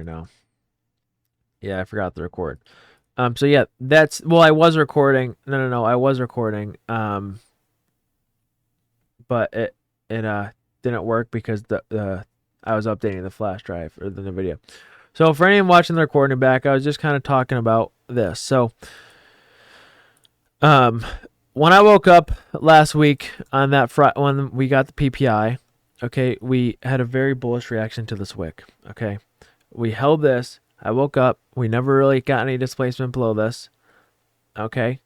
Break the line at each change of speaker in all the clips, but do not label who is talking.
now. Yeah, I forgot to record. So yeah, that's, well, I was recording. No, I was recording. But it didn't work because the I was updating the flash drive or the video. So for anyone watching the recording back, I was just kind of talking about this. So when I woke up last week on that when we got the PPI, okay, we had a very bullish reaction to this wick. Okay, we held this. I woke up. We never really got any displacement below this. Okay.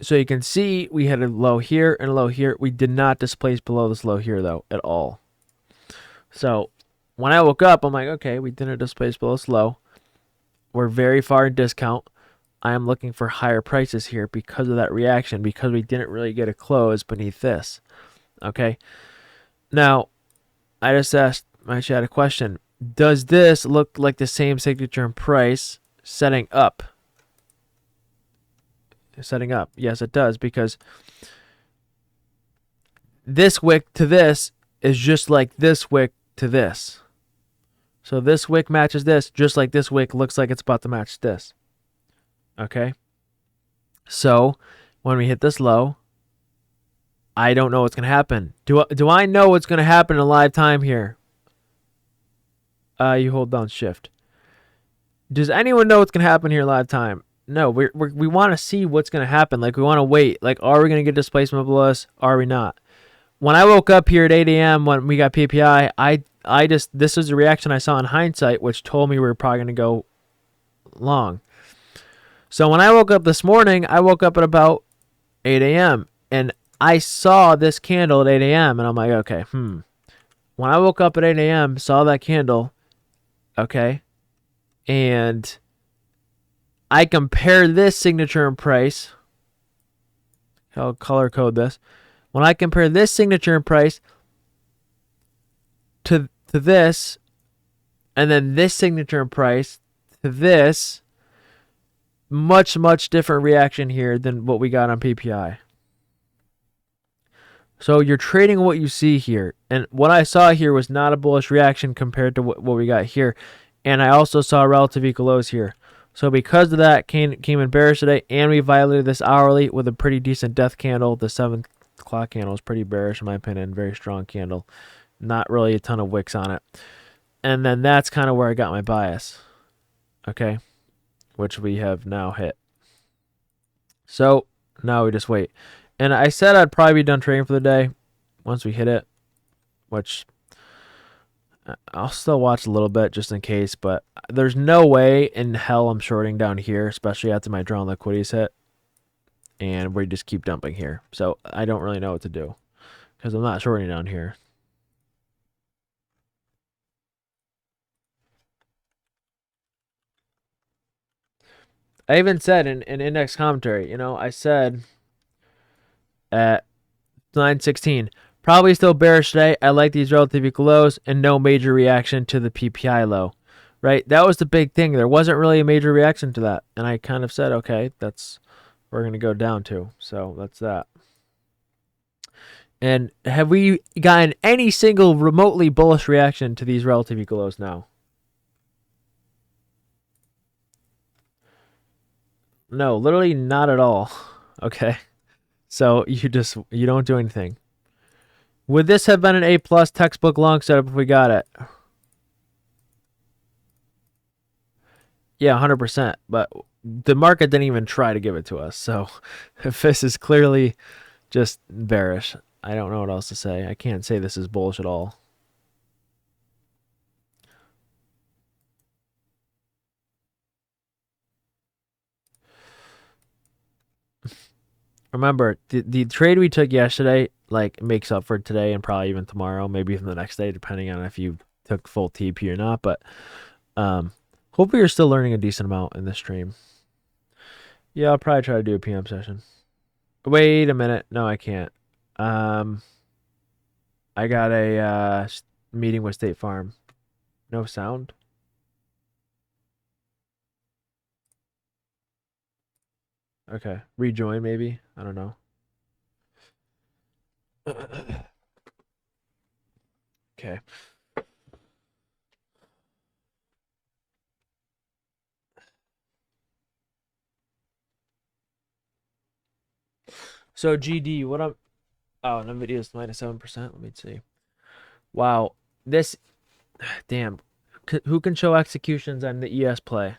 So you can see we had a low here and a low here. We did not displace below this low here, though, at all. So when I woke up, I'm like, okay, we didn't displace below this low. We're very far in discount. I am looking for higher prices here because of that reaction, because we didn't really get a close beneath this. Okay. Now, I just asked my chat a question. Does this look like the same signature and price setting up? Setting up. Yes, it does, because this wick to this is just like this wick to this. So this wick matches this, just like this wick looks like it's about to match this. Okay? So when we hit this low, I don't know what's going to happen. Do I know what's going to happen in live time here? You hold down shift. Does anyone know what's going to happen here live time? No, we want to see what's going to happen. Like, we want to wait. Like, are we going to get displacement below us? Are we not? When I woke up here at 8 a.m. when we got PPI, this is the reaction I saw in hindsight, which told me we were probably going to go long. So when I woke up this morning, I woke up at about 8 a.m. and I saw this candle at 8 a.m. and I'm like, okay, When I woke up at 8 a.m., saw that candle, okay, and I compare this signature and price. I'll color code this. When I compare this signature and price to this, and then this signature and price to this, much different reaction here than what we got on PPI. So you're trading what you see here. And what I saw here was not a bullish reaction compared to what we got here. And I also saw relative equal lows here. So because of that, came in bearish today, and we violated this hourly with a pretty decent death candle. The 7 o'clock candle is pretty bearish in my opinion. Very strong candle. Not really a ton of wicks on it. And then that's kind of where I got my bias. Okay. Which we have now hit. So now we just wait. And I said I'd probably be done trading for the day once we hit it. Which I'll still watch a little bit just in case, but there's no way in hell I'm shorting down here, especially after my drawn liquidity's hit. And we just keep dumping here. So I don't really know what to do because I'm not shorting down here. I even said in index commentary, I said at 9:16, probably still bearish today. I like these relative equal lows and no major reaction to the PPI low, right? That was the big thing. There wasn't really a major reaction to that. And I kind of said, okay, that's where we're going to go down to. So that's that. And have we gotten any single remotely bullish reaction to these relative equal lows now? No, literally not at all. Okay. So you don't do anything. Would this have been an A+ textbook long setup if we got it? Yeah, 100%. But the market didn't even try to give it to us. So this is clearly just bearish. I don't know what else to say. I can't say this is bullish at all. Remember, the trade we took yesterday makes up for today and probably even tomorrow, maybe even the next day, depending on if you took full TP or not. But hopefully you're still learning a decent amount in this stream. Yeah, I'll probably try to do a PM session. Wait a minute. No, I can't. I got a meeting with State Farm. No sound? Okay. Rejoin maybe? I don't know. Okay. So GD, what I'm oh, Nvidia's -7%. Let me see. Wow, this damn. Who can show executions on the ES play?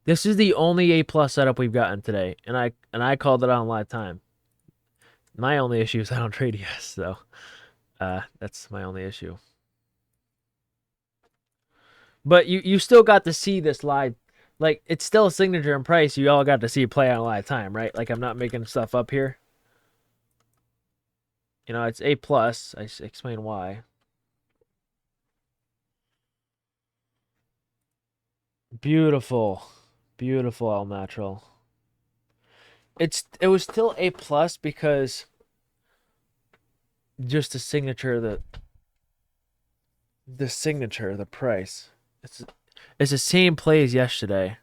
This is the only A plus setup we've gotten today, and I called it on live time. My only issue is I don't trade ES, so that's my only issue. But you still got to see this live, like it's still a signature and price. You all got to see play on live time, right? Like I'm not making stuff up here. You know, it's A plus. I explain why. Beautiful, beautiful all natural. It was still A plus because just the signature, the signature, the price. It's the same play as yesterday.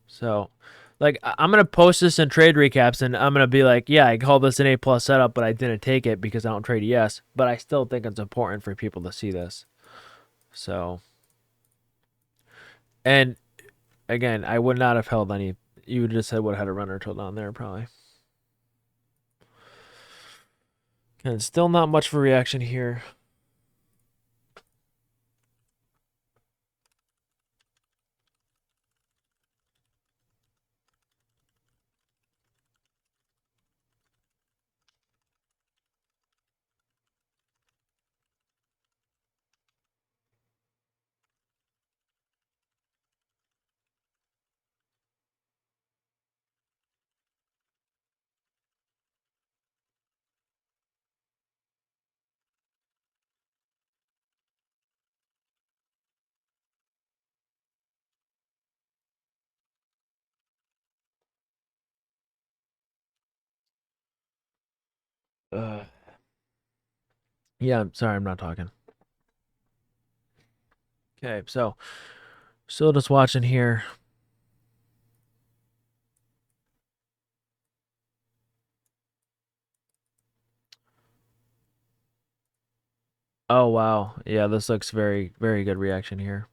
So, like, I'm gonna post this in trade recaps, and I'm gonna be like, yeah, I called this an A plus setup, but I didn't take it because I don't trade ES. But I still think it's important for people to see this. So, and again, I would not have held any. You just said would have had a runner till down there probably. And still not much for reaction here. Uh, yeah, I'm sorry, I'm not talking. Okay, so still just watching here. Oh wow, yeah, this looks very very good reaction here.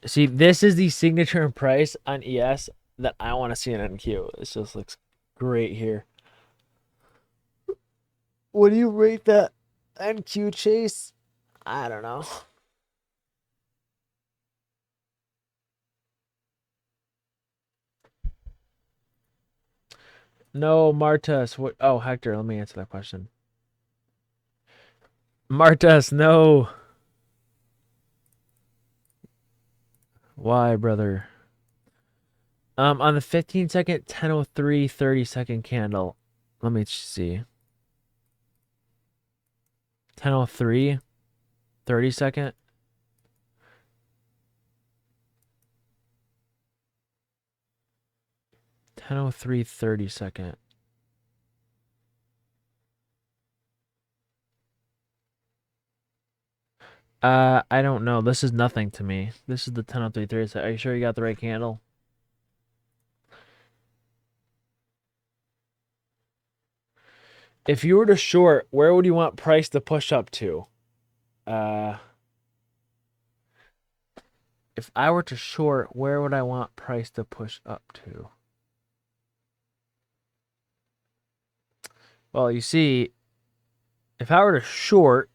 See, this is the signature and price on ES that I want to see in NQ. This just looks great here. What do you rate that NQ chase? I don't know. No, Martus. What? Oh, Hector, let me answer that question. Martus, no. Why, brother? On the 15-second, 10:03, 30-second candle. Let me see. 10:03, 30-second. 10:03, 30-second. I don't know. This is nothing to me. This is the 10:03, 30-second. Are you sure you got the right candle? If you were to short, where would you want price to push up to? If I were to short, where would I want price to push up to? Well, you see, if I were to short,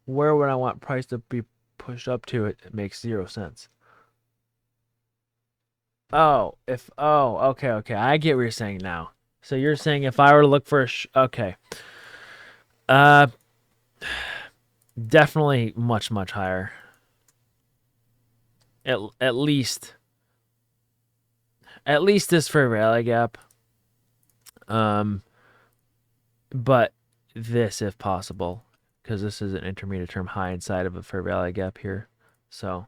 where would I want price to be pushed up to? It makes 0 sense. Oh, okay. I get what you're saying now. So you're saying if I were to look for a okay. Uh Definitely much higher. At least this for rally gap. But this if possible, because this is an intermediate term high inside of a fair value gap here. So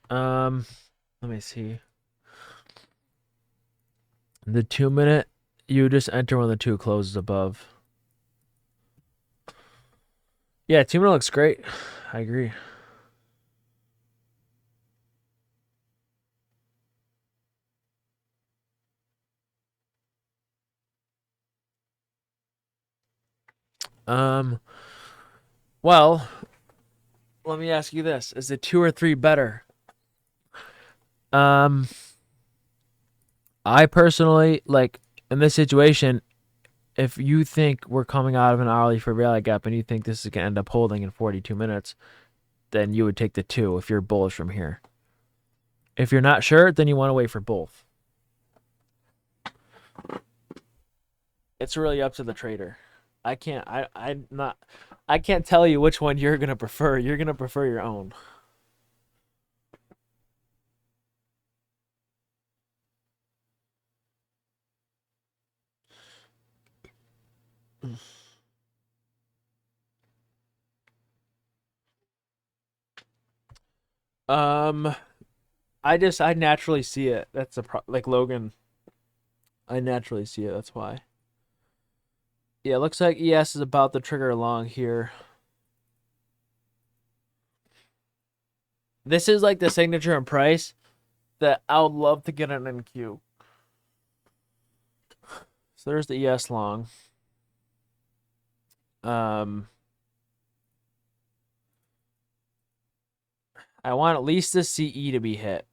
Let me see. The 2 minute, you just enter when the 2 closes above. Yeah, 2 minute looks great. I agree. Well, let me ask you this: is it 2 or 3 better? I personally, like, in this situation, if you think we're coming out of an hourly for value gap and you think this is going to end up holding in 42 minutes, then you would take the 2 if you're bullish from here. If you're not sure, then you want to wait for both. It's really up to the trader. I can't tell you which one you're going to prefer. You're going to prefer your own. I naturally see it. That's like Logan. I naturally see it. That's why. Yeah, it looks like ES is about to trigger along here. This is like the signature and price that I would love to get an NQ. So there's the ES long. I want at least the CE to be hit.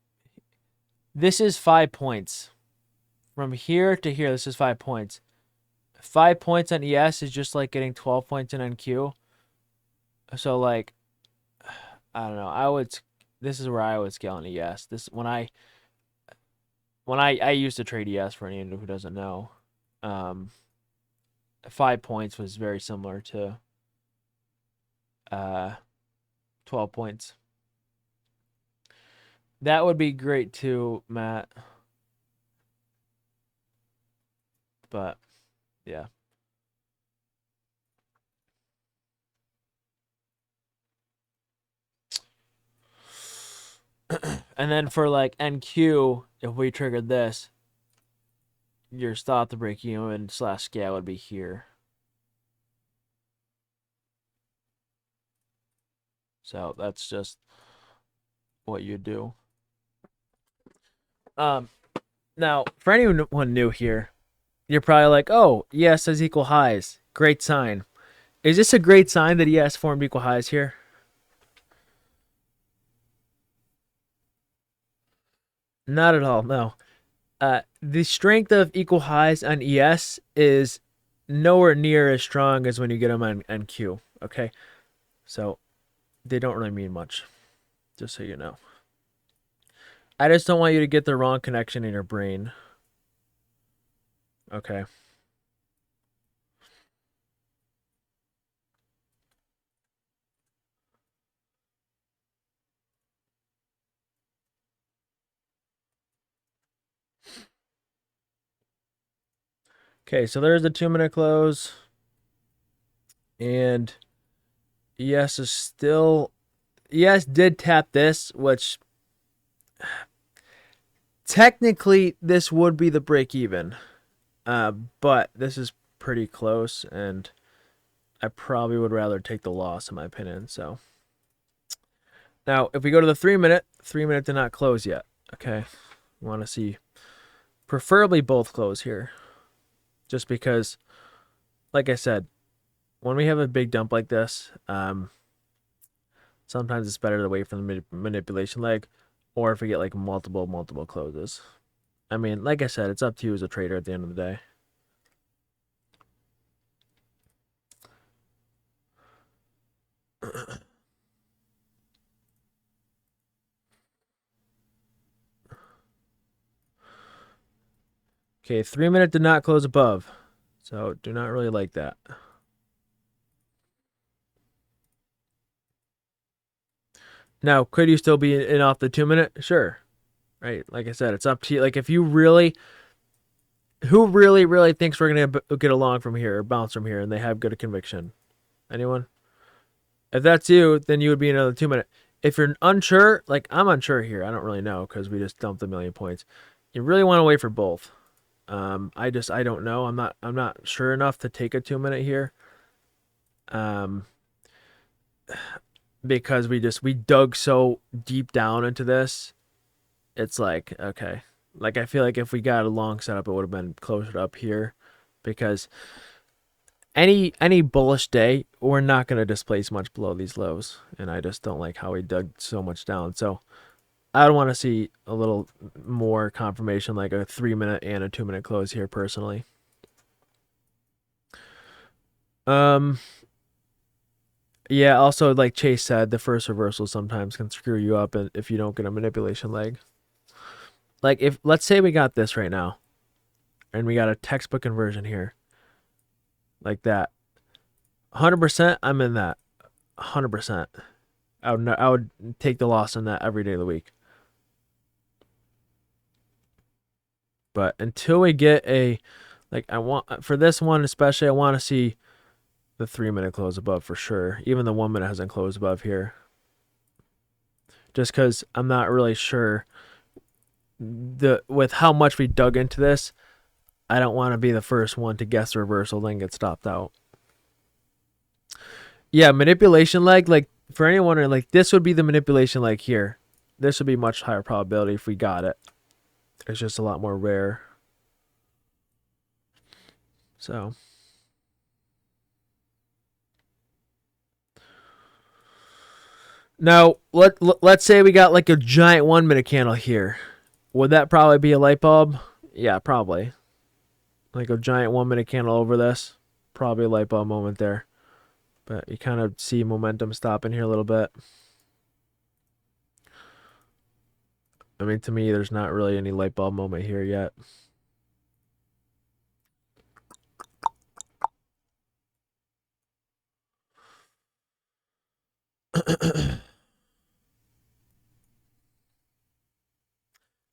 This is 5 points. From here to here, this is 5 points. 5 points on ES is just like getting 12 points in NQ. So, like, I don't know. This is where I would scale on ES. This when I used to trade ES for anyone who doesn't know. 5 points was very similar to 12 points. That would be great too, Matt. But yeah. And then for like NQ, if we triggered this, your stop to break even / scale would be here. So that's just what you do. Now for anyone new here, you're probably like, oh, ES says equal highs. Great sign. Is this a great sign that ES formed equal highs here? Not at all, no. The strength of equal highs on ES is nowhere near as strong as when you get them on NQ, okay? So they don't really mean much, just so you know. I just don't want you to get the wrong connection in your brain. Okay. Okay, so there's the 2 minute close. And ES is still... ES did tap this, which... Technically, this would be the break even. But this is pretty close, and I probably would rather take the loss, in my opinion. So now, if we go to the 3 minute, 3 minute did not close yet. Okay, we want to see preferably both close here, just because, like I said, when we have a big dump like this, sometimes it's better to wait for the manipulation leg, or if we get like multiple closes. I mean, like I said, it's up to you as a trader at the end of the day. Okay, 3 minute did not close above, so do not really like that. Now, could you still be in off the 2 minute? Sure. Right? Like I said, it's up to you. Like, if you really... Who really thinks we're going to get along from here or bounce from here and they have good conviction? Anyone? If that's you, then you would be in another 2 minute. if you're unsure, like I'm unsure here, I don't really know because we just dumped a million points. You really want to wait for both. I don't know. I'm not sure enough to take a 2-minute here. Because we dug so deep down into this, it's like, okay. Like I feel like if we got a long setup, it would have been closer to up here, because any bullish day, we're not going to displace much below these lows, and I just don't like how we dug so much down. So I would want to see a little more confirmation, like a 3-minute and a 2-minute close here personally. Yeah, also like Chase said, the first reversal sometimes can screw you up if you don't get a manipulation leg. Like if let's say we got this right now and we got a textbook conversion here. Like that. 100% I'm in that. 100%. I would take the loss on that every day of the week. But until we get I want for this one especially, I want to see the 3-minute close above for sure. Even the 1-minute hasn't closed above here. Just because I'm not really sure with how much we dug into this, I don't want to be the first one to guess the reversal then get stopped out. Yeah, manipulation leg, like for anyone wondering, like this would be the manipulation leg here. This would be much higher probability if we got it. It's just a lot more rare. So now let's say we got like a giant 1-minute candle here. Would that probably be a light bulb? Yeah, probably. Like a giant 1-minute candle over this, probably a light bulb moment there. But you kind of see momentum stopping here a little bit. I mean, to me, there's not really any light bulb moment here yet.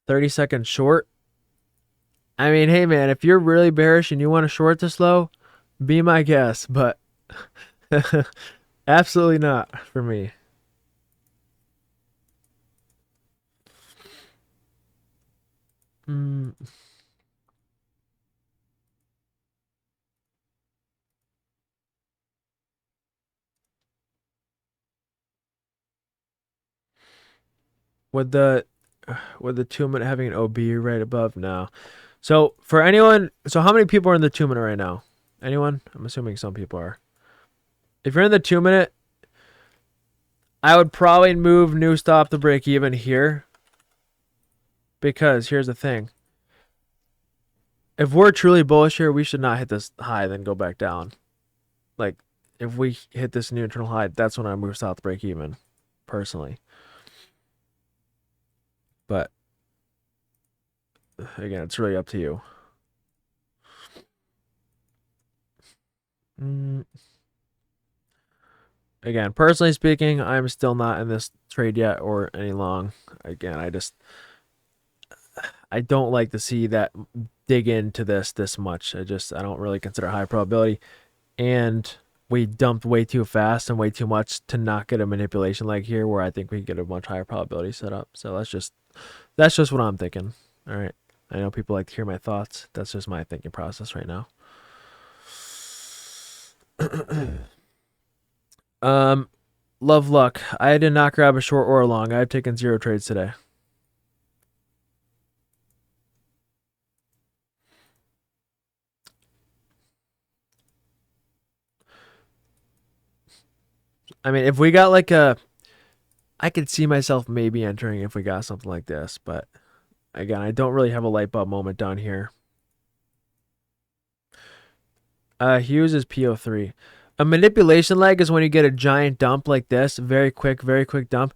$30 short. I mean, hey man, if you're really bearish and you want to short this low, be my guest, but absolutely not for me. With the 2-minute having an OB right above now. So for anyone, so how many people are in the 2-minute right now? Anyone? I'm assuming some people are. If you're in the 2-minute, I would probably move new stop to break even here. Because here's the thing. If we're truly bullish here, we should not hit this high, then go back down. Like, if we hit this new internal high, that's when I move south to break even, personally. But again, it's really up to you. Again, personally speaking, I'm still not in this trade yet or any long. Again, I don't like to see that dig into this much. I don't really consider high probability. And we dumped way too fast and way too much to not get a manipulation leg here where I think we get a much higher probability setup. So that's just what I'm thinking. All right. I know people like to hear my thoughts. That's just my thinking process right now. Love luck. I did not grab a short or a long. I've taken 0 trades today. I mean, if we got like I could see myself maybe entering if we got something like this, but again, I don't really have a light bulb moment down here. Hughes is PO3. A manipulation leg is when you get a giant dump like this, very quick dump,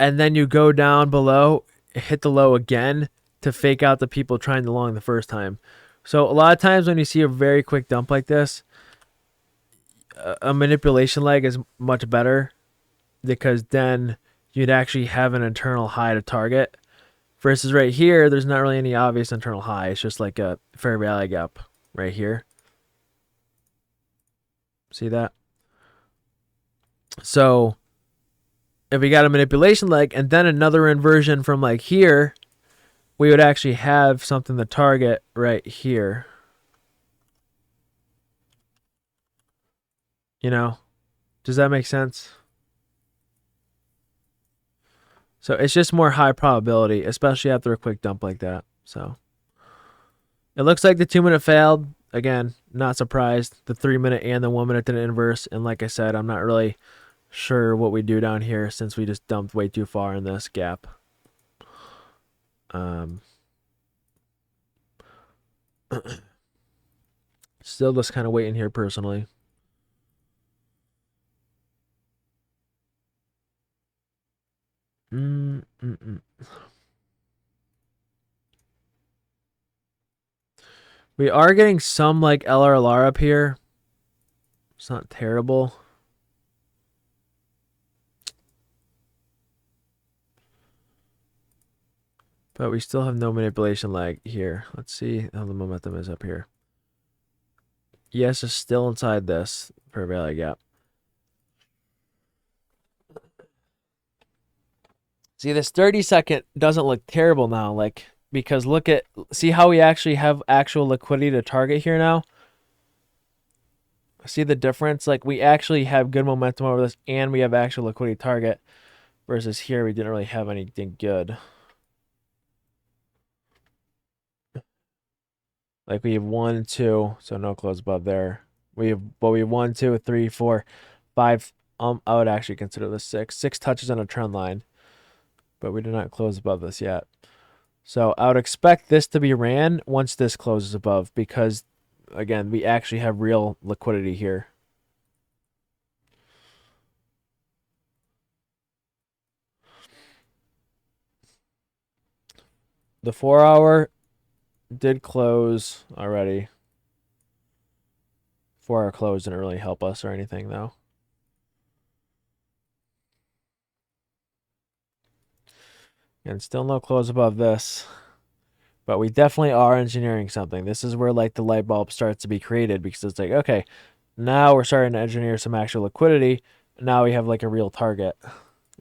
and then you go down below, hit the low again to fake out the people trying to long the first time. So a lot of times when you see a very quick dump like this, a manipulation leg is much better because then you'd actually have an internal high to target. Versus right here, there's not really any obvious internal high. It's just like a fair value gap right here. See that? So if we got a manipulation leg and then another inversion from like here, we would actually have something to target right here. You know, does that make sense? So it's just more high probability, especially after a quick dump like that. So it looks like the 2-minute failed. Again, not surprised. The 3-minute and the 1-minute didn't inverse. And like I said, I'm not really sure what we do down here since we just dumped way too far in this gap. Still just kind of waiting here personally. We are getting some like LRLR up here. It's not terrible. But we still have no manipulation lag here. Let's see how the momentum is up here. Yes, it's still inside this fair value gap. See, this 30-second doesn't look terrible now, like, because see how we actually have actual liquidity to target here now? See the difference? Like, we actually have good momentum over this, and we have actual liquidity target, versus here we didn't really have anything good. Like, we have 1, 2, so no close above there. We have 1, 2, 3, 4, 5. I would actually consider this 6. 6 touches on a trend line, but we did not close above this yet. So I would expect this to be ran once this closes above, because again, we actually have real liquidity here. The 4-hour did close already. 4-hour close didn't really help us or anything though. And still no close above this. But we definitely are engineering something. This is where like the light bulb starts to be created, because it's like, okay, now we're starting to engineer some actual liquidity. Now we have like a real target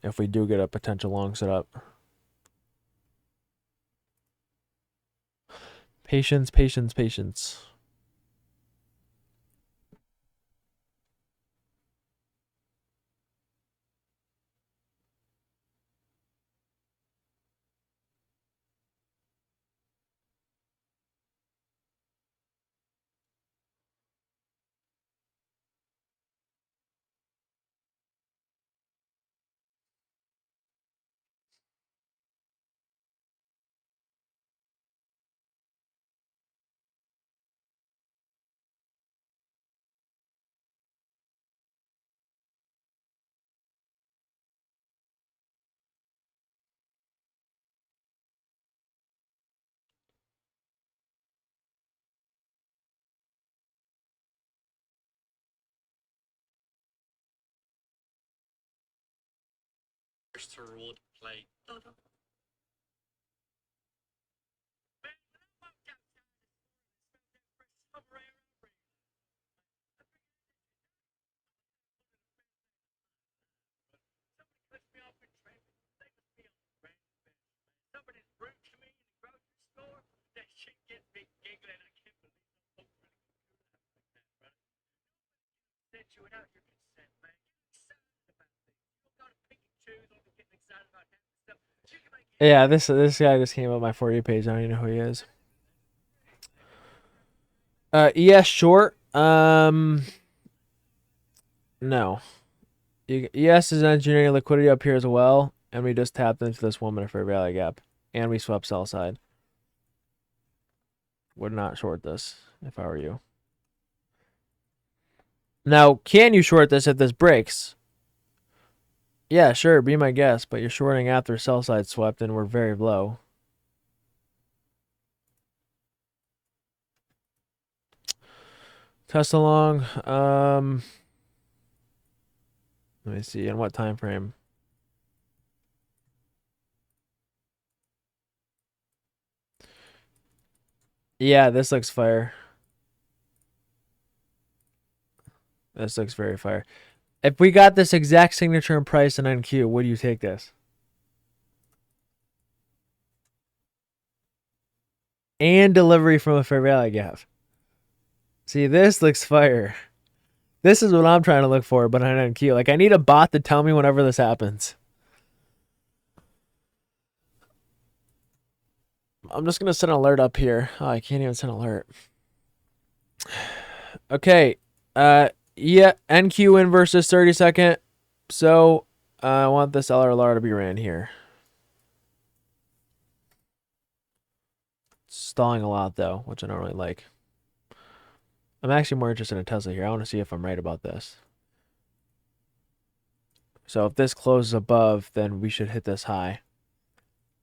if we do get a potential long setup. Patience, patience, patience.
Reward play. Somebody's rude to me in the grocery store. That shit gets me giggling. I can't believe I'm opening a computer like that, brother. Sent you without your consent, man. Get excited about things. You don't gotta pick and choose on getting excited about half the stuff. You can make it.
Yeah, this guy just came up my For You page. I don't even know who he is. ES short. No. ES is engineering liquidity up here as well, and we just tapped into this 1-minute fair value gap, and we swept sell side. Would not short this if I were you. Now, can you short this if this breaks? Yeah, sure, be my guest, but you're shorting after sell side swept, and we're very low. Test along. Let me see. In what time frame? Yeah, this looks fire. This looks very fire. If we got this exact signature and price in NQ, would you take this? And delivery from a fair value gap. See, this looks fire. This is what I'm trying to look for, but on NQ. Like, I need a bot to tell me whenever this happens. I'm just going to set an alert up here. Oh, I can't even set an alert. Okay. Yeah, NQ in versus 30 second. So, I want this LRLR to be ran here. Stalling a lot, though, which I don't really like. I'm actually more interested in Tesla here. I want to see if I'm right about this. So if this closes above, then we should hit this high.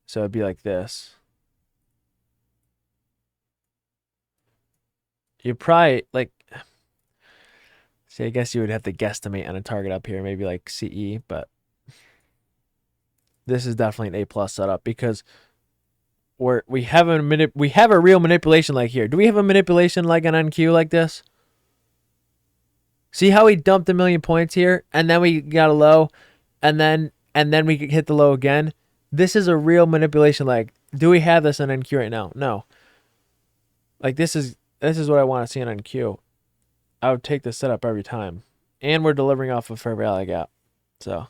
So it'd be like this. You probably, like, see, I guess you would have to guesstimate on a target up here, maybe like CE, but this is definitely an A+ setup because we have a real manipulation leg here. Do we have a manipulation leg on NQ like this? See how we dumped 1,000,000 points here, and then we got a low, and then we could hit the low again. This is a real manipulation leg. Do we have this on NQ right now? No. Like this is what I want to see on NQ. I would take this setup every time, and we're delivering off of fair value gap, so.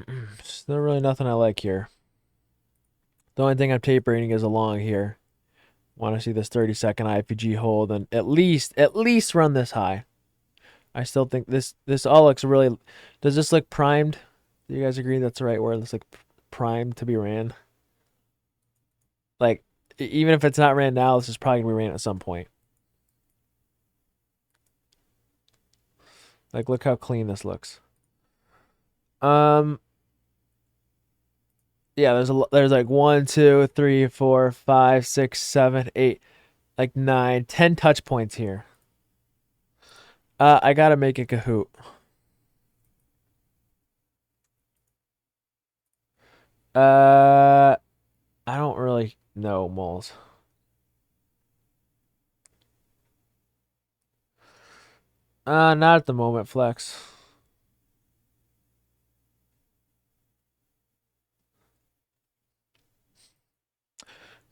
There's not really nothing I like here. The only thing I'm tapering is along here. Want to see this 30-second IPG hold and at least run this high. I still think this all looks really. Does this look primed? Do you guys agree that's the right word? It looks like primed to be ran. Like even if it's not ran now, this is probably gonna be ran at some point. Like look how clean this looks. Yeah, there's like 1, 2, 3, 4, 5, 6, 7, 8, like 9, 10 touch points here. I gotta make a Kahoot. I don't really know moles. Not at the moment, Flex.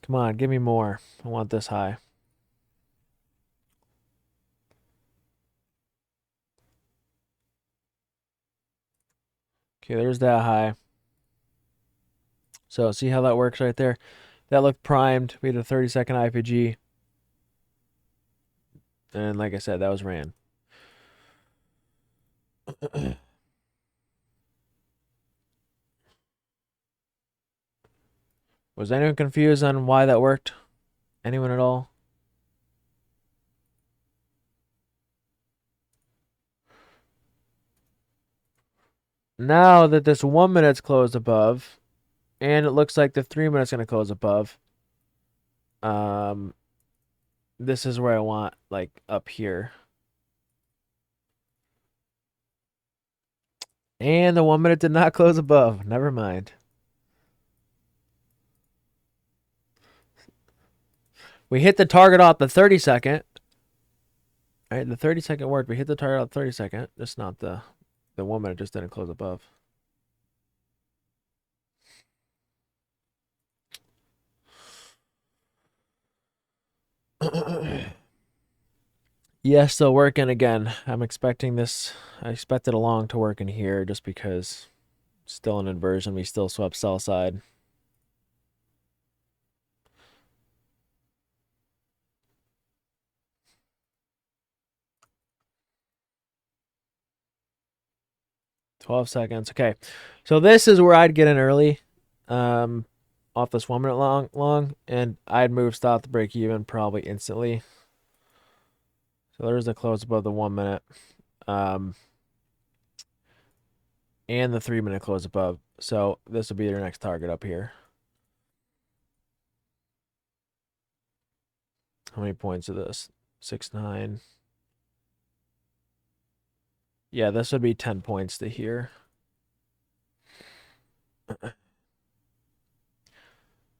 Come on, give me more. I want this high. Okay, there's that high. So see how that works right there? That looked primed. We had a 30-second IPG. And like I said, that was ran. Was anyone confused on why that worked? Anyone at all? Now that this 1 minute's closed above, and it looks like the 3 minutes gonna close above. This is where I want, like, up here. And the 1 minute did not close above. Never mind. We hit the target off the 30-second. All right, the 30-second worked. We hit the target off the 30-second. Just not the 1 minute just didn't close above. Yeah, still working again. I'm expecting this. I expected a long to work in here just because still an inversion. We still swept sell side. $12. Okay. So this is where I'd get in early. Off this 1 minute long, and I'd move stop to break even probably instantly. So there's the close above the 1 minute. And the 3 minute close above. So this will be your next target up here. How many points is this? 6, 9. Yeah, this would be 10 points to here.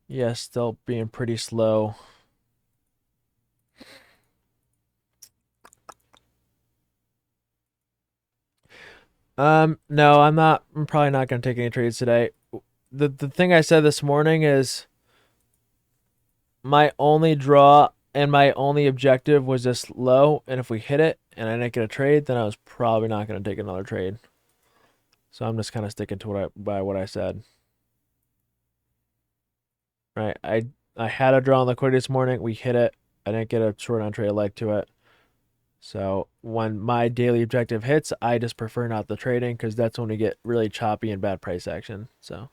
Yeah, still being pretty slow. No, I'm not. I'm probably not going to take any trades today. The thing I said this morning is my only draw and my only objective was this low, and if we hit it and I didn't get a trade, then I was probably not going to take another trade. So I'm just kind of sticking to what I said. Right? I had a draw on liquidity this morning. We hit it. I didn't get a short on trade leg to it. So when my daily objective hits, I just prefer not the trading because that's when we get really choppy and bad price action. So,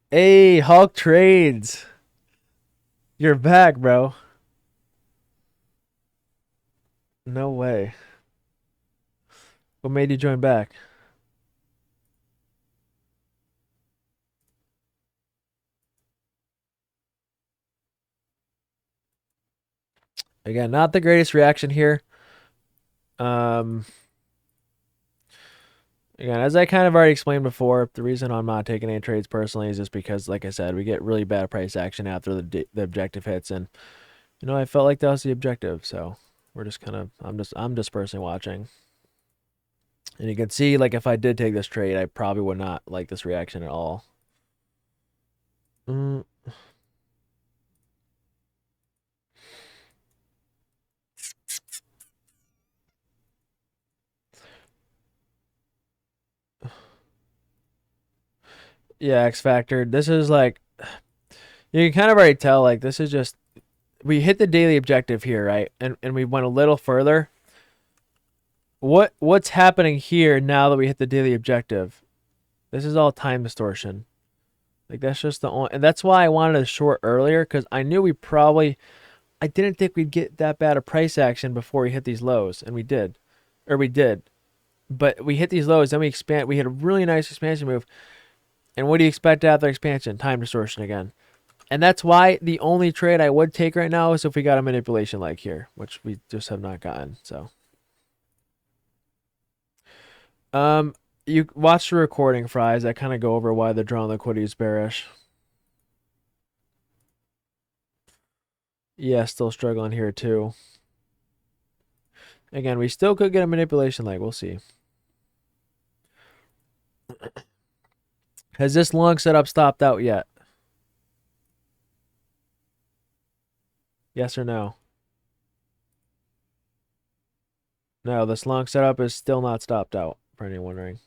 hey, Hulk trades, you're back, bro. No way. What made you join back? Again, not the greatest reaction here. Um, Again, as I kind of already explained before, the reason I'm not taking any trades personally is just because, like I said, we get really bad price action after the objective hits, and I felt like that was the objective, so we're just kind of I'm just personally watching, and you can see like if I did take this trade, I probably would not like this reaction at all. Mm. Yeah, X Factor. This is like you can kind of already tell like this is just we hit the daily objective here, right? And we went a little further. What's happening here now that we hit the daily objective? This is all time distortion. Like that's just the only, and that's why I wanted a short earlier because I knew I didn't think we'd get that bad a price action before we hit these lows, and we did, but we hit these lows, then we hit a really nice expansion move, and what do you expect after expansion? Time distortion again, and that's why the only trade I would take right now is if we got a manipulation like here, which we just have not gotten. So, um, you watch the recording, Fries. I kind of go over why the draw on liquidity is bearish. Yeah, still struggling here too. Again, we still could get a manipulation leg. We'll see. Has this long setup stopped out yet? Yes or no? No, this long setup is still not stopped out, for anyone wondering.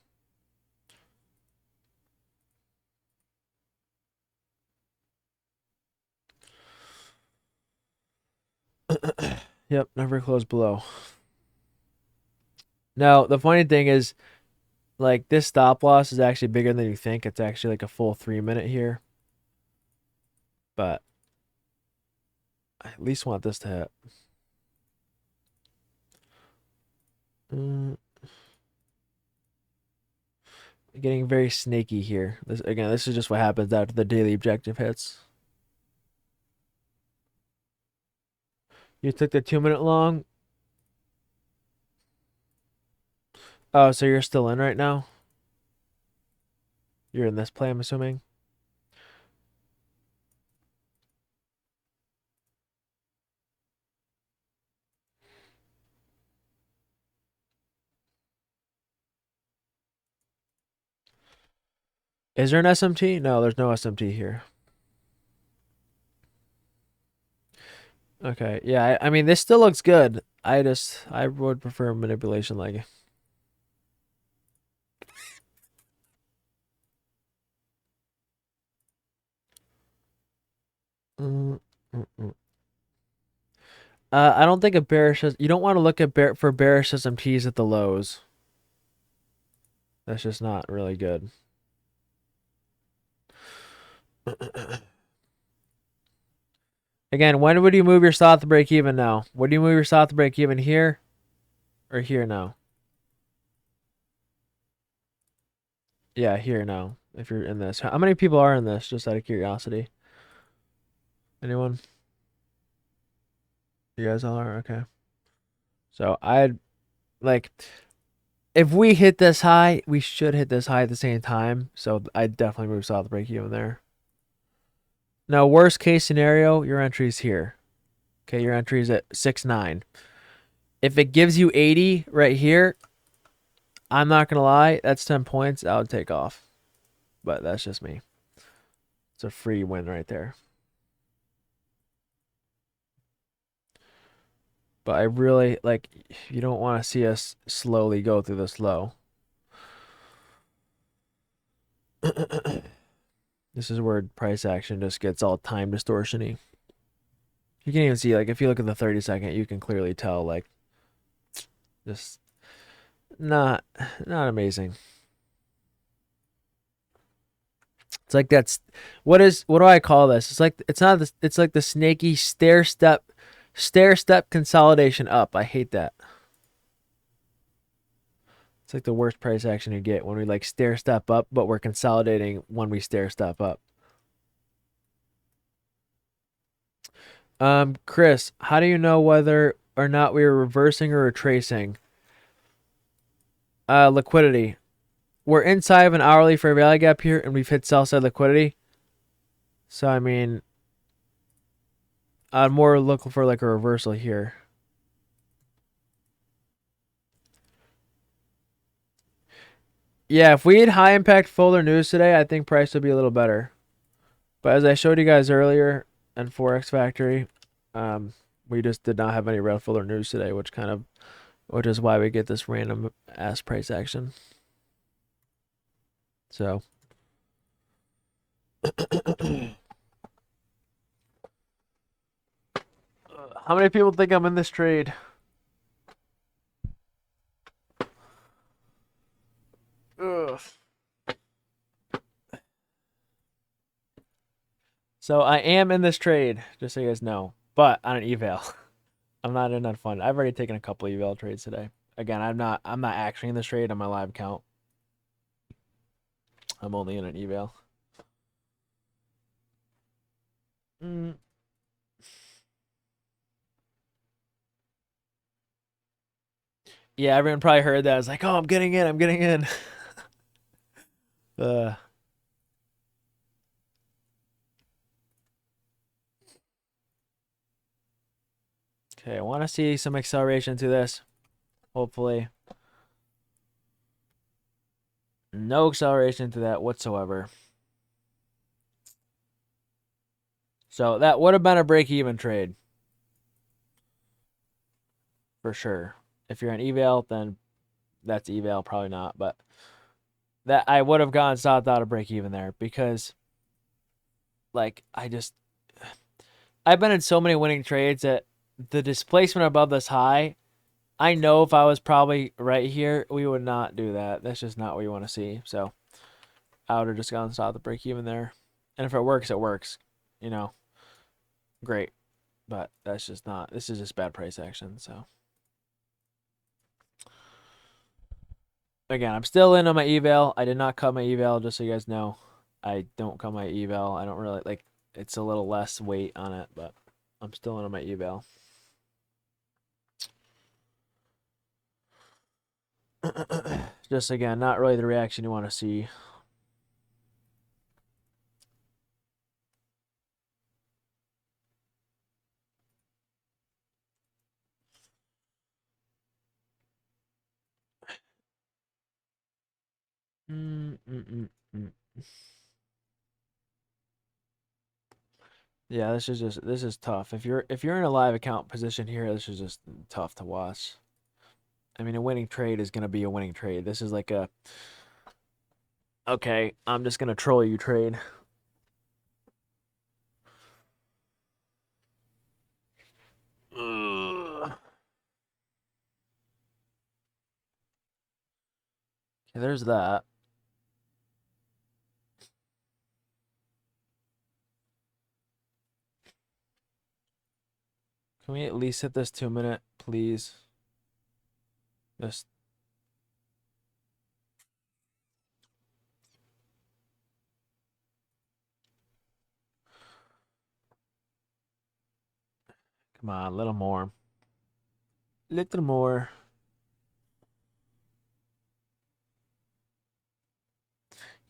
Yep, never close below. Now, the funny thing is, like, this stop loss is actually bigger than you think. It's actually like a full 3 minute here. But I at least want this to hit. Getting very snaky here. This is just what happens after the daily objective hits. You took the 2 minute long. Oh, so you're still in right now? You're in this play, I'm assuming. Is there an SMT? No, there's no SMT here. Okay, yeah, I mean, this still looks good. I would prefer manipulation leg. Mm, mm, mm. I don't think a bearish, you don't want to look at for bearish SMTs at the lows. That's just not really good. Again, when would you move your stop to break even now? Would you move your stop to break even here or here now? Yeah, here now. If you're in this, how many people are in this? Just out of curiosity. Anyone? You guys all are okay. So I'd like if we hit this high, we should hit this high at the same time. So I definitely move south break even there. Now, worst case scenario, your entry's here. Okay, your entry's at 6.9. If it gives you 80 right here, I'm not gonna lie, that's 10 points. I would take off, but that's just me. It's a free win right there. But I really like. You don't want to see us slowly go through this low. This is where price action just gets all time distortion-y. You can even see, like, if you look at the 30-second, you can clearly tell, like, just not amazing. It's like what do I call this? It's like it's not this. It's like the snaky stair step consolidation up. I hate that. It's like the worst price action you get when we like stair step up, but we're consolidating when we stair step up. Chris, how do you know whether or not we are reversing or retracing? Liquidity. We're inside of an hourly fair value gap here, and we've hit sell side liquidity. So I mean, I'm more looking for like a reversal here. Yeah, if we had high impact folder news today, I think price would be a little better. But as I showed you guys earlier in Forex Factory, we just did not have any red folder news today, which is why we get this random ass price action. So how many people think I'm in this trade? Ugh. So I am in this trade, just so you guys know, but on an eval. I'm not in that fund. I've already taken a couple eval trades today. Again, I'm not actually in this trade on my live account. I'm only in an eval. Yeah, everyone probably heard that. It's like, oh, I'm getting in. I'm getting in. uh, okay, I want to see some acceleration to this. Hopefully. No acceleration to that whatsoever. So that would have been a break-even trade. For sure. If you're an eval, then that's eval. Probably not. But that I would have gone south out of break-even there because, like, I've been in so many winning trades that the displacement above this high, I know if I was probably right here, we would not do that. That's just not what you want to see. So I would have just gone south of break even there. And if it works, it works. You know, great. But that's just not, this is just bad price action. So again, I'm still in on my eval. I did not cut my eval, just so you guys know. I don't cut my eval. I don't really like, it's a little less weight on it, but I'm still in on my eval. Just again, not really the reaction you want to see. Yeah, this is tough. If you're in a live account position here, this is just tough to watch. I mean, a winning trade is gonna be a winning trade. This is like a okay, I'm just gonna troll you trade. Ugh. Okay, there's that. Can we at least hit this 2-minute, please? Just come on, a little more. Little more.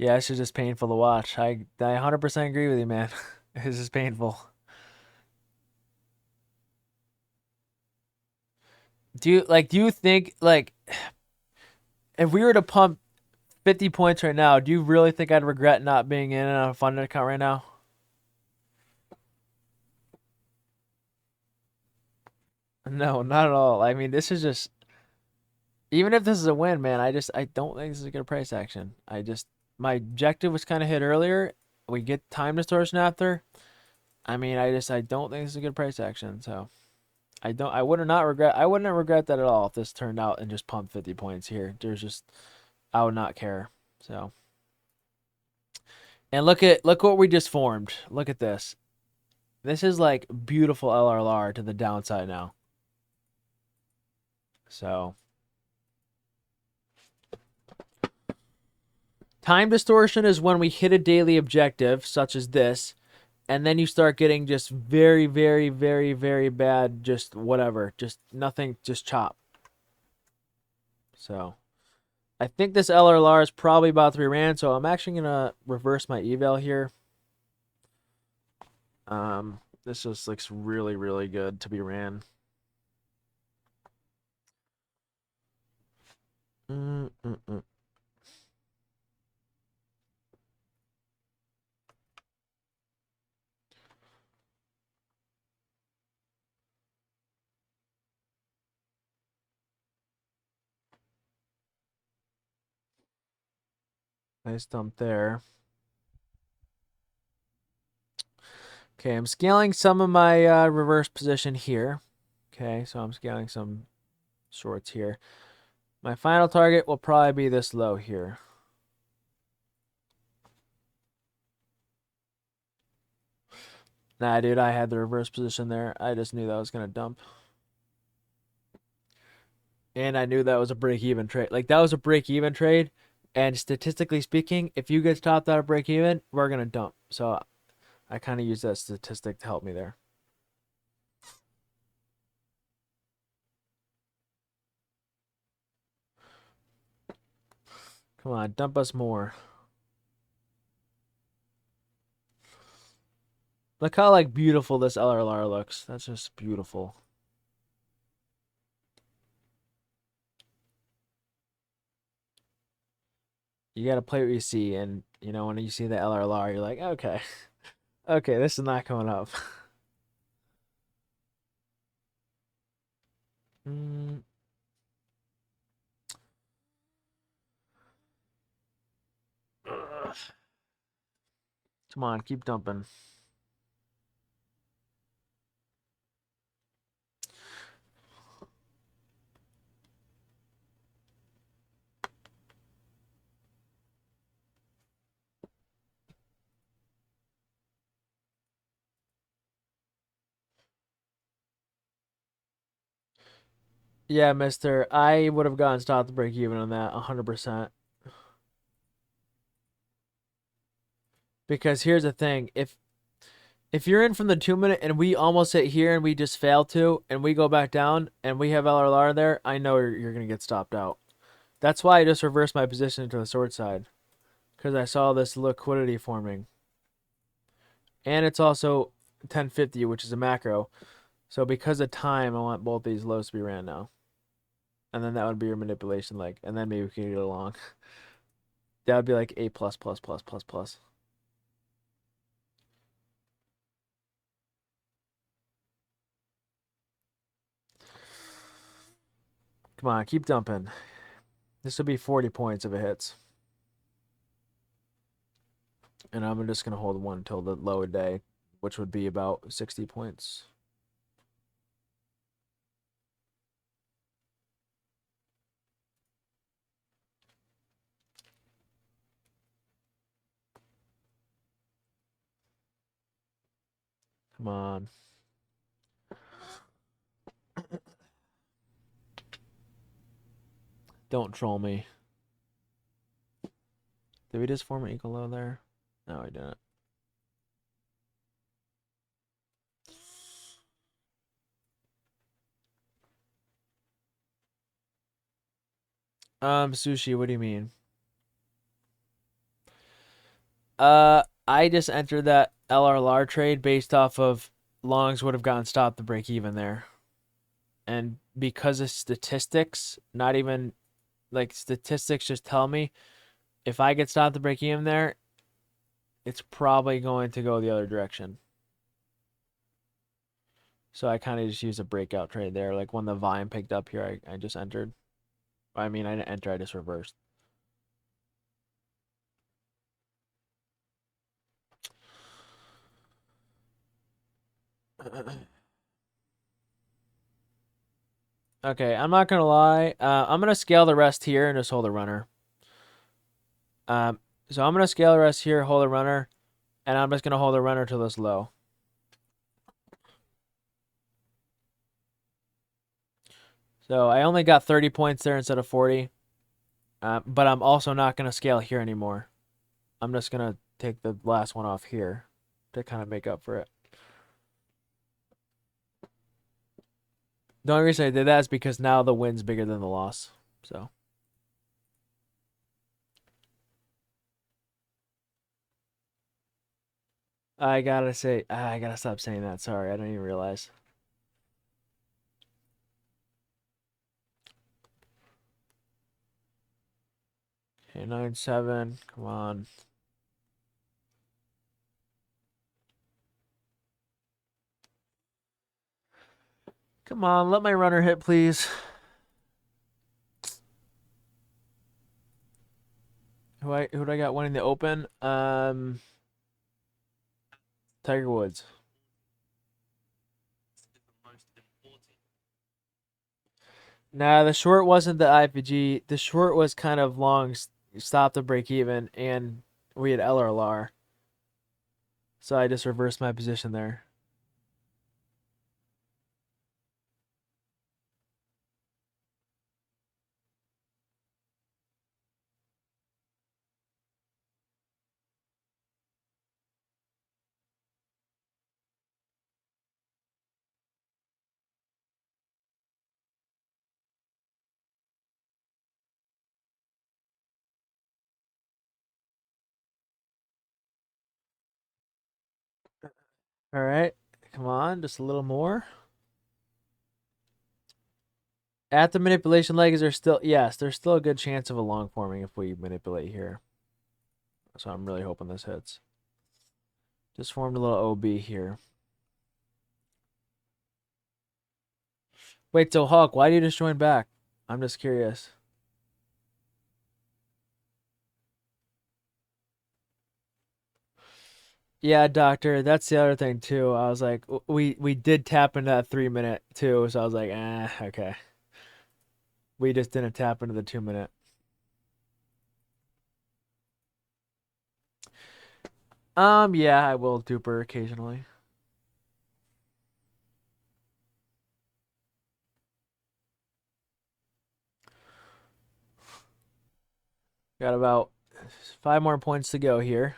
Yeah, it's just painful to watch. I 100% agree with you, man. It's just painful. Do you think like if we were to pump 50 points right now, do you really think I'd regret not being in on a funded account right now? No, not at all. I mean, this is just even if this is a win, man, I don't think this is a good price action. My objective was kind of hit earlier. We get time distortion after. I mean, I don't think this is a good price action. So I wouldn't regret that at all if this turned out and just pumped 50 points here. I would not care. So and look what we just formed. Look at this. This is like beautiful LRR to the downside now. So time distortion is when we hit a daily objective, such as this, and then you start getting just very, very, very, very bad, just whatever, just nothing, just chop. So I think this LRR is probably about to be ran, so I'm actually gonna reverse my eval here. This just looks really, really good to be ran. Nice dump there. Okay, I'm scaling some of my reverse position here. Okay, so I'm scaling some shorts here. My final target will probably be this low here. Nah, dude, I had the reverse position there. I just knew that was going to dump. And I knew that was a break-even trade. Like, that was a break-even trade. And statistically speaking, if you get stopped out of break-even, we're going to dump. So I kind of use that statistic to help me there. Come on, dump us more. Look how, like, beautiful this LRR looks. That's just beautiful. You got to play what you see. And, you know, when you see the LRR, you're like, okay. Okay, this is not coming up. mm. Ugh. Come on, keep dumping. Yeah, mister. I would have gotten stopped to break even on that 100%. Because here's the thing. If you're in from the 2 minute and we almost hit here and we just fail to and we go back down and we have LRR there, I know you're going to get stopped out. That's why I just reversed my position to the short side. Because I saw this liquidity forming. And it's also 1050, which is a macro. So because of time, I want both these lows to be ran now. And then that would be your manipulation leg. And then maybe we can get along. That would be like A plus plus plus plus plus. Come on, keep dumping. This will be 40 points if it hits. And I'm just going to hold one until the low day, which would be about 60 points. Come on. Don't troll me. Did we just form an equal low there? No, we didn't. Sushi, what do you mean? I just entered that LRLR trade based off of longs would have gotten stopped to break even there. And because of statistics, not even like statistics just tell me if I get stopped to break even there, it's probably going to go the other direction. So I kind of just used a breakout trade there. Like when the volume picked up here, I just entered. I mean, I didn't enter, I just reversed. Okay, I'm not gonna lie. I'm gonna scale the rest here and just hold a runner. So I'm gonna scale the rest here, hold a runner, and I'm just gonna hold a runner till this low. So I only got 30 points there instead of 40. But I'm also not gonna scale here anymore. I'm just gonna take the last one off here to kind of make up for it. The only reason I did that is because now the win's bigger than the loss. So I gotta say, I gotta stop saying that. Sorry, I didn't even realize. Okay, 9-7. Come on. Come on, let my runner hit, please. Who do I got winning the Open? Tiger Woods. Nah, the short wasn't the IPG. The short was kind of long, stop to break even, and we had LRLR. So I just reversed my position there. All right, come on, just a little more. At the manipulation leg, is there still? Yes, there's still a good chance of a long forming if we manipulate here. So I'm really hoping this hits. Just formed a little OB here. Wait, so Hawk, why do you just join back? I'm just curious. Yeah, doctor, that's the other thing too. I was like, we did tap into that 3 minute too, so I was like, okay. We just didn't tap into the 2 minute. Yeah, I will duper occasionally. Got about 5 more points to go here.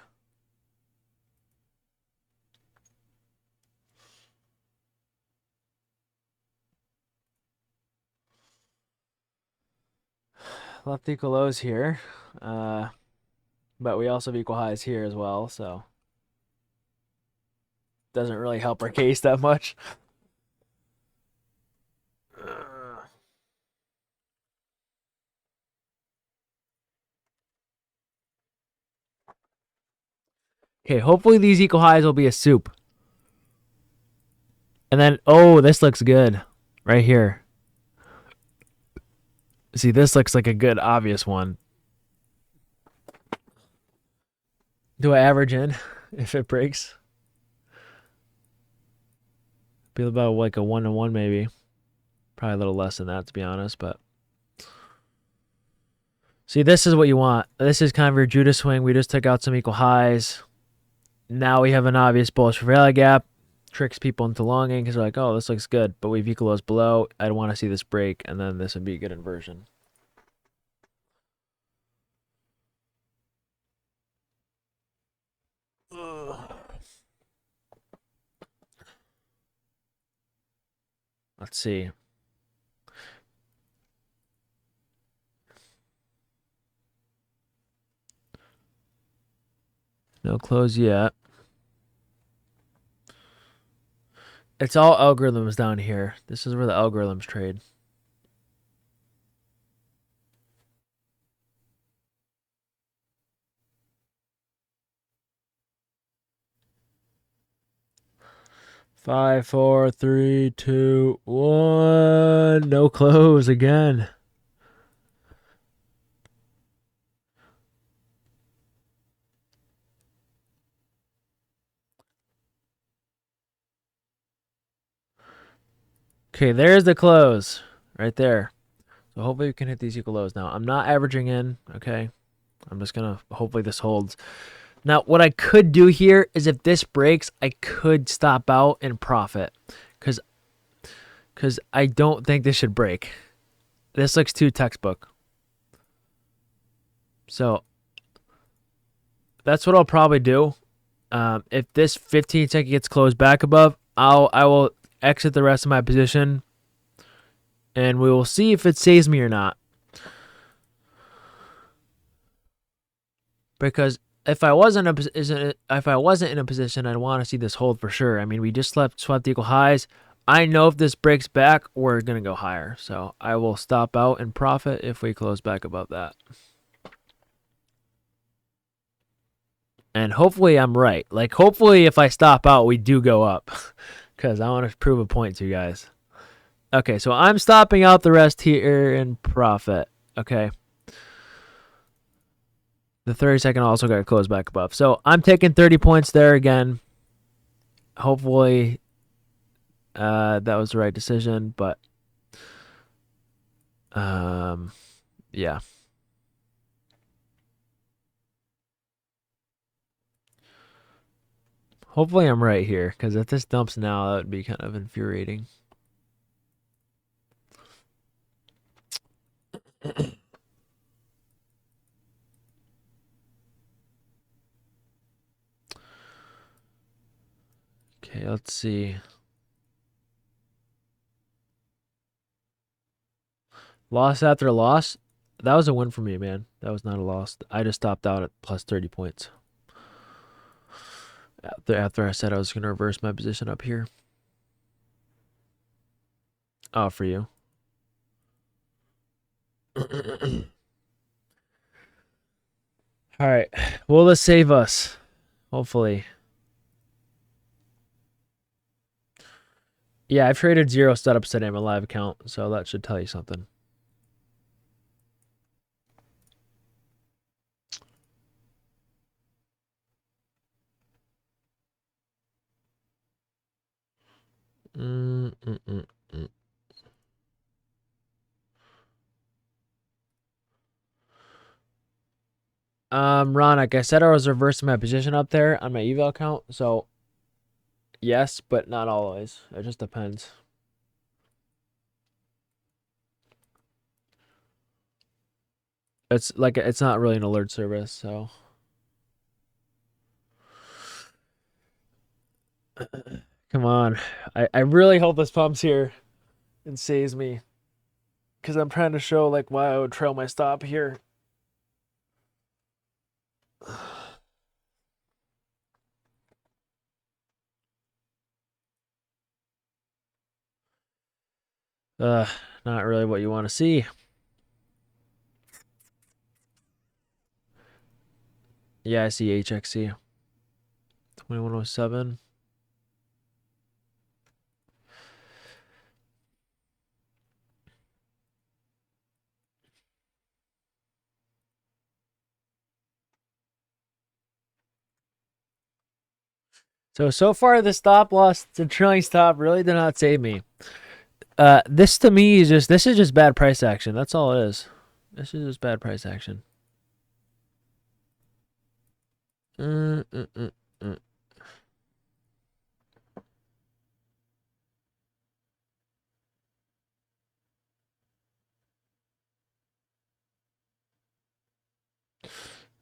Left equal lows here. But we also have equal highs here as well, so doesn't really help our case that much. Okay, hopefully these equal highs will be a soup. And then, oh, this looks good right here. See, this looks like a good, obvious one. Do I average in if it breaks? Be about like a 1-1 maybe. Probably a little less than that, to be honest, but. See, this is what you want. This is kind of your Judas swing. We just took out some equal highs. Now we have an obvious bullish value gap. Tricks people into longing because they're like, oh, this looks good, but we've equal lows below. I'd want to see this break, and then this would be a good inversion. Let's see. No close yet. It's all algorithms down here. This is where the algorithms trade. Five, four, three, two, one. No close again. Okay, there's the close right there. So hopefully we can hit these equal lows. Now, I'm not averaging in, okay? I'm just going to, hopefully this holds. Now, what I could do here is if this breaks, I could stop out and profit because I don't think this should break. This looks too textbook. So that's what I'll probably do. If this 15-second gets closed back above, I will exit the rest of my position, and we will see if it saves me or not. Because if I wasn't in a position, I'd want to see this hold for sure. I mean, we just swept equal highs. I know if this breaks back, we're gonna go higher. So I will stop out and profit if we close back above that. And hopefully I'm right. Like, hopefully if I stop out, we do go up. Because I want to prove a point to you guys. Okay, so I'm stopping out the rest here in profit. Okay. The 30-second also got to close back above. So I'm taking 30 points there again. Hopefully that was the right decision. But, yeah. Hopefully I'm right here, because if this dumps now, that would be kind of infuriating. Okay, let's see. Loss after loss? That was a win for me, man. That was not a loss. I just stopped out at plus 30 points. After I said I was going to reverse my position up here. Oh, for you. All right. Will this save us? Hopefully. Yeah, I've traded 0 setups today on my live account, so that should tell you something. Ron, like I said, I was reversing my position up there on my eval account, so yes, but not always. It just depends. It's like it's not really an alert service, so. Come on. I really hope this pumps here and saves me. Because I'm trying to show like why I would trail my stop here. Not really what you want to see. Yeah, I see HXC. 2107. So far the stop loss, the trailing stop really did not save me. This to me is just bad price action. That's all it is. This is just bad price action.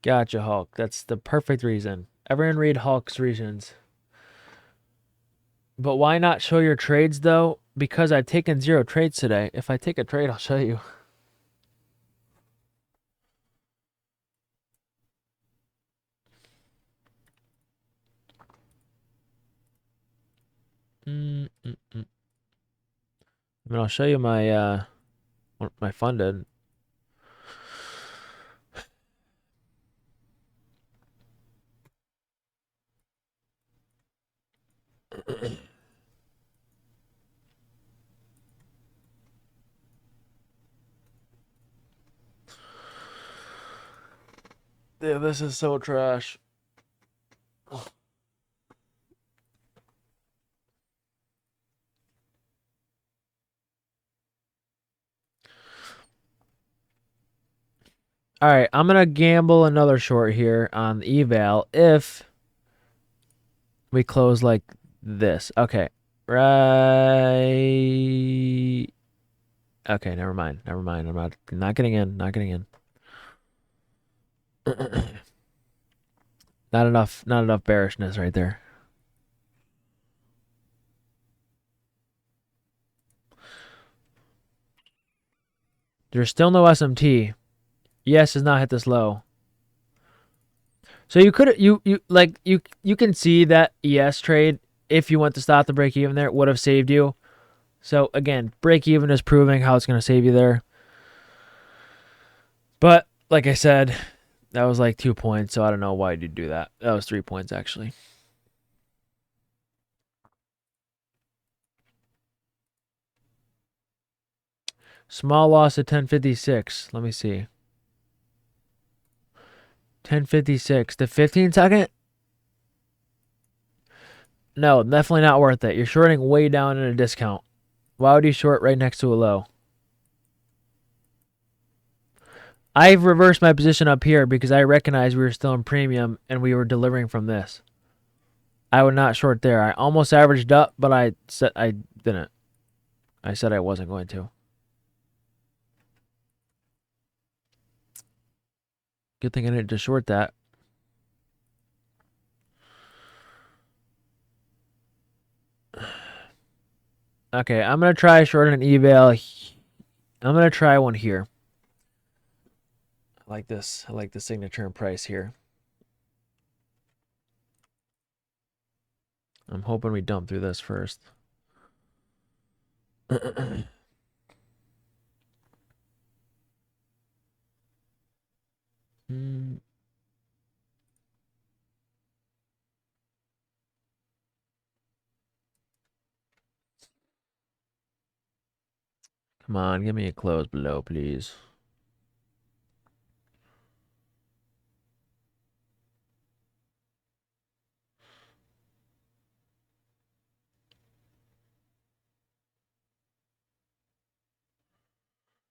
Gotcha, Hulk. That's the perfect reason. Everyone read Hulk's reasons. But why not show your trades, though? Because I've taken 0 trades today. If I take a trade, I'll show you. I mean, I'll show you my what my funded. Yeah, this is so trash. All right, I'm gonna gamble another short here on the eval if we close like this. Okay, right. Okay, never mind. Never mind. I'm not getting in. Not getting in. Not enough. Not enough bearishness right there. There's still no SMT. ES has not hit this low. So you could you can see that ES trade if you went to stop the break even there, it would have saved you. So again, break even is proving how it's going to save you there. But like I said, that was like 2 points, so I don't know why you'd do that. That was 3 points actually. Small loss at 1056. Let me see. 1056. The 15 second? No, definitely not worth it. You're shorting way down in a discount. Why would you short right next to a low? I've reversed my position up here because I recognized we were still in premium and we were delivering from this. I would not short there. I almost averaged up, but I said I didn't. I said I wasn't going to. Good thing I didn't just short that. Okay, I'm going to try shorting an eval. I'm going to try one here. I like this. I like the signature and price here. I'm hoping we dump through this first. Come on, give me a close below, please.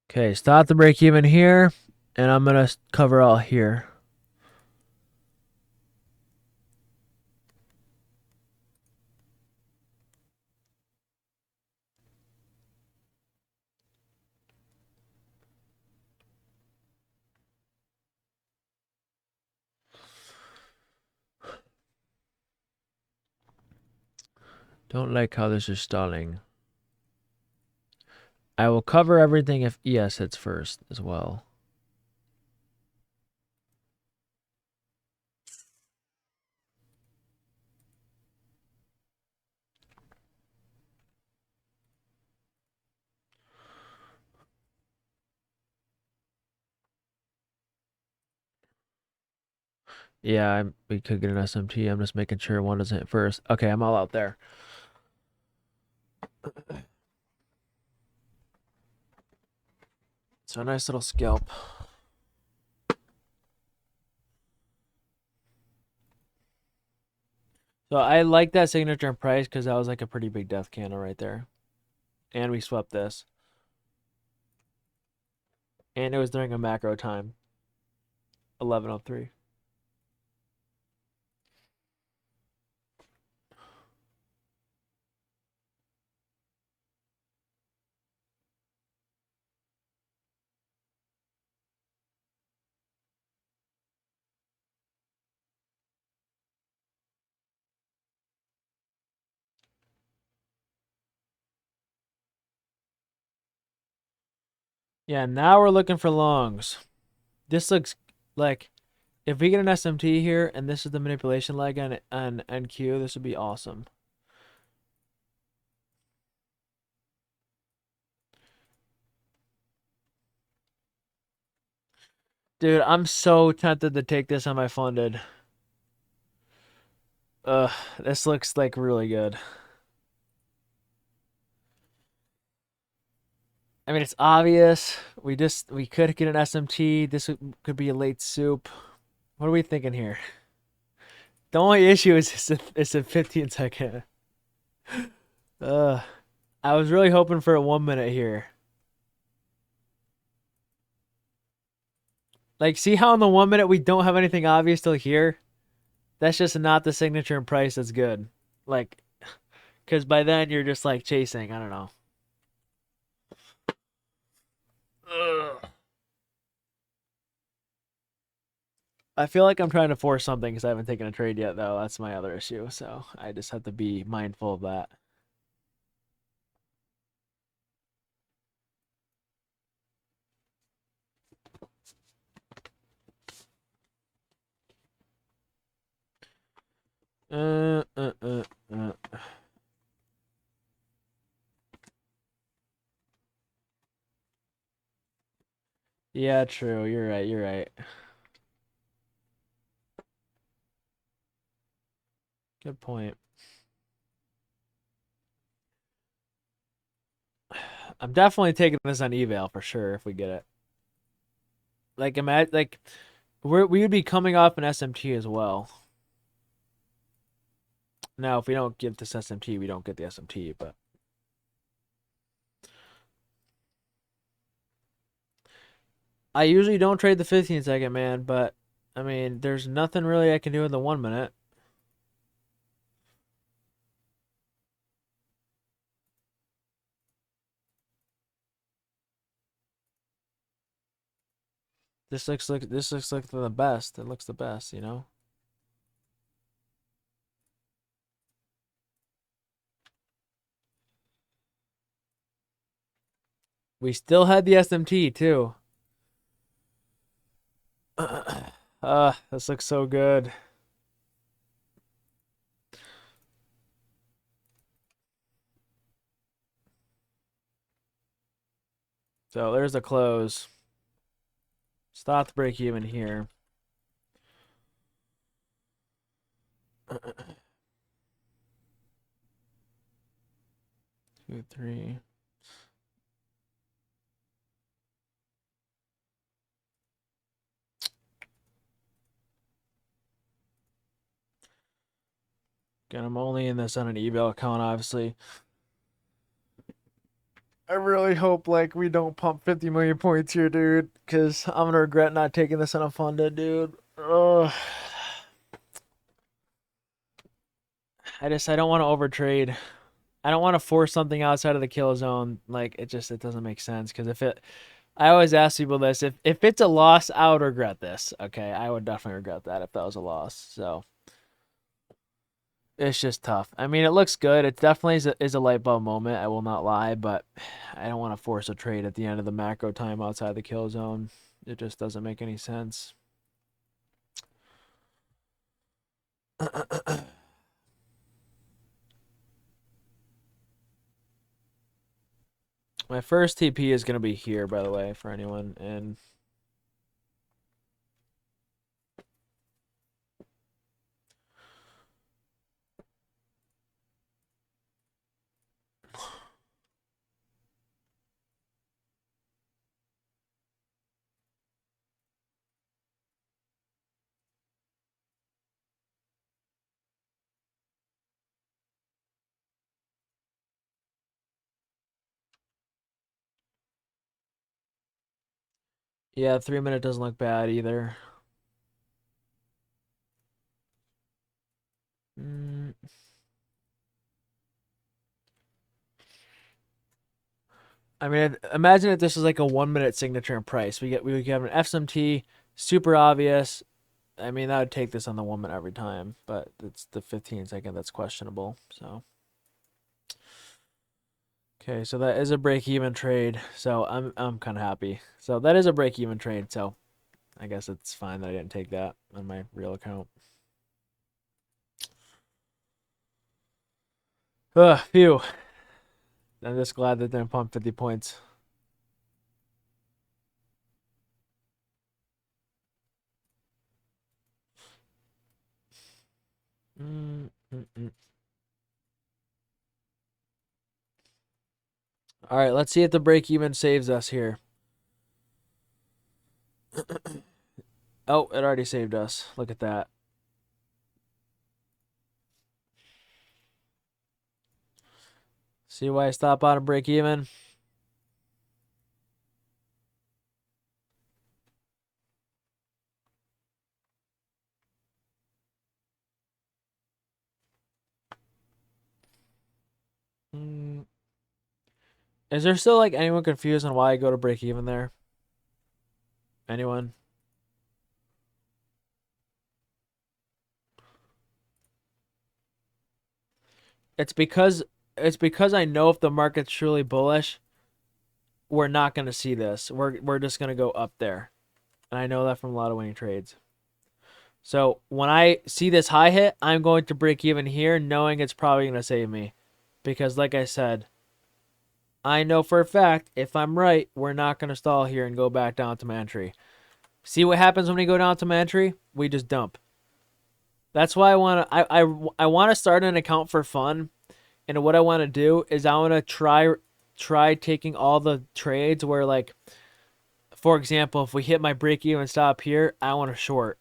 Okay, stop the break even here, and I'm going to cover all here. Don't like how this is stalling. I will cover everything if ES hits first as well. Yeah, we could get an SMT. I'm just making sure one doesn't hit first. Okay, I'm all out there. So a nice little scalp. So I like that signature and price because that was like a pretty big death candle right there. And we swept this. And it was during a macro time. 11:03. Yeah, now we're looking for longs. This looks like if we get an SMT here and this is the manipulation leg on NQ, this would be awesome. Dude, I'm so tempted to take this on my funded. This looks like really good. I mean, it's obvious. We could get an SMT. This could be a late soup. What are we thinking here? The only issue is it's a 15 second. I was really hoping for a 1 minute here. Like, see how in the 1 minute we don't have anything obvious till here? That's just not the signature and price that's good. Like, because by then you're just like chasing. I don't know. Ugh. I feel like I'm trying to force something because I haven't taken a trade yet, though. That's my other issue. So I just have to be mindful of that. Uh, uh, uh, uh. Yeah, true. You're right. You're right. Good point. I'm definitely taking this on eval for sure if we get it. Like, imagine, like, we would be coming off an SMT as well. Now, if we don't get this SMT, we don't get the SMT, but I usually don't trade the 15 second, man, but I mean, there's nothing really I can do in the 1 minute. This looks like the best. It looks the best, you know? We still had the SMT too. This looks so good. So there's the close. Stop the break even here. 2, 3. Again, I'm only in this on an eval account, obviously. I really hope like we don't pump 50 million points here, dude, because I'm gonna regret not taking this on a funded, dude. Ugh. I don't want to overtrade. I don't want to force something outside of the kill zone. Like it doesn't make sense because I always ask people this, if it's a loss, I would regret this. Okay, I would definitely regret that if that was a loss. So it's just tough. I mean, it looks good. It definitely is a light bulb moment. I will not lie, but I don't want to force a trade at the end of the macro time outside the kill zone. It just doesn't make any sense. My first TP is going to be here, by the way, for anyone. And yeah, 3 minute doesn't look bad either. I mean, imagine if this was like a 1 minute signature and price. We would have an FSMT, super obvious. I mean, that would take this on the 1 minute every time, but it's the 15 second that's questionable. So, okay, so that is a break even trade. So I'm kind of happy. So that is a break even trade. So I guess it's fine that I didn't take that on my real account. Phew. I'm just glad that they didn't pump 50 points. Mm-mm. All right, let's see if the break even saves us here. Oh, it already saved us. Look at that. See why I stop on a break even? Mm. Is there still like anyone confused on why I go to break even there? Anyone? It's because I know if the market's truly bullish, we're not going to see this. We're just going to go up there. And I know that from a lot of winning trades. So when I see this high hit, I'm going to break even here knowing it's probably going to save me. Because like I said, I know for a fact if I'm right, we're not going to stall here and go back down to my entry. See what happens when we go down to my entry? We just dump. That's why I want to start an account for fun. And what I want to do is I want to try taking all the trades where, like, for example, if we hit my break even stop here, I want to short.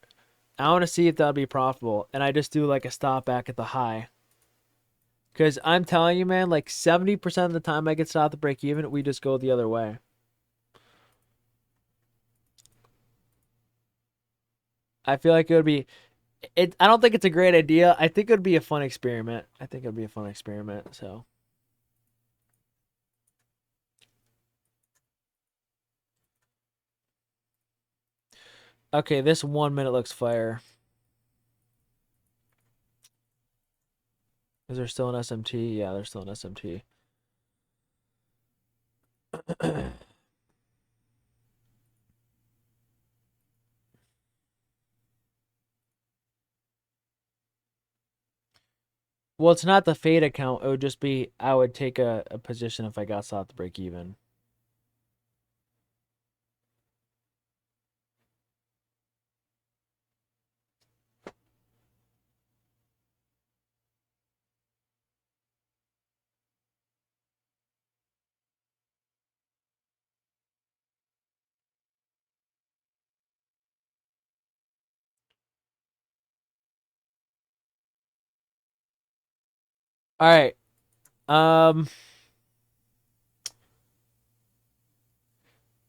I want to see if that'll be profitable. And I just do like a stop back at the high. Because I'm telling you, man, like 70% of the time I get stopped at break even, we just go the other way. I feel like it would be I don't think it's a great idea. I think it would be a fun experiment. So okay, this 1 minute looks fire. Is there still an SMT? Yeah, there's still an SMT. Well, it's not the fade account. It would just be I would take a position if I got stopped to break even. All right.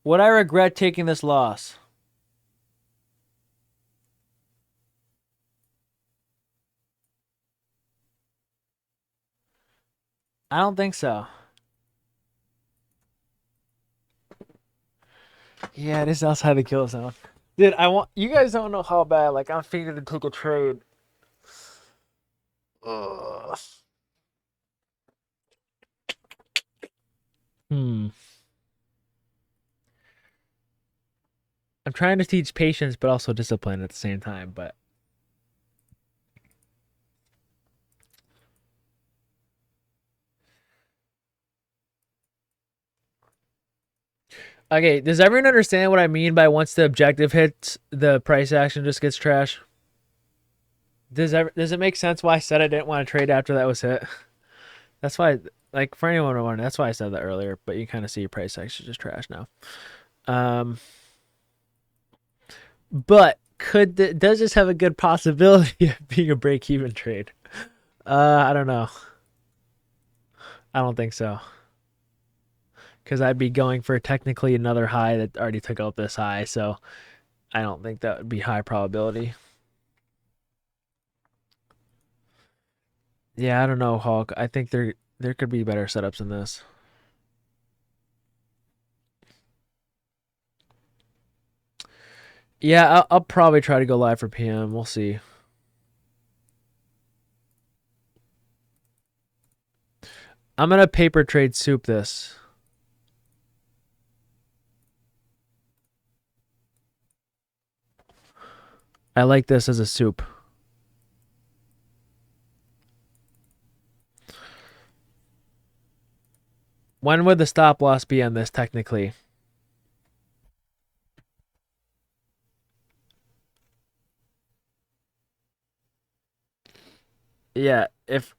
Would I regret taking this loss? I don't think so. Yeah, it is outside the kill zone. Dude, I want you guys don't know how bad like I'm figuring to take a trade. Ugh. Hmm. I'm trying to teach patience but also discipline at the same time, but okay, does everyone understand what I mean by once the objective hits, the price action just gets trash? Does it make sense why I said I didn't want to trade after that was hit? That's why, like, for anyone wondering, that's why I said that earlier. But you kind of see your price action just trash now. But does this have a good possibility of being a break-even trade? I don't know. I don't think so. Because I'd be going for technically another high that already took out this high, so I don't think that would be high probability. Yeah, I don't know, Hulk. I think there could be better setups than this. Yeah, I'll probably try to go live for PM. We'll see. I'm gonna paper trade soup this. I like this as a soup. When would the stop loss be on this technically? Yeah, if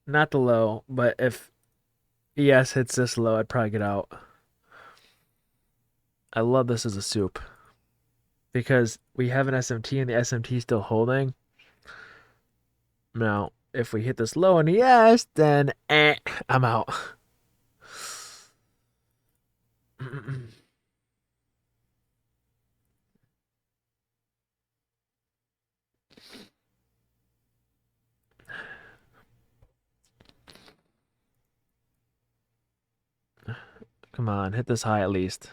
not the low, but if ES hits this low, I'd probably get out. I love this as a soup because we have an SMT and the SMT is still holding. Now, if we hit this low on ES, then I'm out. Come on, hit this high at least.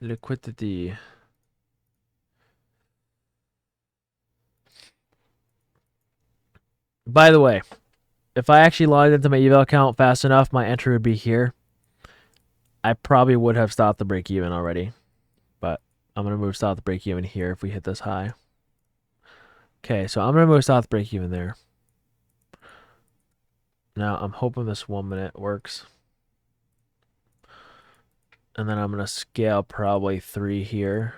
Liquidity. By the way, if I actually logged into my eval account fast enough, my entry would be here. I probably would have stopped the break even already, but I'm going to move stop the break even here if we hit this high. Okay, so I'm going to move stop the break even there. Now, I'm hoping this 1 minute works. And then I'm going to scale probably 3 here.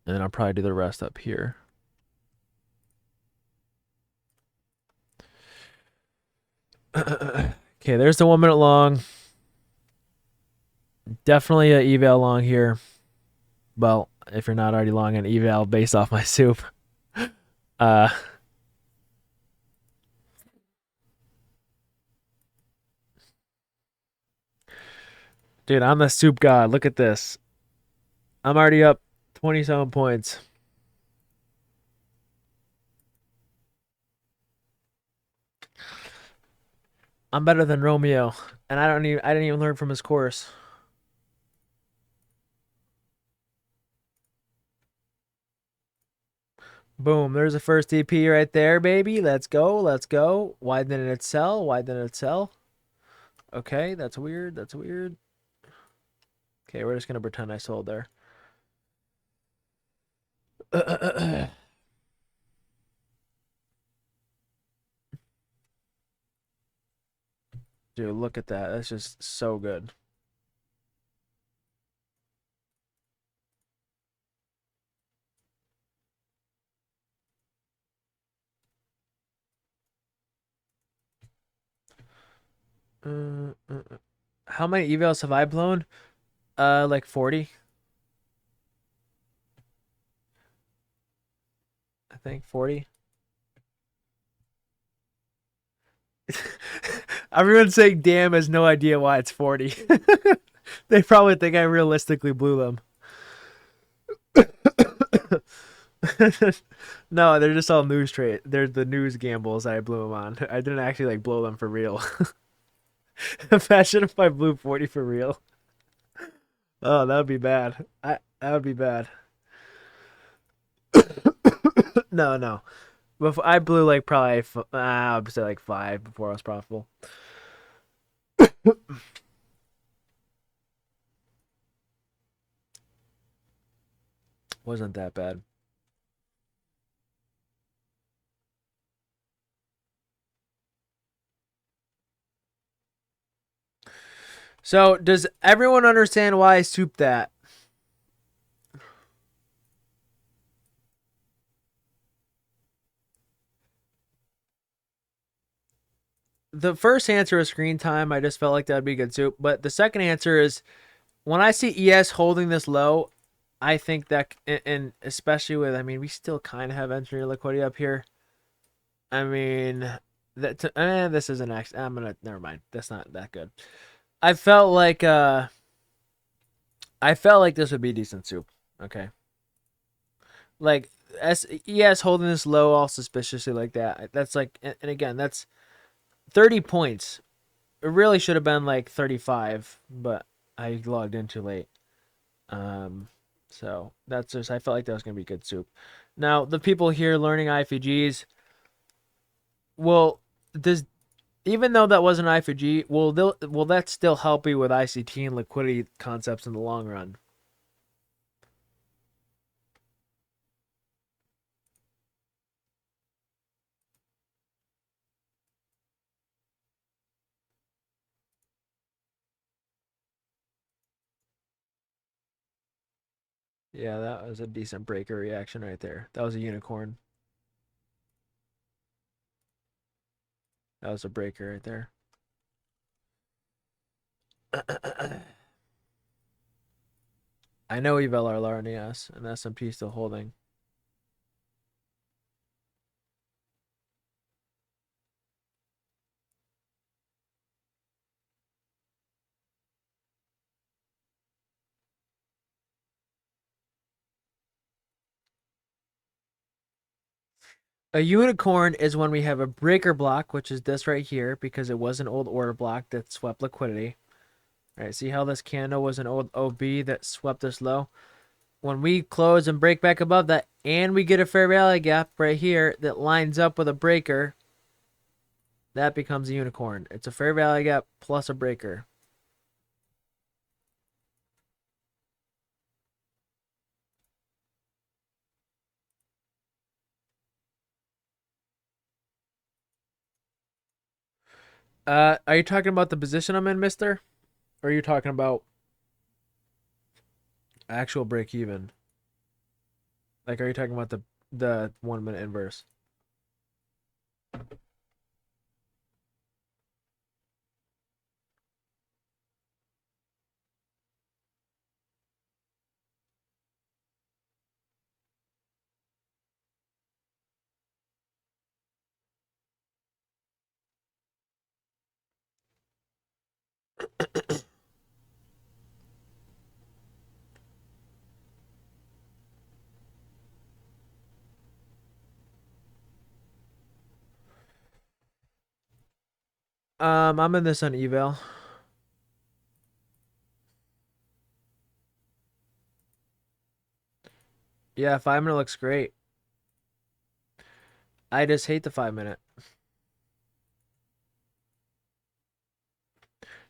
And then I'll probably do the rest up here. Okay, there's the 1 minute long. Definitely a eval long here. Well, if you're not already long on eval based off my soup. Dude, I'm the soup god. Look at this. I'm already up 27 points. I'm better than Romeo, and I didn't even learn from his course. Boom, there's the first DP right there, baby. Let's go, let's go. Why didn't it sell? Why didn't it sell? Okay, that's weird. That's weird. Okay, we're just gonna pretend I sold there. Dude, look at that. That's just so good. How many evals have I blown? Like 40. I think 40. Everyone's saying damn has no idea why it's 40. They probably think I realistically blew them. No, they're just all news trade. They're the news gambles I blew them on. I didn't actually like blow them for real. Imagine if I blew 40 for real. Oh, that would be bad. That would be bad. No, no. Before, I blew like probably I would say like 5 before I was profitable. Wasn't that bad. So, does everyone understand why I souped that? The first answer is screen time. I just felt like that'd be a good soup. But the second answer is when I see ES holding this low, I think that, and especially with, I mean, we still kind of have entry liquidity up here. I mean, this isn't actually, never mind. That's not that good. I felt like this would be decent soup. Okay. Like ES holding this low all suspiciously like that. That's like, and again, that's 30 points. It really should have been like 35, but I logged in too late. So that's just, I felt like that was gonna be good soup. Now the people here learning IFGs, well, does even though that wasn't IFG, will that still help you with ICT and liquidity concepts in the long run? Yeah, that was a decent breaker reaction right there. That was a unicorn. That was a breaker right there. I know eval are lower, yes, and S&P still holding. A unicorn is when we have a breaker block, which is this right here, because it was an old order block that swept liquidity. All right, see how this candle was an old OB that swept this low? When we close and break back above that, and we get a fair value gap right here that lines up with a breaker, that becomes a unicorn. It's a fair value gap plus a breaker. Are you talking about the position I'm in, mister? Or are you talking about actual break even? Like, are you talking about the 1 minute inverse? I'm in this on eval. Yeah, 5 minute looks great. I just hate the 5 minute.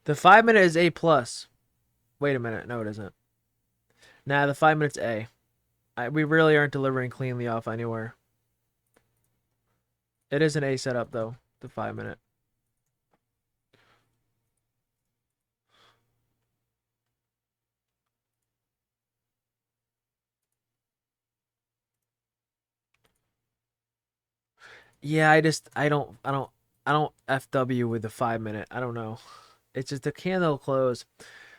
The 5 minute is A plus. Wait a minute, no, it isn't. Nah, the 5 minute's A. We really aren't delivering cleanly off anywhere. It is an A setup though. The 5 minute. Yeah, I don't FW with the 5 minute. I don't know. It's just the candle close.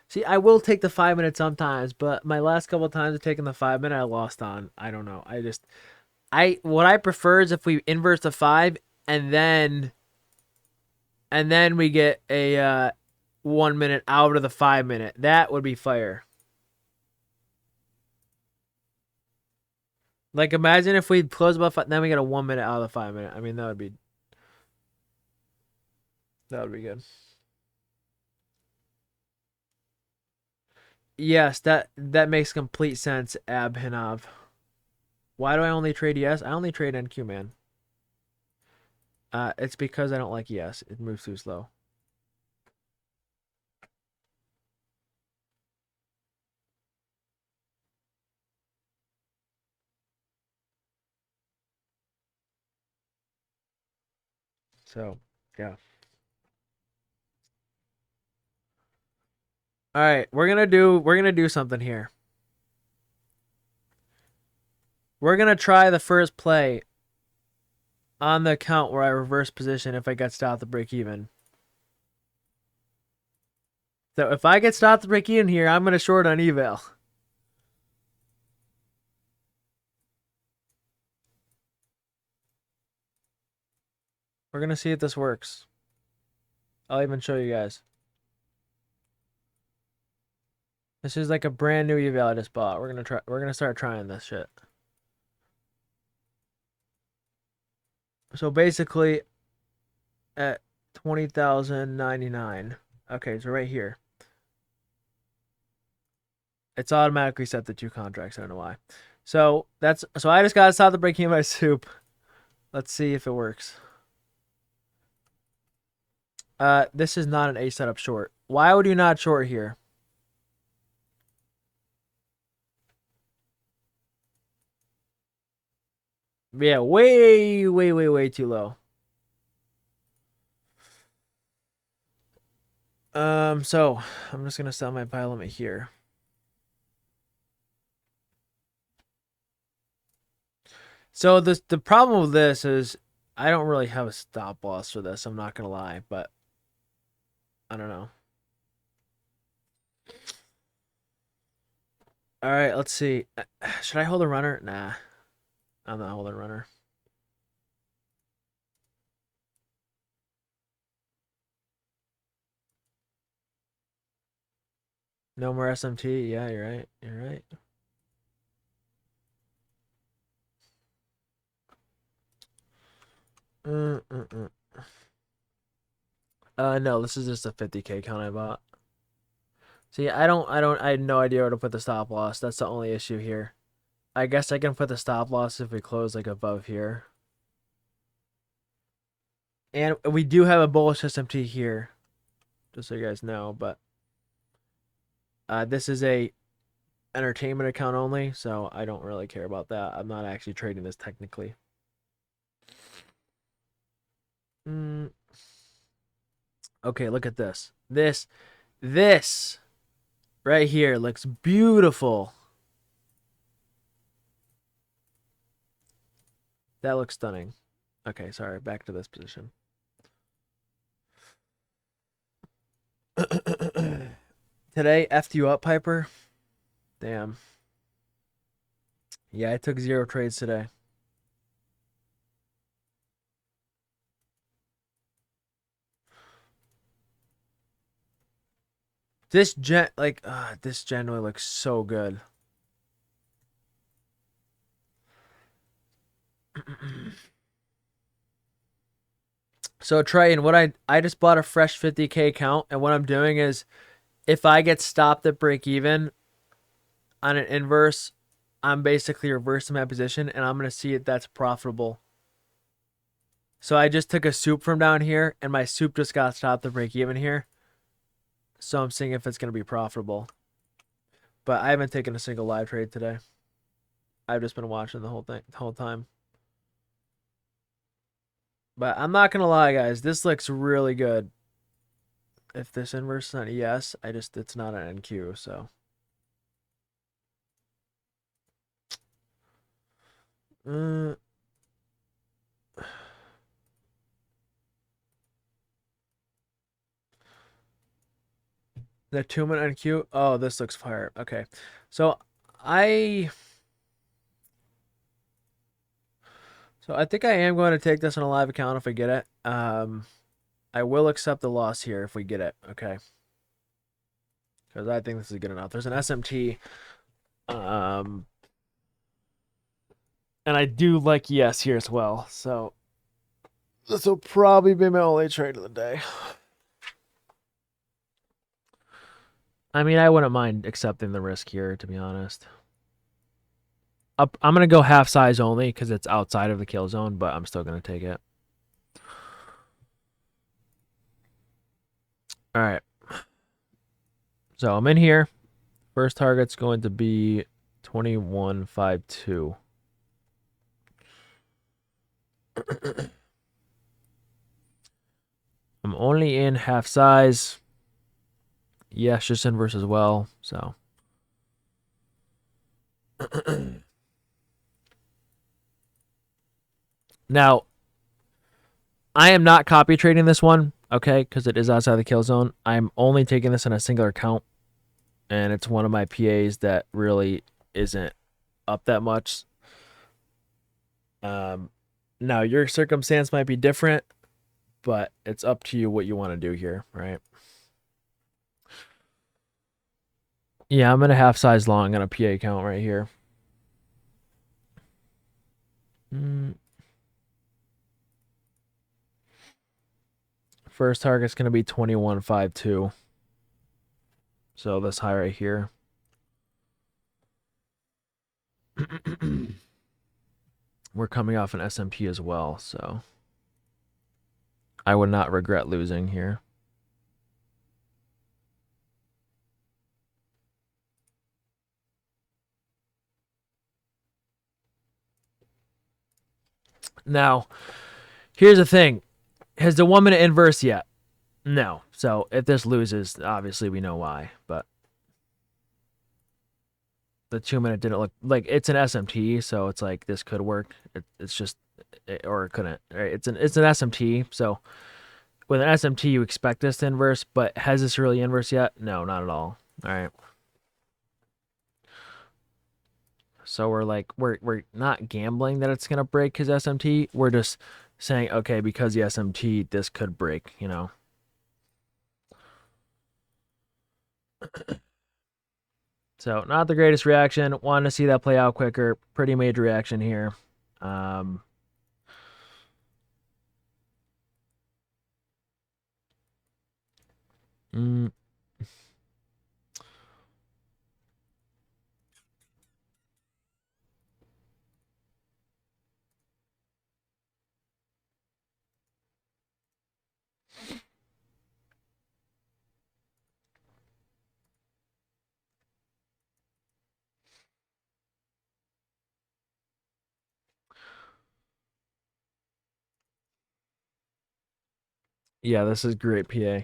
See, I will take the 5 minute sometimes, but my last couple of times of taking the 5 minute, I lost on. I don't know. What I prefer is if we inverse the 5 and then we get a 1 minute out of the 5 minute. That would be fire. Like imagine if we close above five, then we get a 1 minute out of the 5 minute. I mean that would be good. Yes, that makes complete sense, Abhinav. Why do I only trade ES? I only trade NQ, man. It's because I don't like ES. It moves too slow. So, yeah. All right, we're gonna do something here. We're gonna try the first play on the account where I reverse position if I get stopped to break even. So if I get stopped to break even here, I'm gonna short on eval. We're gonna see if this works. I'll even show you guys. This is like a brand new eval I just bought. We're gonna start trying this shit. So basically at 20,099. Okay, so right here. It's automatically set to 2 contracts. I don't know why. So I just got to stop the breaking my soup. Let's see if it works. This is not an A setup short. Why would you not short here? Yeah, way, way, way, way too low. So I'm just gonna sell my buy limit here. So the problem with this is I don't really have a stop loss for this. I'm not gonna lie, but I don't know. All right, let's see. Should I hold a runner? Nah, I'm not holding a runner. No more SMT. Yeah, you're right. You're right. No, this is just a 50K count I bought. See, I had no idea where to put the stop loss. That's the only issue here. I guess I can put the stop loss if we close like above here. And we do have a bullish SMT here, just so you guys know, but this is a entertainment account only, so I don't really care about that. I'm not actually trading this technically. Okay, look at this. This right here looks beautiful. That looks stunning. Okay, sorry, back to this position. Today, effed you up, Piper? Damn. Yeah, I took 0 trades today. This generally looks so good. So Trey, and what I just bought a fresh 50K account, and what I'm doing is if I get stopped at break even on an inverse, I'm basically reversing my position and I'm gonna see if that's profitable. So I just took a soup from down here and my soup just got stopped at break even here. So I'm seeing if it's gonna be profitable. But I haven't taken a single live trade today. I've just been watching the whole time. But I'm not gonna lie, guys, this looks really good. If this inverse is not ES, it's not an NQ, so. The 2-minute NQ. Oh, this looks fire. Okay, so I think I am going to take this on a live account if I get it. I will accept the loss here if we get it. Okay, because I think this is good enough. There's an SMT, and I do like ES here as well. So this will probably be my only trade of the day. I mean, I wouldn't mind accepting the risk here, to be honest. I'm going to go half size only because it's outside of the kill zone, but I'm still going to take it. All right. So I'm in here. First target's going to be 2152. I'm only in half size. Yes, just inverse as well. So now I am not copy trading this one, okay, because it is outside the kill zone. I'm only taking this in a singular account, and it's one of my PAs that really isn't up that much. Now your circumstance might be different, but it's up to you what you want to do here, right? Yeah, I'm in a half size long on a PA account right here. First target's going to be 2152. So this high right here. We're coming off an SMP as well, so I would not regret losing here. Now, here's the thing. Has the 1 minute inverse yet? No. So if this loses, obviously we know why, but the 2-minute didn't look like it's an SMT, so it's like this could work. It's just or it couldn't. Right? It's an SMT, so with an SMT you expect this to inverse, but has this really inverse yet? No, not at all. All right. So we're not gambling that it's gonna break his SMT. We're just saying, okay, because the SMT, this could break, you know. So not the greatest reaction. Wanted to see that play out quicker. Pretty major reaction here. Mm, yeah, this is great PA.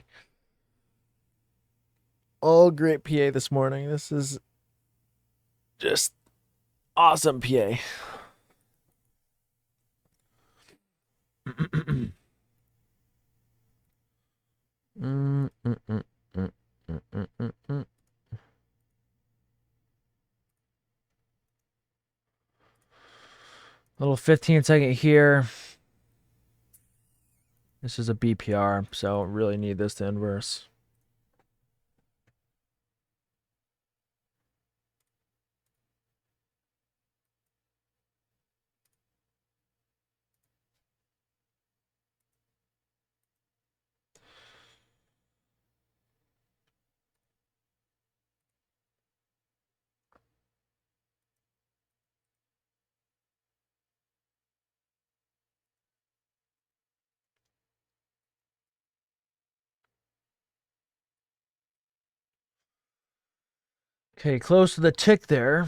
All great PA this morning. This is just awesome PA. Little 15-second here. This is a BPR, so really need this to inverse. Okay, close to the tick there.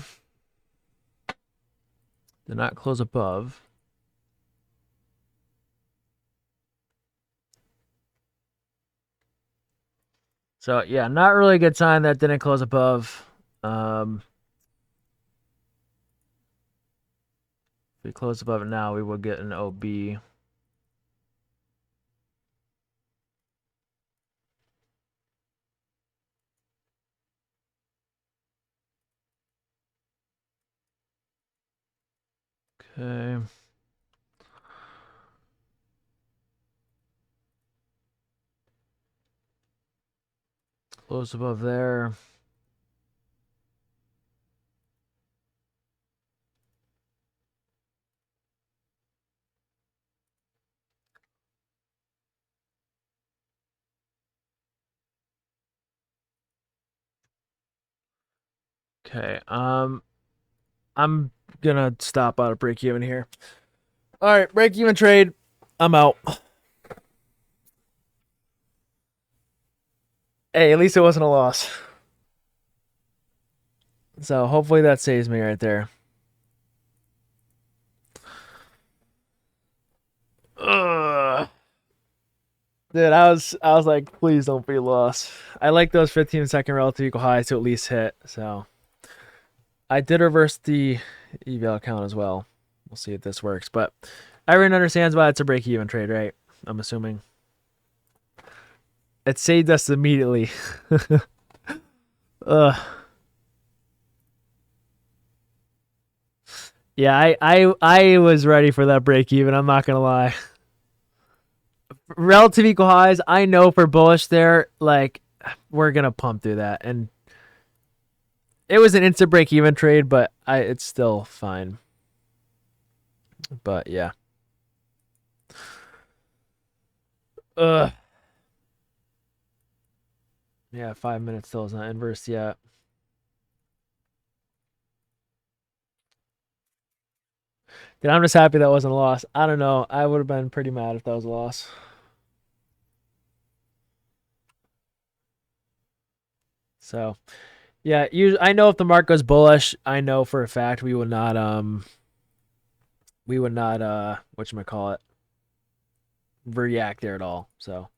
Did not close above. So yeah, not really a good sign that didn't close above. If we close above it now, we will get an OB. Okay. Close above there. Okay. I'm gonna stop out of break even here. All right, break even trade. I'm out. Hey, at least it wasn't a loss. So hopefully that saves me right there. Ugh. Dude, I was like, please don't be a loss. I like those 15-second relative equal highs to at least hit. So I did reverse the eval count as well. We'll see if this works, but everyone understands why it's a break even trade, right? I'm assuming. It saved us immediately. Ugh. Yeah, I was ready for that break even. I'm not gonna lie. Relative equal highs. I know for bullish there, like we're gonna pump through that, and it was an instant break even trade, but it's still fine. But yeah. Ugh. Yeah, 5 minutes still is not inverse yet. Dude, I'm just happy that wasn't a loss. I don't know. I would have been pretty mad if that was a loss. So, yeah, I know if the market goes bullish, I know for a fact we would not whatchamacallit, react there at all. So,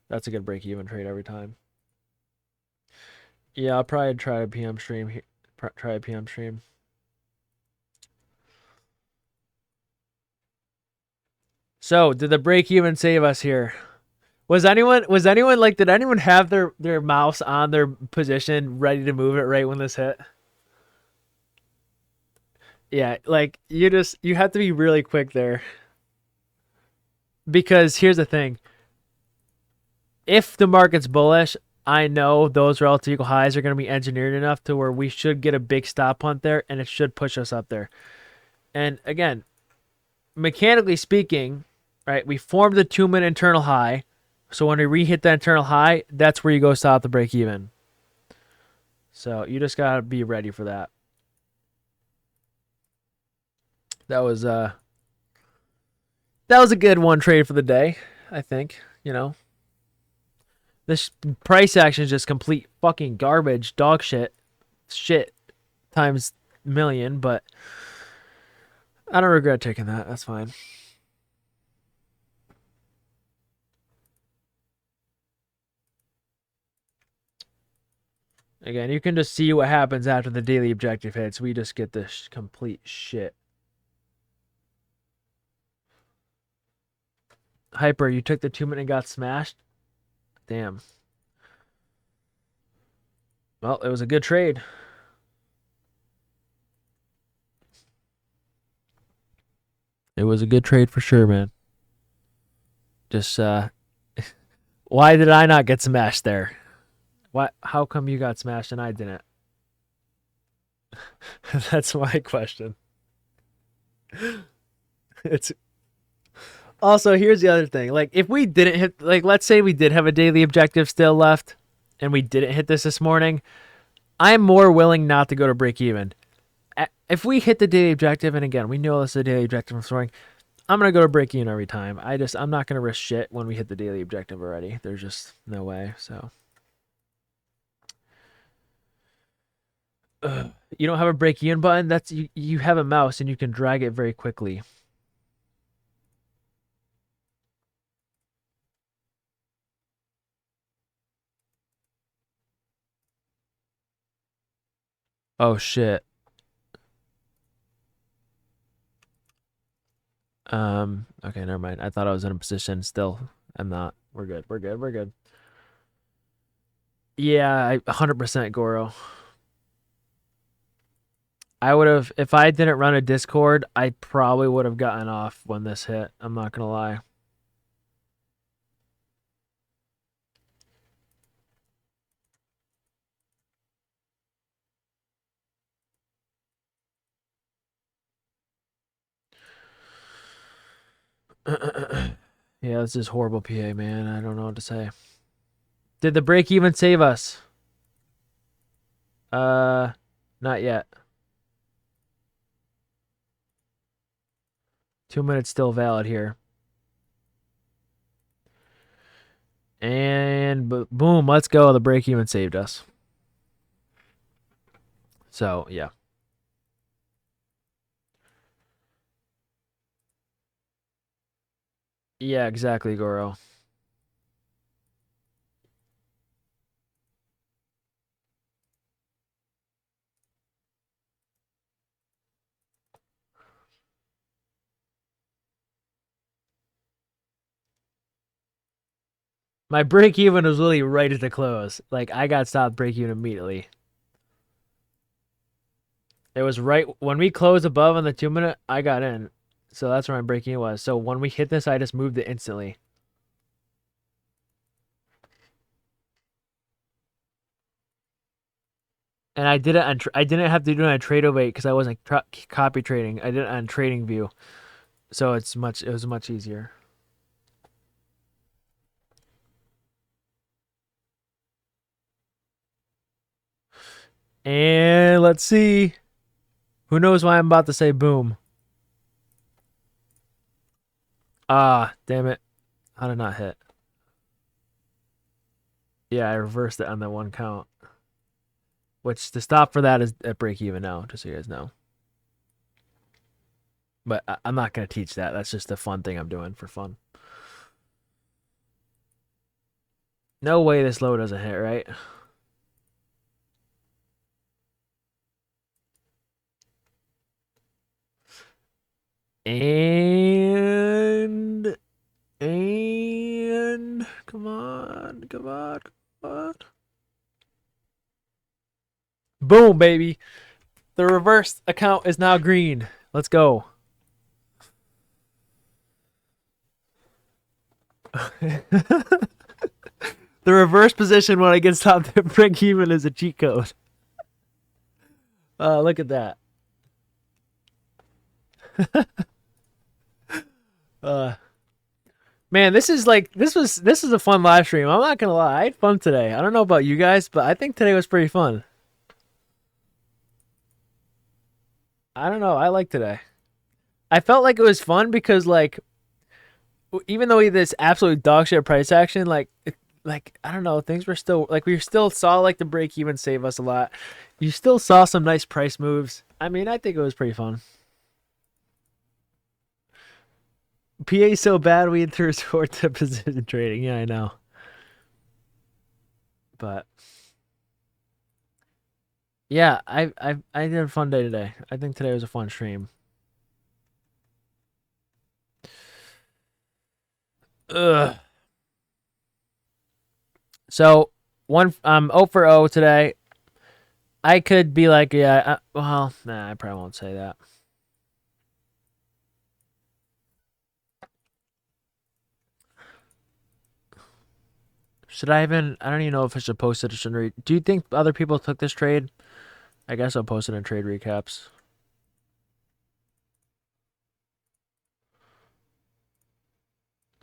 that's a good break even trade every time. Yeah, I'll probably try a PM stream here. Try a PM stream. So, did the break even save us here? Was anyone like, did anyone have their mouse on their position ready to move it right when this hit? Yeah, like you have to be really quick there. Because here's the thing. If the market's bullish, I know those relative equal highs are going to be engineered enough to where we should get a big stop hunt there and it should push us up there. And again, mechanically speaking, right, we formed the 2-minute internal high. So when we re-hit that internal high, that's where you go stop the break even. So you just got to be ready for that. That was a good one trade for the day, I think, you know. This price action is just complete fucking garbage, dog shit times million, but I don't regret taking that. That's fine. Again, you can just see what happens after the daily objective hits. We just get this complete shit. Hyper, you took the 2-minute and got smashed? Damn. Well, it was a good trade. It was a good trade for sure, man. Just, why did I not get smashed there? How come you got smashed and I didn't? That's my question. It's also, here's the other thing. Like, if we didn't hit, like, let's say we did have a daily objective still left and we didn't hit this morning, I'm more willing not to go to break even. If we hit the daily objective, and again, we know this is a daily objective from soaring, I'm going to go to break even every time. I'm not going to risk shit when we hit the daily objective already. There's just no way, so. You don't have a break even button? That's you have a mouse and you can drag it very quickly. Oh shit. Okay, never mind. I thought I was in a position still. I'm not. We're good. We're good. We're good. Yeah, 100% Goro. I would have, if I didn't run a Discord, I probably would have gotten off when this hit. I'm not gonna lie. Yeah, this is horrible PA, man. I don't know what to say. Did the break even save us? Not yet. 2 minutes still valid here. And boom, let's go. The break even saved us. So, yeah. Yeah, exactly, Goro. My break even was really right at the close. Like, I got stopped break even immediately. It was right when we closed above on the 2 minute, I got in. So that's where my break even was. So when we hit this, I just moved it instantly. And I did it on. I didn't have to do it on Tradeify because I wasn't copy trading. I did it on TradingView, so it was much easier. And let's see. Who knows why I'm about to say boom? Ah, damn it! How did not hit? Yeah, I reversed it on that one count. Which the stop for that is at break even now, just so you guys know. But I'm not gonna teach that. That's just a fun thing I'm doing for fun. No way this low doesn't hit, right? And come on, boom, baby. The reverse account is now green. Let's go. The reverse position when I get stopped at break even is a cheat code. Look at that. Man, this is a fun live stream. I'm not gonna lie, I had fun today. I don't know about you guys, but I think today was pretty fun. I don't know. I like today. I felt like it was fun because like even though we had this absolute dog shit price action, like I don't know, things were still like we still saw like the break even save us a lot. You still saw some nice price moves. I mean, I think it was pretty fun. PA so bad we had to resort to position trading. Yeah, I know. But yeah, I had a fun day today. I think today was a fun stream. Ugh. So I'm 0 for 0 today. I could be like, yeah, well, nah, I probably won't say that. Should I even? I don't even know if I should post it or shouldn't read. Do you think other people took this trade? I guess I'll post it in trade recaps.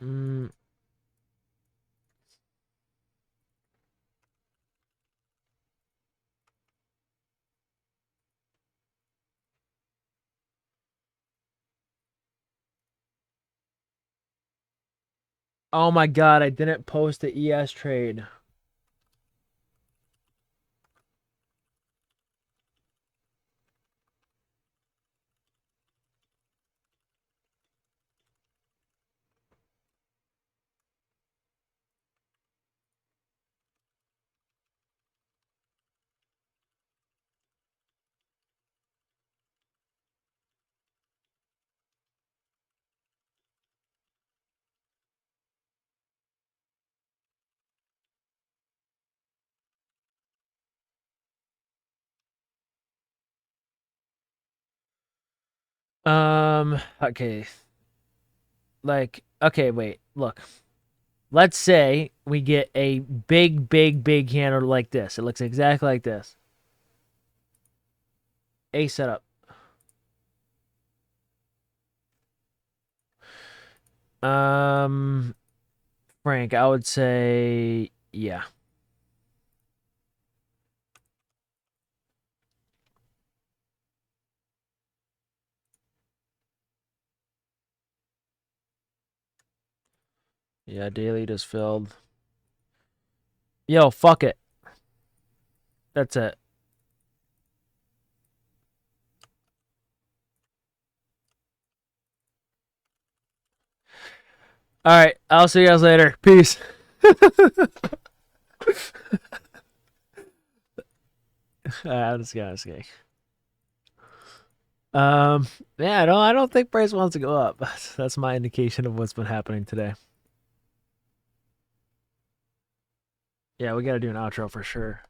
Mm. Oh my god, I didn't post the ES trade. Okay. Like, okay, wait, look. Let's say we get a big candle like this. It looks exactly like this. A setup. Um, Frank, I would say, yeah. Yeah, daily just filled. Yo, fuck it. That's it. All right, I'll see you guys later. Peace. I'm just kidding. Yeah, I don't think price wants to go up. That's my indication of what's been happening today. Yeah, we got to do an outro for sure.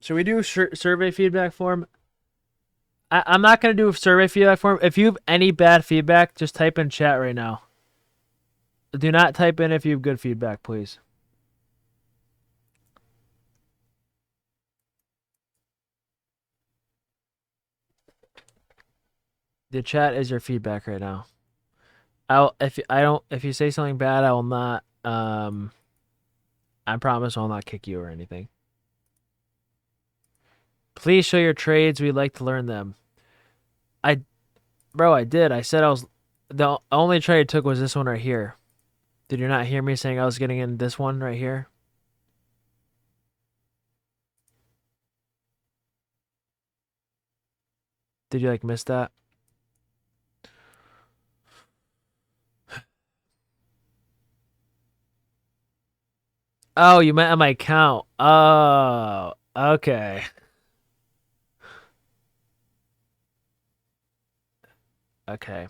Should we do survey feedback form? I'm not gonna do a survey feedback form. If you have any bad feedback, just type in chat right now. Do not type in if you have good feedback, please. The chat is your feedback right now. If you say something bad, I will not I promise I'll not kick you or anything. Please show your trades. We'd like to learn them. Bro, I did. I said I was the only trade I took was this one right here. Did you not hear me saying I was getting in this one right here? Did you like miss that? Oh, you meant on my account. Oh, okay. Okay.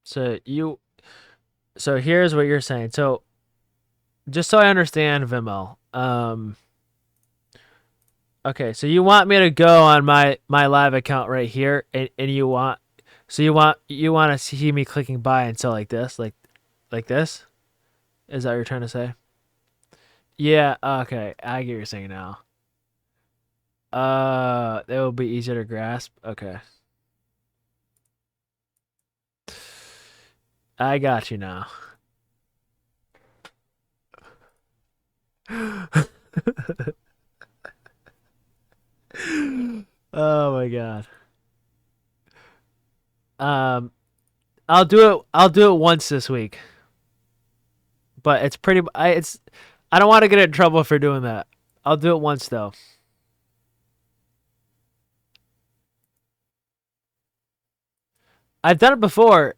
So here's what you're saying. So just so I understand, Vimel. Okay, so you want me to go on my live account right here, and you want to see me clicking buy and sell like this, like this? Is that what you're trying to say? Yeah, okay. I get what you're saying now. That will be easier to grasp. Okay. I got you now. Oh my god. Um, I'll do it. I'll do it once this week, but it's pretty. I don't want to get in trouble for doing that. I'll do it once though. I've done it before.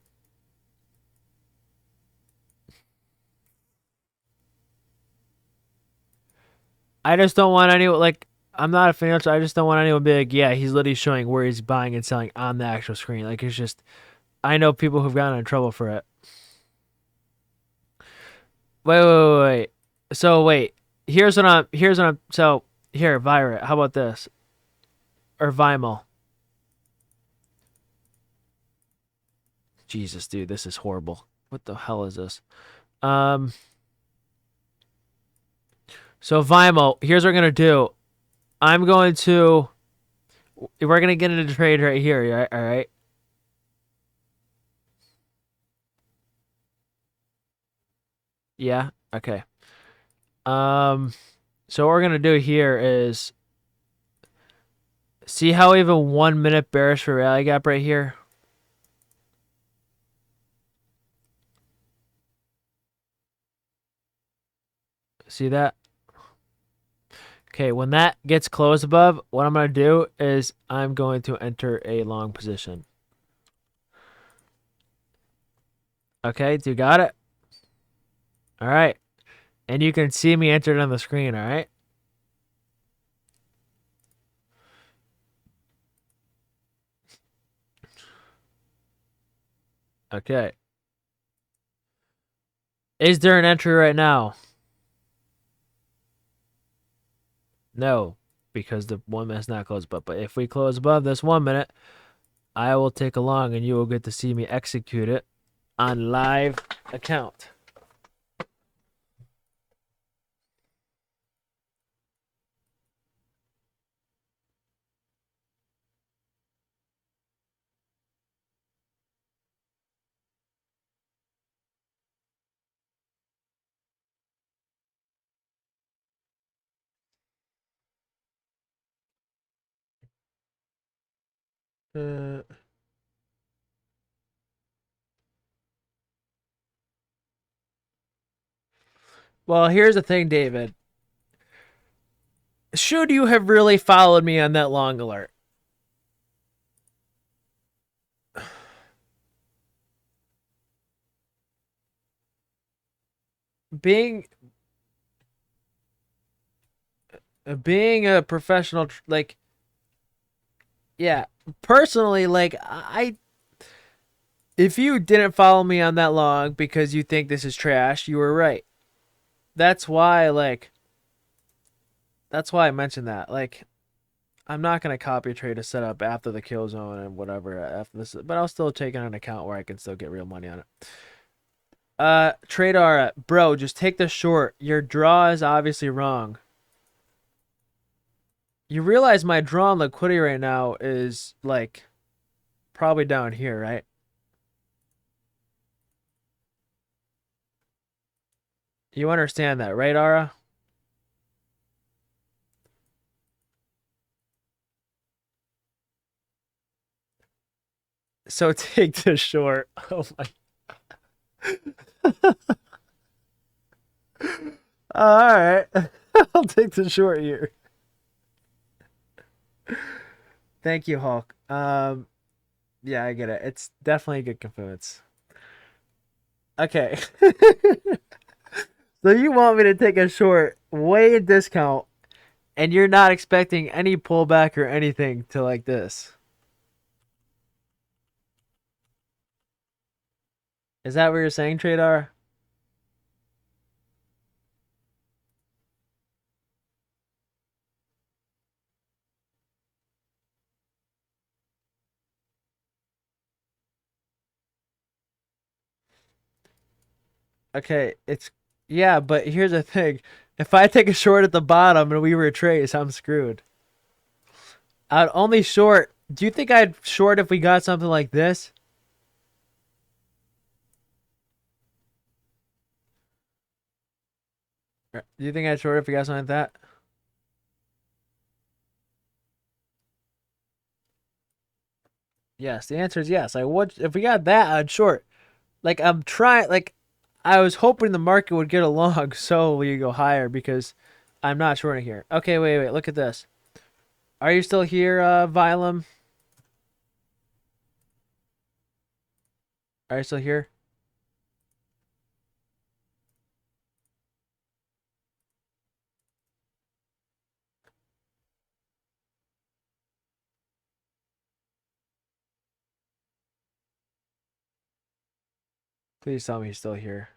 I just don't want anyone like. I'm not a financial. I just don't want anyone to be like, yeah, he's literally showing where he's buying and selling on the actual screen. Like it's just. I know people who've gotten in trouble for it. Wait. So wait. Here's what I'm. So here, Virate. How about this? Or Vimal. Jesus, dude, this is horrible. What the hell is this? Um. So Vimo, here's what we're gonna do. I'm going to. We're gonna get into trade right here. All right. Yeah. Okay. Um. So what we're gonna do here is see how we have a 1 minute bearish for rally gap right here. See that? Okay. When that gets closed above, what I'm gonna do is I'm going to enter a long position. Okay. Do you got it? All right. And you can see me enter it on the screen. All right. Okay. Is there an entry right now? No, because the 1 minute's not closed above. But if we close above this 1 minute, I will take along and you will get to see me execute it on live account. Uh, well, here's the thing, David. Should you have really followed me on that long alert? Being being a professional, like, yeah, personally, like, if you didn't follow me on that long because you think this is trash, you were right. That's why, like, that's why I mentioned that. Like, I'm not gonna copy trade a setup after the kill zone and whatever after this, but I'll still take it on an account where I can still get real money on it. Trader, bro, just take the short. Your draw is obviously wrong. You realize my draw on liquidity right now is like probably down here, right? You understand that, right, Ara? So take the short. Oh my. All right. I'll take the short here. Thank you, Hulk. Yeah, I get it. It's definitely a good confluence. Okay. So you want me to take a short way in discount and you're not expecting any pullback or anything to like this. Is that what you're saying, Trader? Okay, it's yeah, but here's the thing. If I take a short at the bottom and we retrace, I'm screwed. I'd only short. Do you think I'd short if we got something like this? Do you think I'd short if we got something like that? Yes, the answer is yes. I would if we got that, I'd short. Like I'm trying like I was hoping the market would get along so we go higher because I'm not shorting here. Okay, wait, look at this. Are you still here, Vilum? Are you still here? Please tell me he's still here.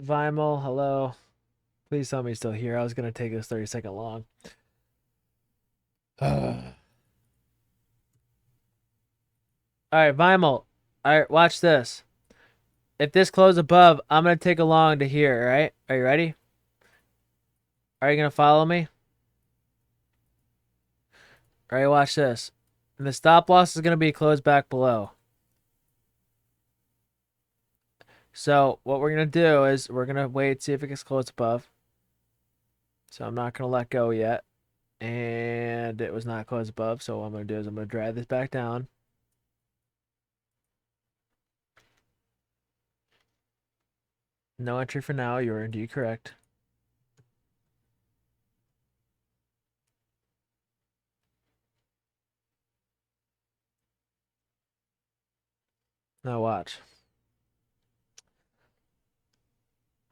Vimal, hello. Please tell me he's still here. I was gonna take this 30-second long. All right, Vimal. All right, watch this. If this closes above, I'm gonna take a long to here. All right, are you ready? Are you gonna follow me? All right, watch this. And the stop loss is gonna be closed back below. So what we're gonna do is we're gonna wait, see if it gets closed above. So I'm not gonna let go yet. And it was not closed above. So what I'm gonna do is I'm gonna drag this back down. No entry for now. You're indeed correct. Now watch.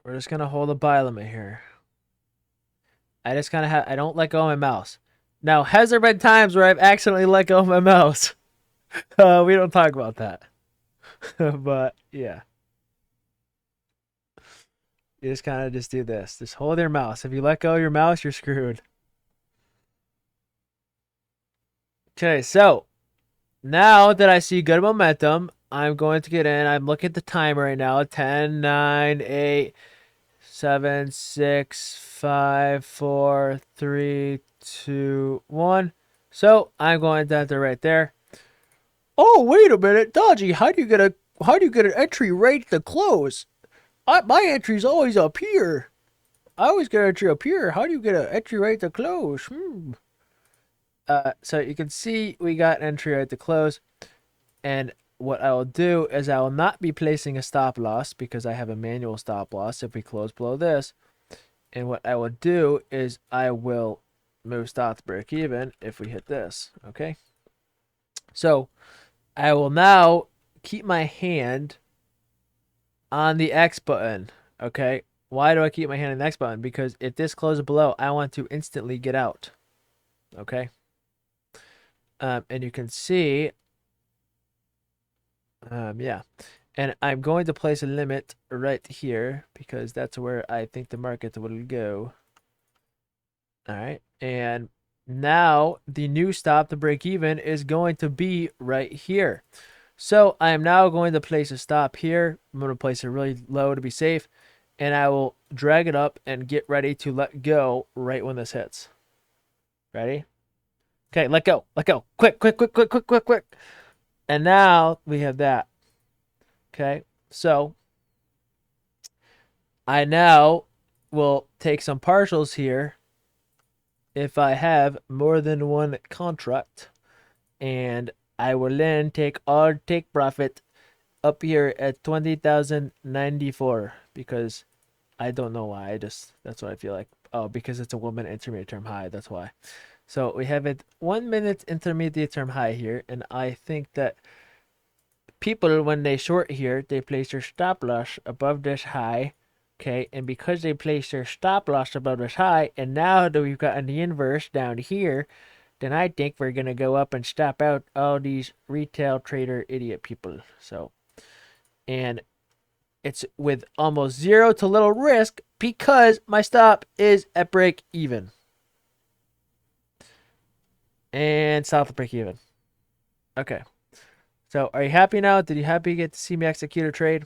We're just gonna hold a buy limit here. I just kind of have. I don't let go of my mouse. Now, has there been times where I've accidentally let go of my mouse? We don't talk about that. But yeah, you just kind of just do this. Just hold your mouse. If you let go of your mouse, you're screwed. Okay, so now that I see good momentum, I'm going to get in. I'm looking at the timer right now. 10, 9, 8, 7, 6, 5, 4, 3, 2, 1. So I'm going to enter right there. Oh, wait a minute, Dodgy. How do you get an entry right at the close? My entry's always up here. I always get an entry up here. How do you get an entry right at the close? So you can see we got an entry right at the close. And what I will do is I will not be placing a stop loss because I have a manual stop loss if we close below this. And what I will do is I will move stop to break even if we hit this. Okay. So I will now keep my hand on the X button. Okay. Why do I keep my hand on the X button? Because if this closes below, I want to instantly get out. Okay. And you can see, yeah. And I'm going to place a limit right here because that's where I think the market will go. All right. And now the new stop to break even is going to be right here. So I am now going to place a stop here. I'm going to place it really low to be safe. And I will drag it up and get ready to let go right when this hits. Ready? Okay, let go. Let go. Quick, quick, quick, quick, quick, quick, quick. And now we have that. Okay, so I now will take some partials here if I have more than one contract. And I will then take all take profit up here at 20,094 because I don't know why. That's what I feel like. Oh, because it's a 1 minute intermediate term high. That's why. So we have it 1 minute intermediate term high here, and I think that people, when they short here, they place their stop loss above this high. Okay, and because they place their stop loss above this high, and now that we've gotten the inverse down here, then I think we're gonna go up and stop out all these retail trader idiot people. So, and it's with almost zero to little risk because my stop is at break even. And south of break even. Okay. So are you happy now? Did you happy get to see me execute a trade?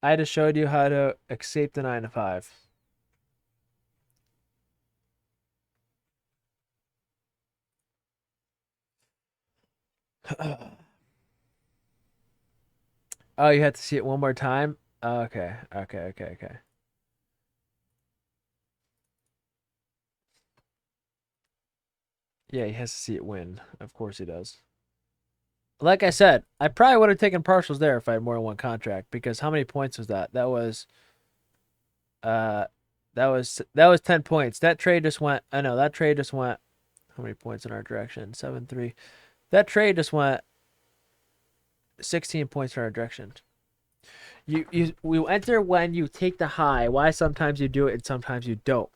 I just showed you how to accept the 9 to 5. Oh, you have to see it one more time? Okay. Yeah, he has to see it win. Of course he does. Like I said, I probably would have taken partials there if I had more than one contract, because how many points was that? That was uh that was 10 points. That trade just went, I know that trade just went, how many points in our direction? 7-3. That trade just went 16 points in our direction. We enter when you take the high. Why sometimes you do it and sometimes you don't?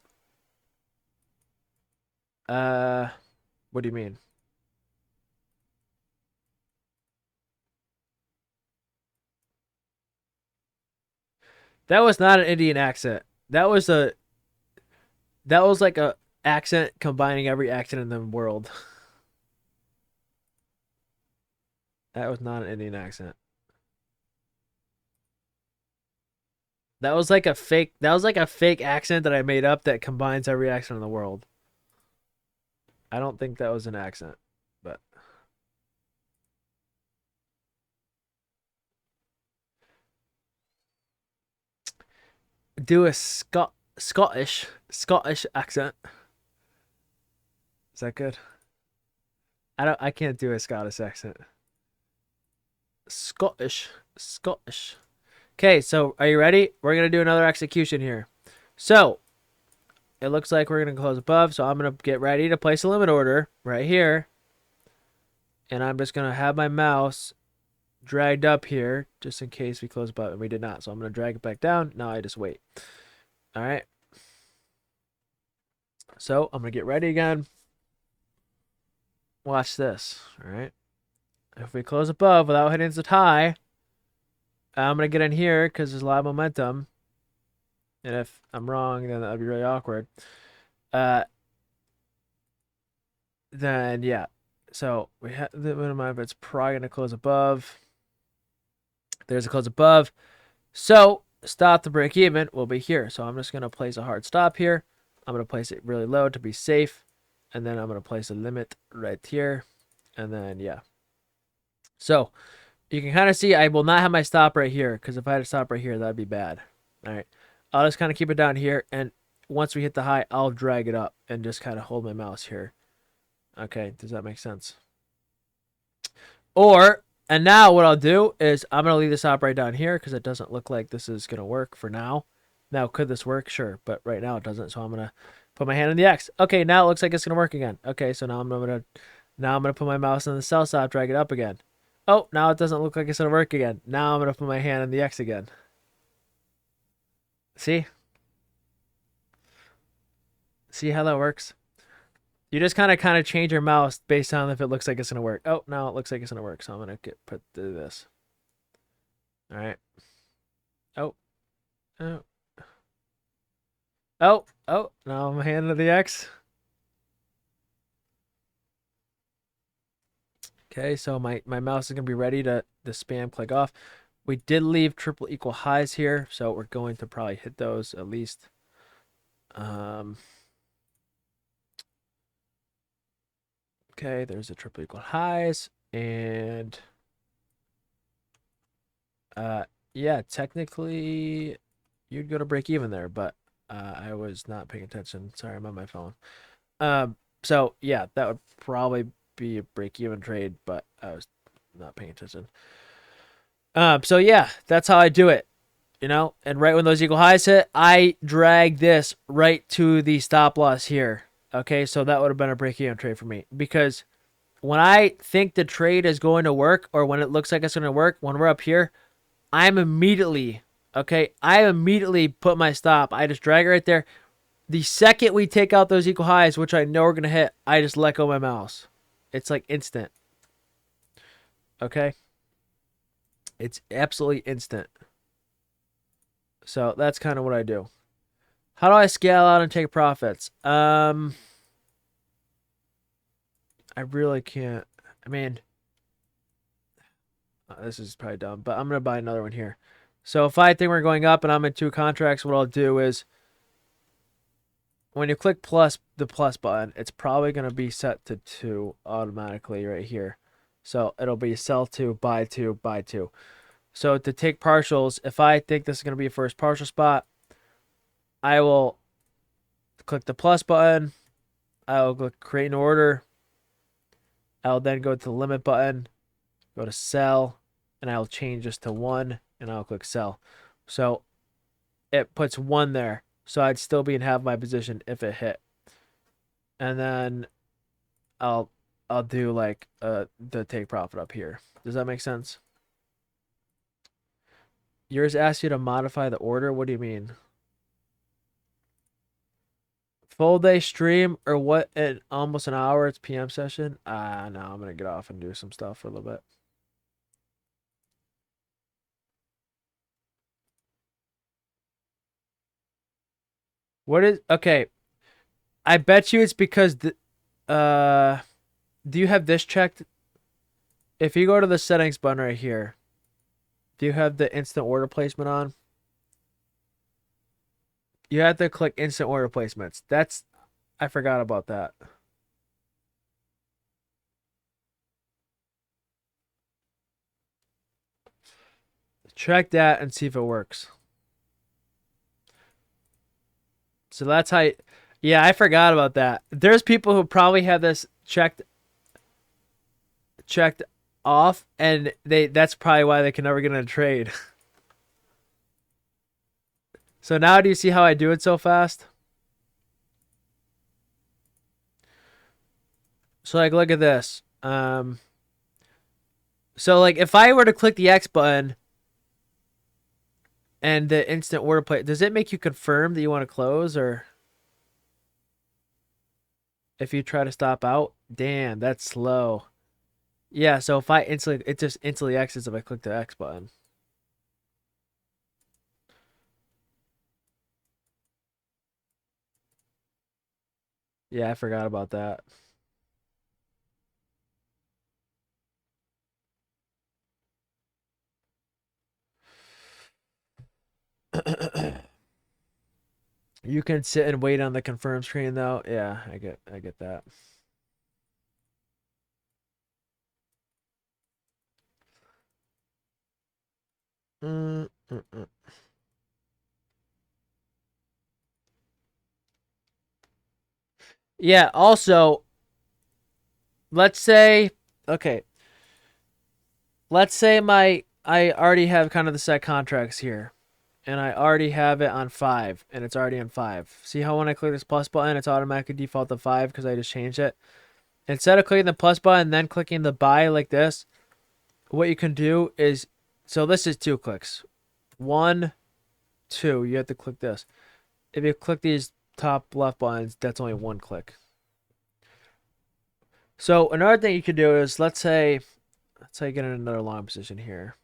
What do you mean? That was not an Indian accent. That was like a accent combining every accent in the world. That was not an Indian accent. That was like a fake accent that I made up that combines every accent in the world. I don't think that was an accent, but do a Scottish accent. Is that good? I can't do a Scottish accent. Scottish. Okay, so are you ready? We're gonna do another execution here. So it looks like we're gonna close above, so I'm gonna get ready to place a limit order right here. And I'm just gonna have my mouse dragged up here just in case we close above, and we did not. So I'm gonna drag it back down. Now I just wait. All right. So I'm gonna get ready again. Watch this. All right. If we close above without hitting the high, I'm gonna get in here because there's a lot of momentum. And if I'm wrong, then that'd be really awkward. Then yeah. So we have the minimum, but it's probably gonna close above. There's a close above. So stop to break even will be here. So I'm just gonna place a hard stop here. I'm gonna place it really low to be safe, and then I'm gonna place a limit right here, and then yeah. So you can kind of see I will not have my stop right here, because if I had a stop right here, that'd be bad. All right, I'll just kind of keep it down here, and once we hit the high, I'll drag it up and just kind of hold my mouse here. Okay, does that make sense? And now what I'll do is I'm going to leave the stop right down here because it doesn't look like this is going to work for now. Now, could this work? Sure, but right now it doesn't, so I'm going to put my hand on the X. Okay, now it looks like it's going to work again. Okay, so now I'm going to put my mouse on the sell stop, drag it up again. Oh, now it doesn't look like it's going to work again. Now I'm going to put my hand on the X again. See? See how that works? You just kind of change your mouse based on if it looks like it's going to work. Oh, now it looks like it's going to work, so I'm going to put this. All right. Oh. Now I'm hand to the X. Okay, so my mouse is going to be ready to spam click off. We did leave triple equal highs here, so we're going to probably hit those at least. Okay, there's a triple equal highs, and yeah, technically you'd go to break even there, but I was not paying attention. Sorry, I'm on my phone. So yeah, that would probably be a break-even trade, but I was not paying attention. So yeah, that's how I do it. You know, and right when those equal highs hit, I drag this right to the stop loss here. Okay, so that would have been a break-even trade for me, because when I think the trade is going to work, or when it looks like it's going to work, when we're up here, I immediately put my stop. I just drag it right there. The second we take out those equal highs, which I know we're going to hit, I just let go of my mouse. It's like instant. Okay? It's absolutely instant. So that's kind of what I do. How do I scale out and take profits? I really can't. I mean, this is probably dumb, but I'm going to buy another one here. So if I think we're going up and I'm in 2 contracts, what I'll do is when you click the plus button, it's probably going to be set to 2 automatically right here. So it'll be sell 2, buy 2, buy 2. So to take partials, if I think this is going to be a first partial spot, I will click the plus button. I'll click create an order. I'll then go to the limit button, go to sell, and I'll change this to 1, and I'll click sell. So it puts 1 there. So I'd still be in half my position if it hit. And then I'll do like the take profit up here. Does that make sense? Yours asks you to modify the order. What do you mean? Full day stream or what? In almost an hour, it's PM session. No, I'm gonna get off and do some stuff for a little bit. What is okay? I bet you it's because do you have this checked? If you go to the settings button right here, do you have the instant order placement on? You have to click instant order placements. I forgot about that. Check that and see if it works. So that's how yeah, I forgot about that. There's people who probably have this checked off, and that's probably why they can never get in a trade. So now do you see how I do it so fast? So like look at this. So like if I were to click the X button and the instant order play, does it make you confirm that you want to close, or if you try to stop out? Damn, that's slow. Yeah, so if it just instantly exits if I click the X button. Yeah, I forgot about that. You can sit and wait on the confirm screen though. Yeah, I get that. Mm, mm, mm. Yeah, also, let's say, okay, let's say I already have kind of the set contracts here, and I already have it on 5, and it's already on 5. See how when I click this plus button, it's automatically default to 5 because I just changed it? Instead of clicking the plus button and then clicking the buy like this, what you can do is, so this is 2 clicks. 1, 2, you have to click this. If you click these top left buttons, that's only 1 click. So another thing you could do is, let's say get in another long position here.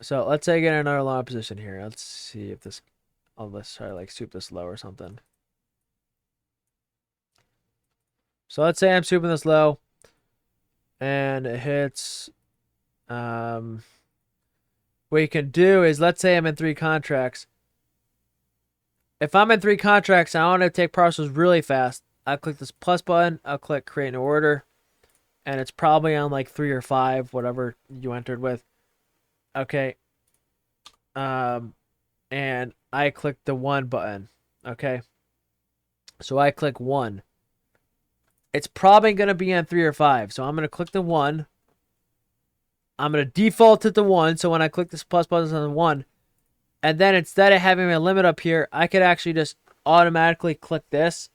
So let's say get in another long position here. Let's see if this, let's try to like soup this low or something. So let's say I'm souping this low and it hits, what you can do is, let's say I'm in 3 contracts. If I'm in 3 contracts and I want to take partials really fast, I'll click this plus button, I'll click create an order, and it's probably on like 3 or 5, whatever you entered with. Okay. And I click the 1 button. Okay. So I click 1. It's probably going to be on 3 or 5. So I'm going to click the 1. I'm going to default it to 1. So when I click this plus button on 1, and then instead of having my limit up here, I could actually just automatically click this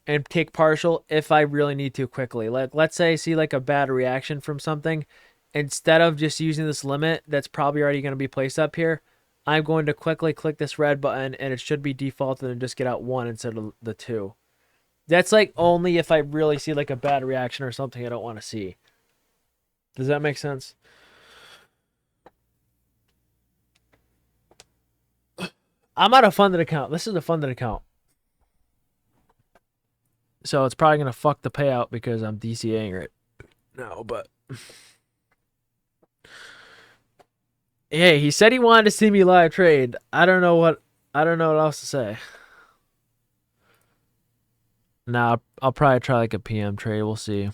and take partial if I really need to quickly. Like, let's say I see like a bad reaction from something. Instead of just using this limit that's probably already going to be placed up here, I'm going to quickly click this red button, and it should be defaulted and just get out 1 instead of the 2. That's like only if I really see like a bad reaction or something I don't want to see. Does that make sense? I'm on a funded account. This is a funded account. So it's probably going to fuck the payout because I'm DCAing it now, but hey, he said he wanted to see me live trade. I don't know what else to say. Nah, I'll probably try like a PM trade. We'll see.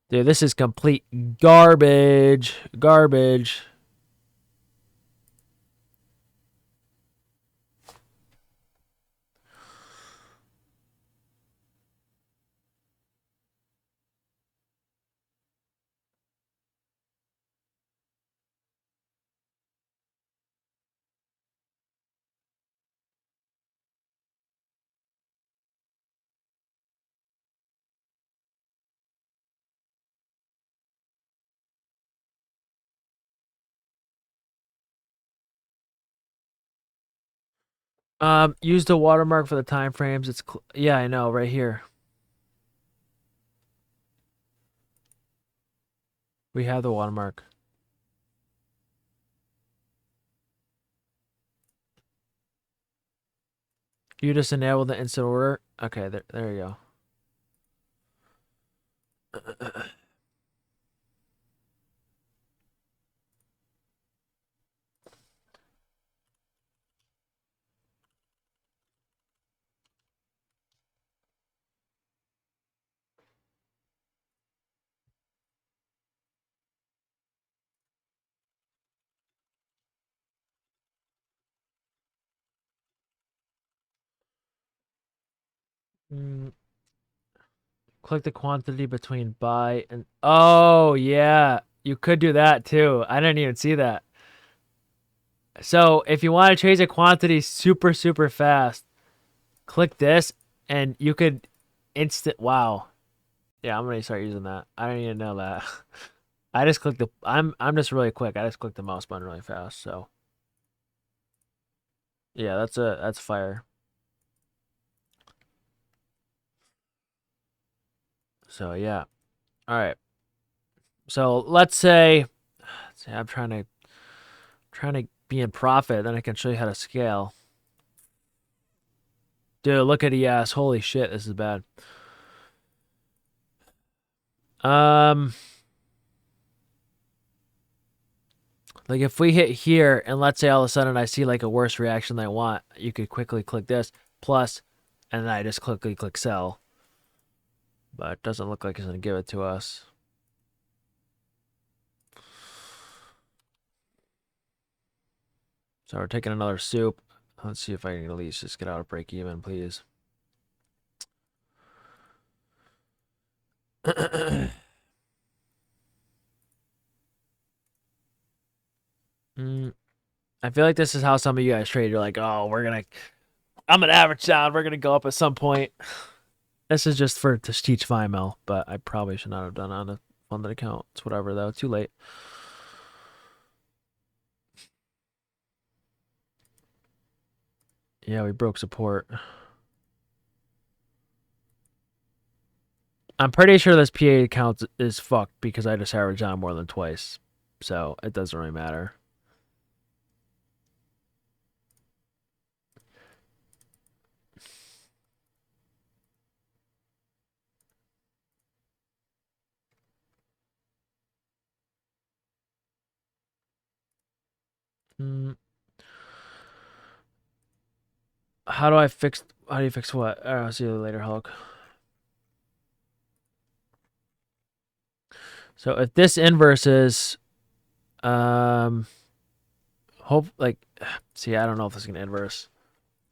Dude, this is complete garbage. Garbage. Use the watermark for the time frames. It's yeah, I know, right here. We have the watermark. You just enable the instant order. Okay, there you go. Click the quantity between buy and oh yeah, you could do that too. I didn't even see that. So if you want to change the quantity super fast, click this and you could instant. Wow. Yeah, I'm gonna start using that. I didn't even know that. I just clicked the. I'm just really quick. I just clicked the mouse button really fast. So yeah, that's fire. So yeah. All right. So let's say I'm trying to be in profit. Then I can show you how to scale. Dude, look at ES. Holy shit, this is bad. Um, like if we hit here and let's say all of a sudden I see like a worse reaction than I want, you could quickly click this plus, and then I just quickly click sell. But it doesn't look like it's gonna give it to us. So we're taking another soup. Let's see if I can at least just get out of break even, please. I feel like this is how some of you guys trade. You're like, oh, I'm gonna average down. We're gonna go up at some point. This is just to teach FIML, but I probably should not have done it on a funded account. It's whatever though. Too late. Yeah, we broke support. I'm pretty sure this PA account is fucked because I just averaged on more than twice. So it doesn't really matter. How do you fix what? I'll see you later, Hulk. So if this inverse is hope like See, I don't know if this is going to inverse.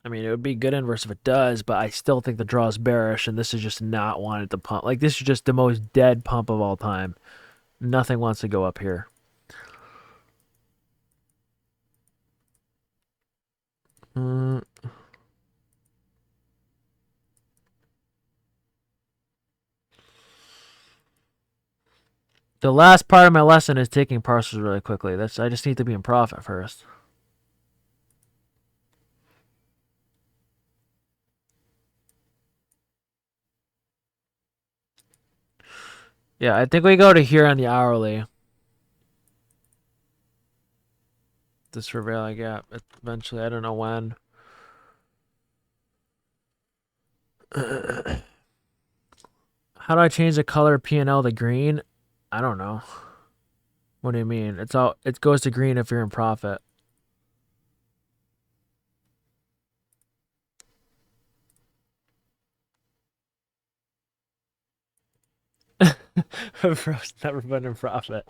I mean, it would be good inverse if it does, but I still think the draw is bearish, and this is just not wanting to pump. Like, this is just the most dead pump of all time. Nothing wants to go up here. The last part of my lesson is taking parcels really quickly. I just need to be in profit first. Yeah, I think we go to here on the hourly. This prevailing gap. Eventually, I don't know when. How do I change the color of P&L to green? I don't know. What do you mean? It goes to green if you're in profit. Bro's never been in profit.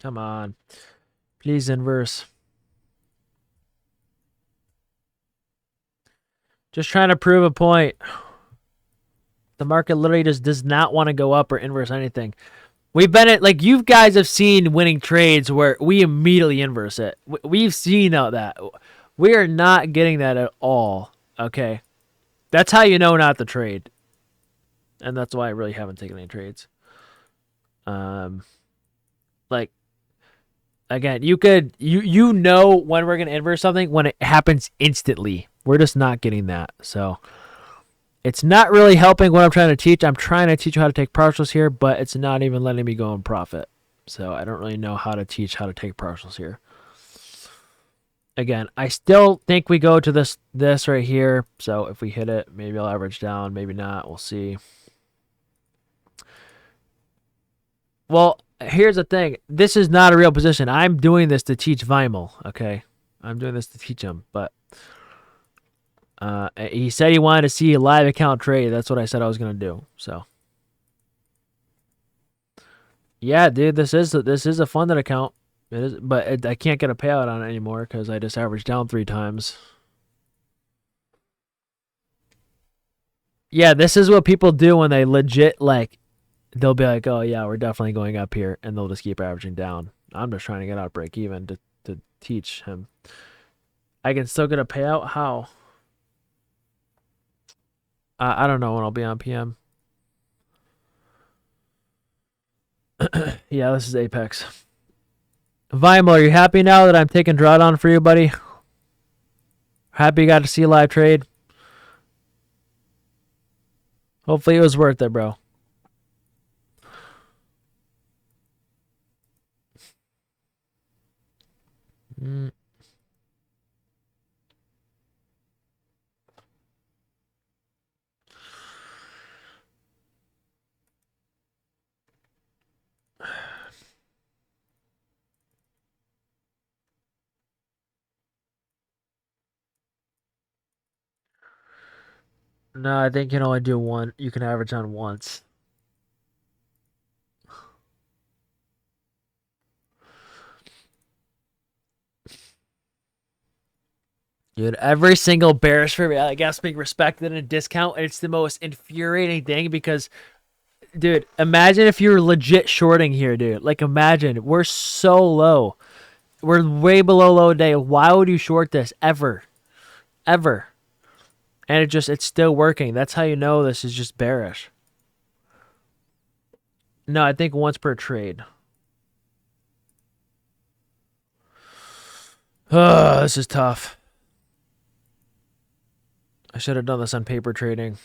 Come on. Please inverse. Just trying to prove a point. The market literally just does not want to go up or inverse anything. We've been at, like, you guys have seen winning trades where we immediately inverse it. We've seen that. We are not getting that at all. Okay. That's how you know not to trade. And that's why I really haven't taken any trades. Like, again, you know when we're gonna inverse something when it happens instantly. We're just not getting that. So it's not really helping what I'm trying to teach. I'm trying to teach you how to take partials here, but it's not even letting me go in profit. So I don't really know how to teach how to take partials here. Again, I still think we go to this right here. So if we hit it, maybe I'll average down, maybe not. We'll see. Well, here's the thing. This is not a real position. I'm doing this to teach Weimel, okay? I'm doing this to teach him, but he said he wanted to see a live account trade. That's what I said I was going to do. So yeah, dude, this is a funded account. It is, but I can't get a payout on it anymore because I just averaged down 3 times. Yeah, this is what people do when they legit, like, they'll be like, oh yeah, we're definitely going up here, and they'll just keep averaging down. I'm just trying to get out break even to teach him. I can still get a payout? How? I don't know when I'll be on PM. Yeah, this is Apex. Weimel, are you happy now that I'm taking drawdown for you, buddy? Happy you got to see a live trade? Hopefully it was worth it, bro. No, I think you can only do one. You can average on once. Dude, every single bearish for me, I guess, being respected and a discount. It's the most infuriating thing because, dude, imagine if you're legit shorting here, dude. Like, imagine we're so low. We're way below low day. Why would you short this ever? Ever. And it's still working. That's how you know this is just bearish. No, I think once per trade. Oh, this is tough. I should have done this on paper trading.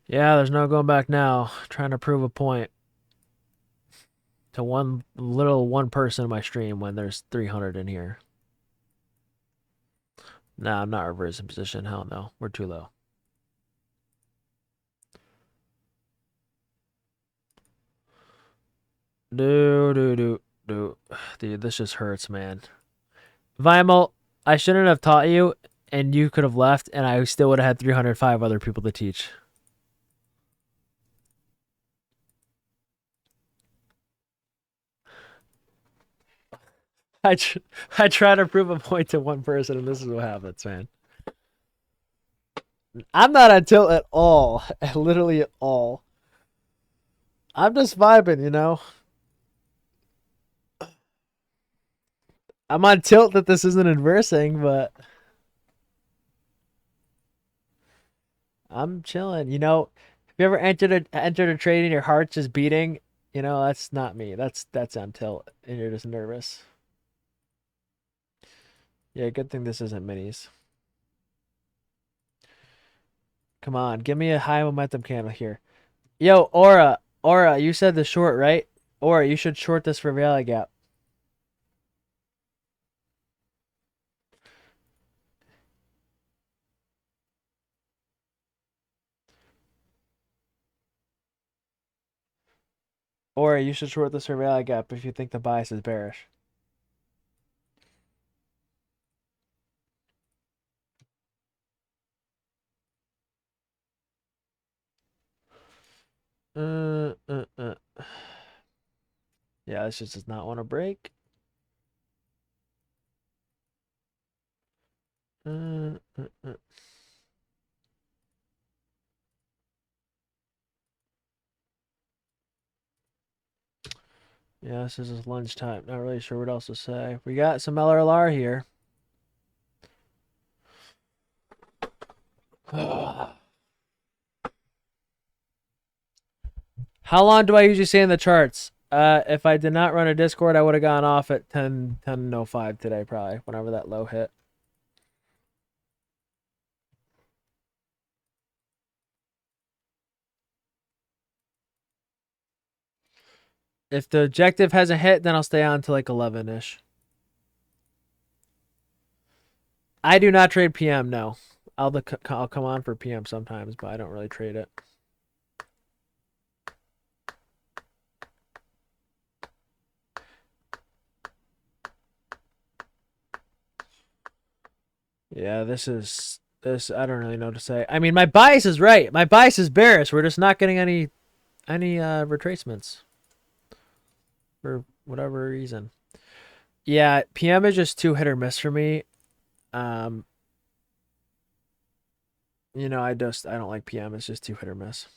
Yeah, there's no going back now. Trying to prove a point to one person in my stream when there's 300 in here. Nah, I'm not reversing position. Hell no. We're too low. Dude, this just hurts, man. Vimal, I shouldn't have taught you, and you could have left, and I still would have had 305 other people to teach. I, tr- I try to prove a point to one person, and this is what happens, man. I'm not on tilt at all. Literally at all. I'm just vibing, you know? I'm on tilt that this isn't inversing, but I'm chilling. You know, if you ever entered a trade and your heart's just beating, you know, that's not me. That's on tilt and you're just nervous. Yeah, good thing this isn't minis. Come on, give me a high momentum candle here. Yo, Aura, you said the short, right? Aura, you should short this for value gap. Aura, you should short this for value gap if you think the bias is bearish. Uh, uh, uh. Yeah, this just does not want to break. Uh, uh, uh. Yeah, this is lunchtime. Not really sure what else to say. We got some LRLR here. How long do I usually stay in the charts? If I did not run a Discord, I would have gone off at 10:05 today, probably, whenever that low hit. If the objective hasn't hit, then I'll stay on to like 11-ish. I do not trade PM, no. I'll come on for PM sometimes, but I don't really trade it. Yeah, this I don't really know what to say. I mean, my bias is right. My bias is bearish. We're just not getting any retracements for whatever reason. Yeah, PM is just too hit or miss for me. You know, I don't like PM. It's just too hit or miss.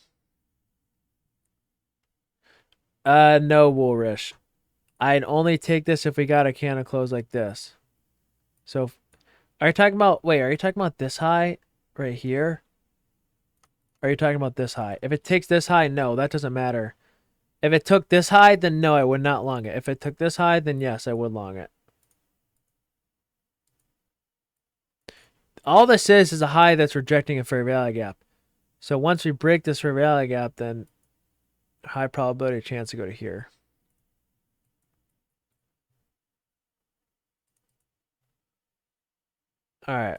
No, Woolrish. I'd only take this if we got a candle close like this. So, are you talking about? Wait, are you talking about this high right here? Or are you talking about this high? If it takes this high, no, that doesn't matter. If it took this high, then no, I would not long it. If it took this high, then yes, I would long it. All this is a high that's rejecting a fair value gap. So once we break this fair value gap, then high probability chance to go to here. All right.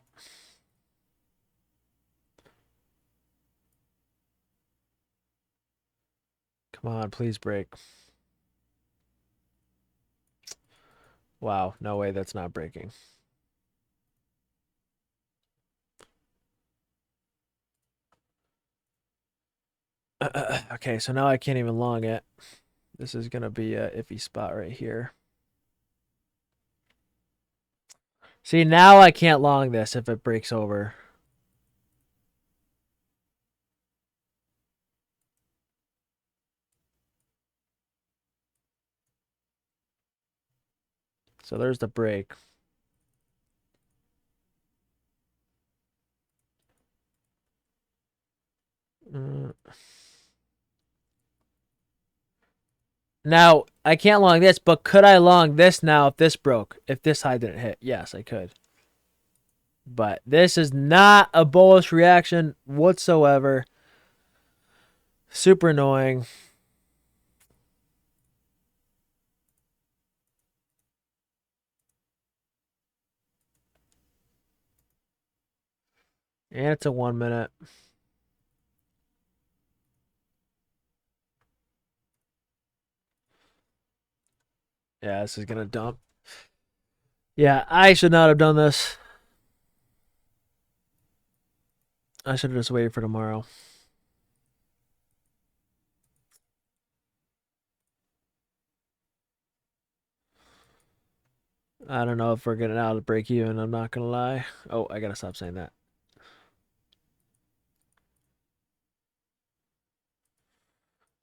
Come on, please break. Wow, no way that's not breaking. Okay, so now I can't even long it. This is going to be a iffy spot right here. See, now I can't long this if it breaks over. So there's the break. Now, I can't long this, but could I long this now if this broke? If this high didn't hit? Yes, I could. But this is not a bullish reaction whatsoever. Super annoying. And it's a 1 minute. Yeah, this is gonna dump. Yeah, I should not have done this. I should have just waited for tomorrow. I don't know if we're getting out of break even. I'm not gonna lie. Oh, I gotta stop saying that.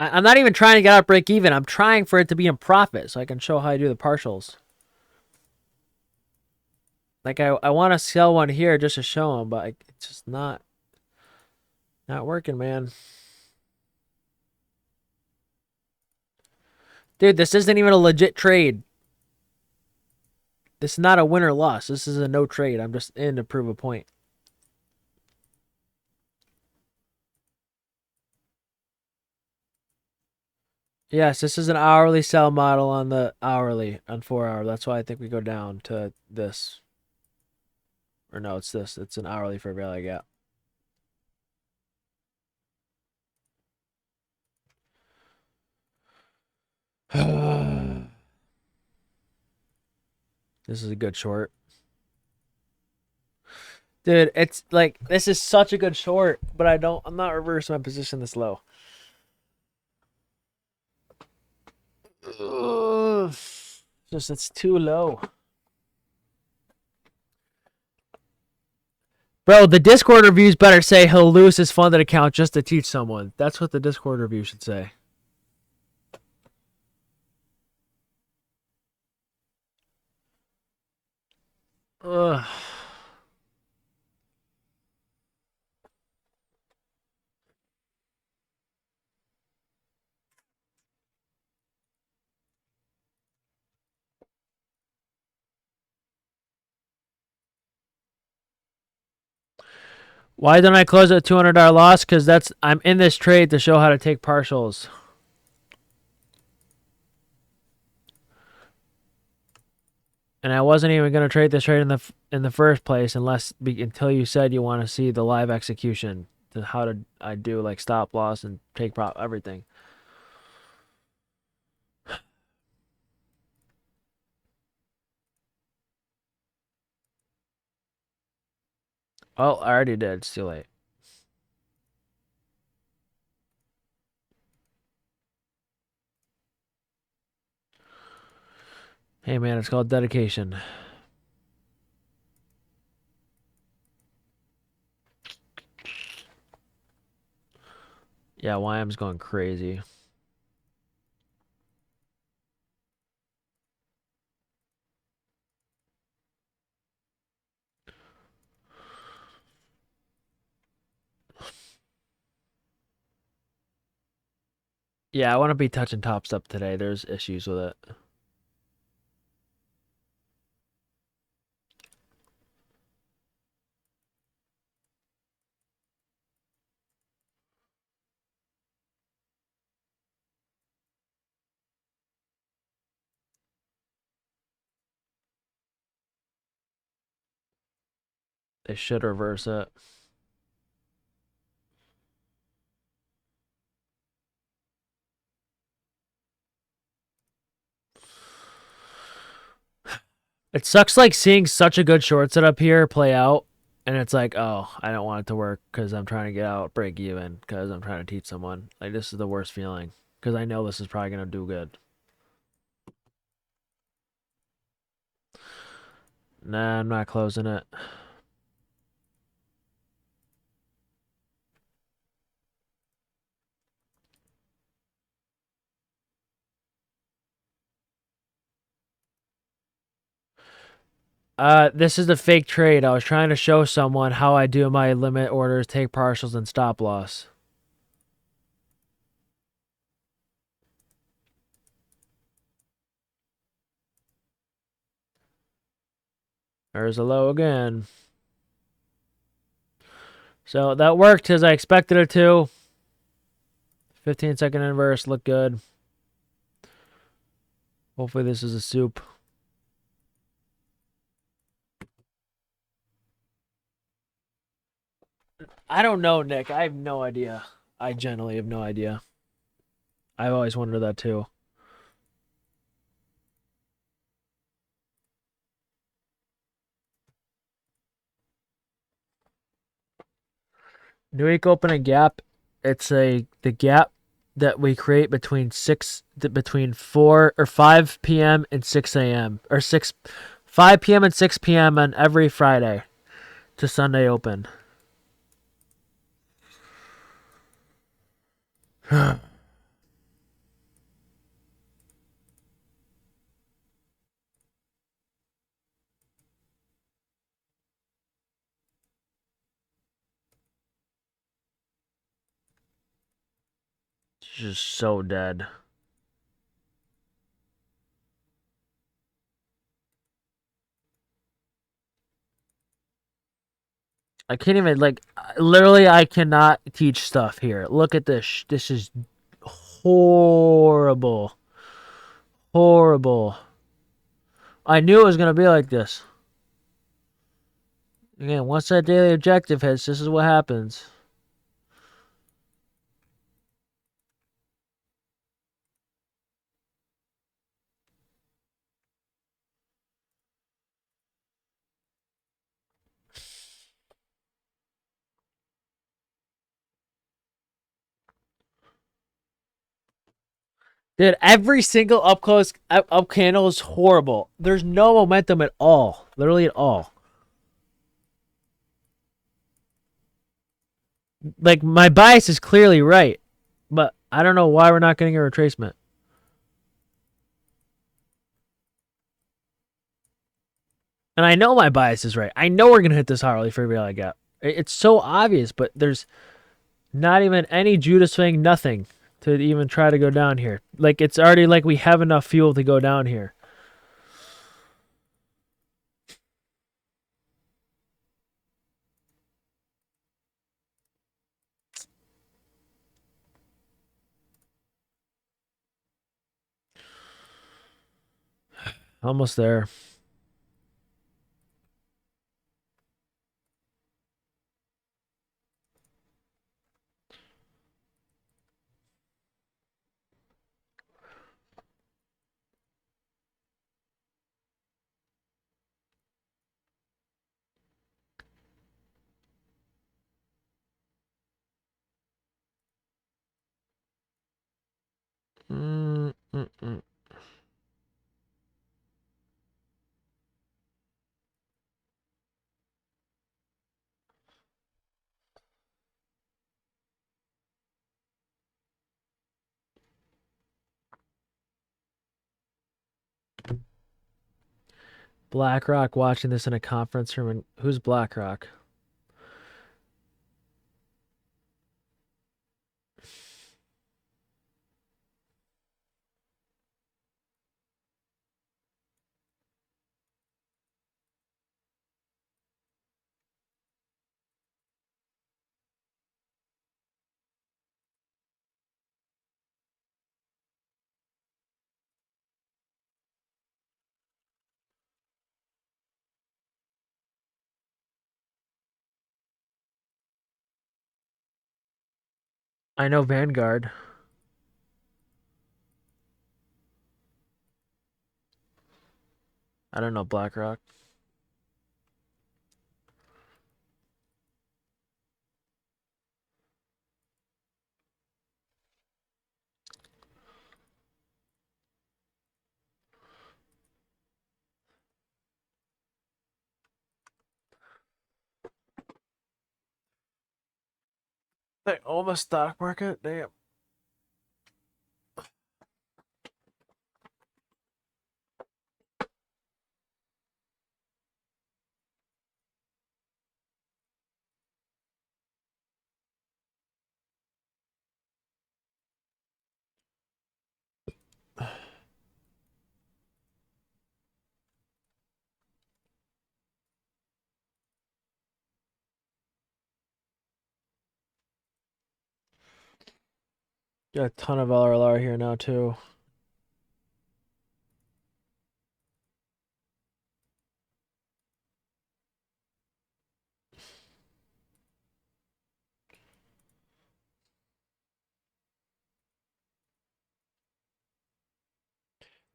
I'm not even trying to get out break even. I'm trying for it to be in profit so I can show how I do the partials. Like I want to sell one here just to show them, but it's just not working, man. Dude, this isn't even a legit trade. This is not a win or loss. This is a no trade. I'm just in to prove a point. Yes, this is an hourly sell model on the hourly on 4 hour. That's why I think we go down to this. Or no, it's this. It's an hourly for value gap. This is a good short. Dude, it's like this is such a good short, but I'm not reversing my position this low. Ugh. Just it's too low. Bro, the Discord reviews better say he'll lose his funded account just to teach someone. That's what the Discord review should say. Ugh. Why don't I close at a $200 loss? Because I'm in this trade to show how to take partials. And I wasn't even going to trade this trade in the first place until you said you want to see the live execution to how to I do like stop loss and take profit everything. Oh, I already did. It's too late. Hey man, it's called dedication. Yeah, YM's going crazy. Yeah, I want to be touching topstep today. There's issues with it. They should reverse it. It sucks like seeing such a good short setup here play out, and it's like, oh, I don't want it to work because I'm trying to get out, break even, because I'm trying to teach someone. Like, this is the worst feeling because I know this is probably going to do good. Nah, I'm not closing it. This is a fake trade. I was trying to show someone how I do my limit orders, take partials, and stop loss. There's a low again. So that worked as I expected it to. 15-second inverse looked good. Hopefully this is a soup. I don't know, Nick. I have no idea. I genuinely have no idea. I've always wondered that too. New week opening gap. It's the gap that we create between 4 or 5 p.m. and 6 a.m. or 5 p.m. and 6 p.m. on every Friday to Sunday open. Just so dead. I can't even, like, literally, I cannot teach stuff here. Look at this. This is horrible. Horrible. I knew it was going to be like this. Again, once that daily objective hits, this is what happens. Dude, every single up candle is horrible. There's no momentum at all. Literally at all. Like, my bias is clearly right, but I don't know why we're not getting a retracement. And I know my bias is right. I know we're going to hit this Harley for every gap. It's so obvious, but there's not even any Judas swing, nothing to even try to go down here. Like, it's already like we have enough fuel to go down here. Almost there. Mm-mm-mm. BlackRock watching this in a conference room. And who's BlackRock? I know Vanguard. I don't know BlackRock. They own the stock market? Damn. Got a ton of LRLR here now, too.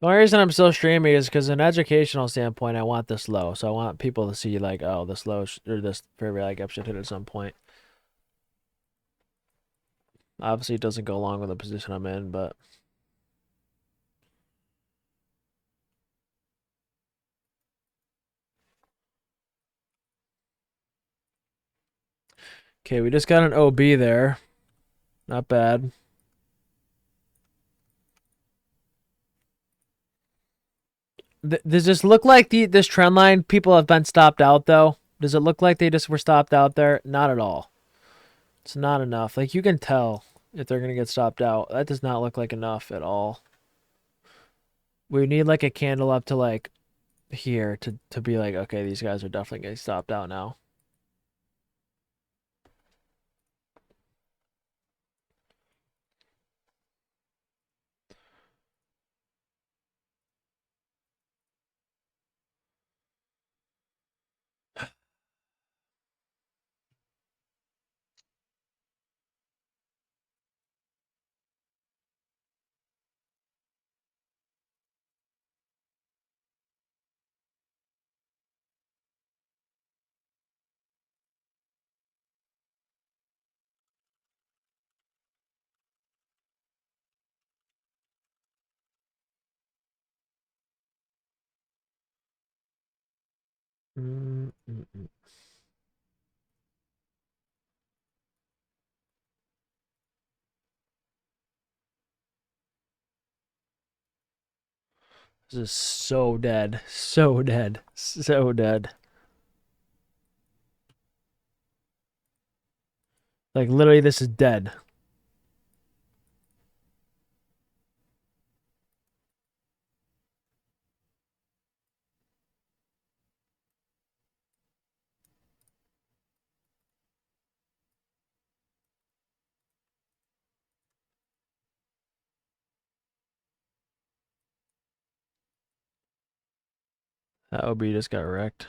The only reason I'm still streaming is because, an educational standpoint, I want this low. So I want people to see, like, oh, this low or this fair value gap should hit at some point. Obviously, it doesn't go along with the position I'm in, but okay, we just got an OB there. Not bad. Does this look like this trend line people have been stopped out though? Does it look like they just were stopped out there? Not at all. It's not enough. Like you can tell if they're gonna get stopped out. That does not look like enough at all. We need like a candle up to like here to be like, okay, these guys are definitely getting stopped out now. Mm-mm. This is so dead. So dead. So dead. Like literally this is dead. That OB just got wrecked.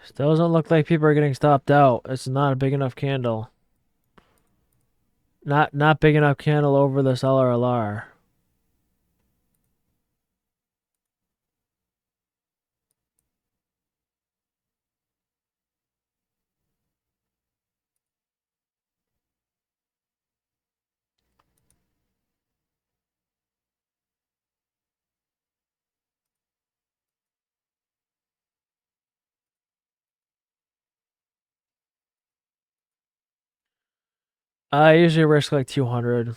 Still doesn't look like people are getting stopped out. It's not a big enough candle. Not big enough candle over this LRLR. I usually risk like 200.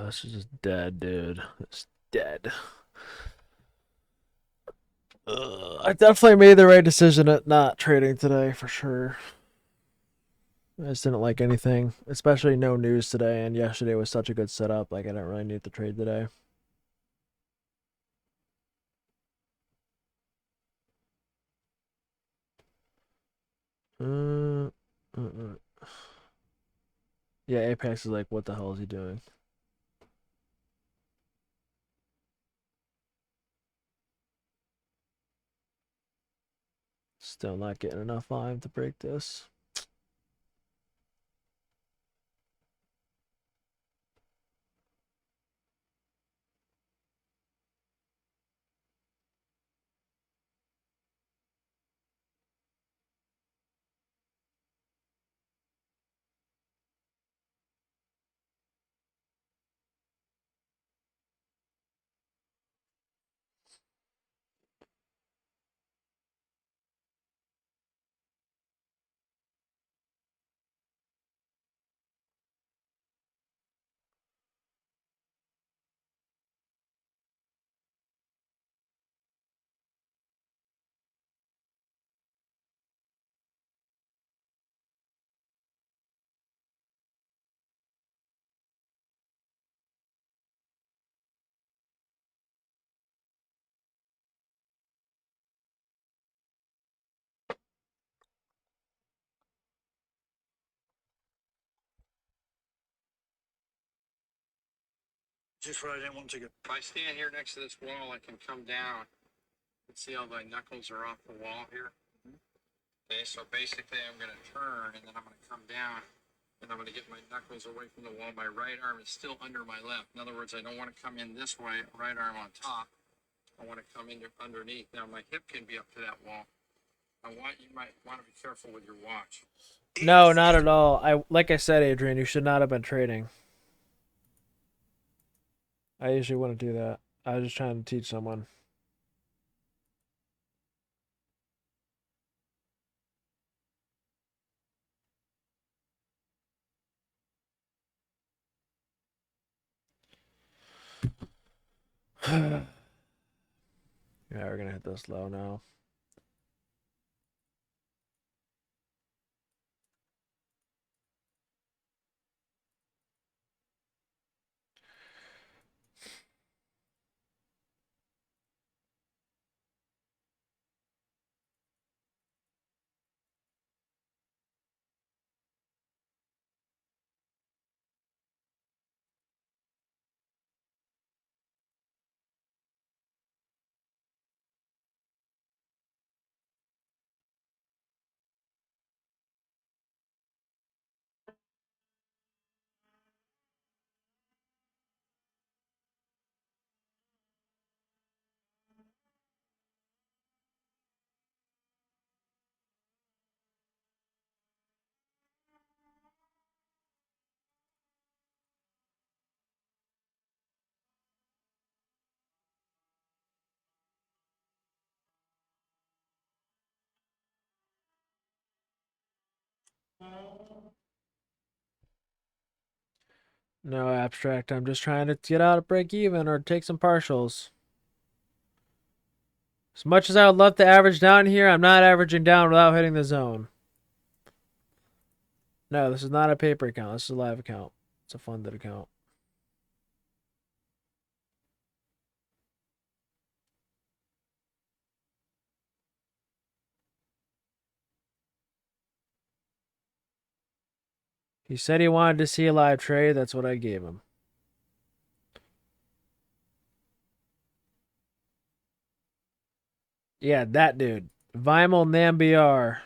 This is just dead, dude. It's dead. I definitely made the right decision at not trading today for sure. I just didn't like anything, especially no news today. And yesterday was such a good setup. Like I didn't really need to trade today. Uh, uh, uh. Yeah, Apex is like, what the hell is he doing? Still not getting enough volume to break this.
Just what I didn't want to get.
If I stand here next to this wall, I can come down and see how my knuckles are off the wall here. Okay, so basically I'm going to turn and then I'm going to come down and I'm going to get my knuckles away from the wall. My right arm is still under my left. In other words, I don't want to come in this way, right arm on top. I want to come in underneath. Now my hip can be up to that wall. You might want to be careful with your watch.
No, not at all. Like I said, Adrian, you should not have been trading. I usually wouldn't do that. I was just trying to teach someone. Yeah, we're gonna hit this low now. No abstract. I'm just trying to get out of break even or take some partials. As much as I would love to average down here, I'm not averaging down without hitting the zone. No, this is not a paper account. This is a live account. It's a funded account. He said he wanted to see a live trade. That's what I gave him. Yeah, that dude. Vimal Nambiar.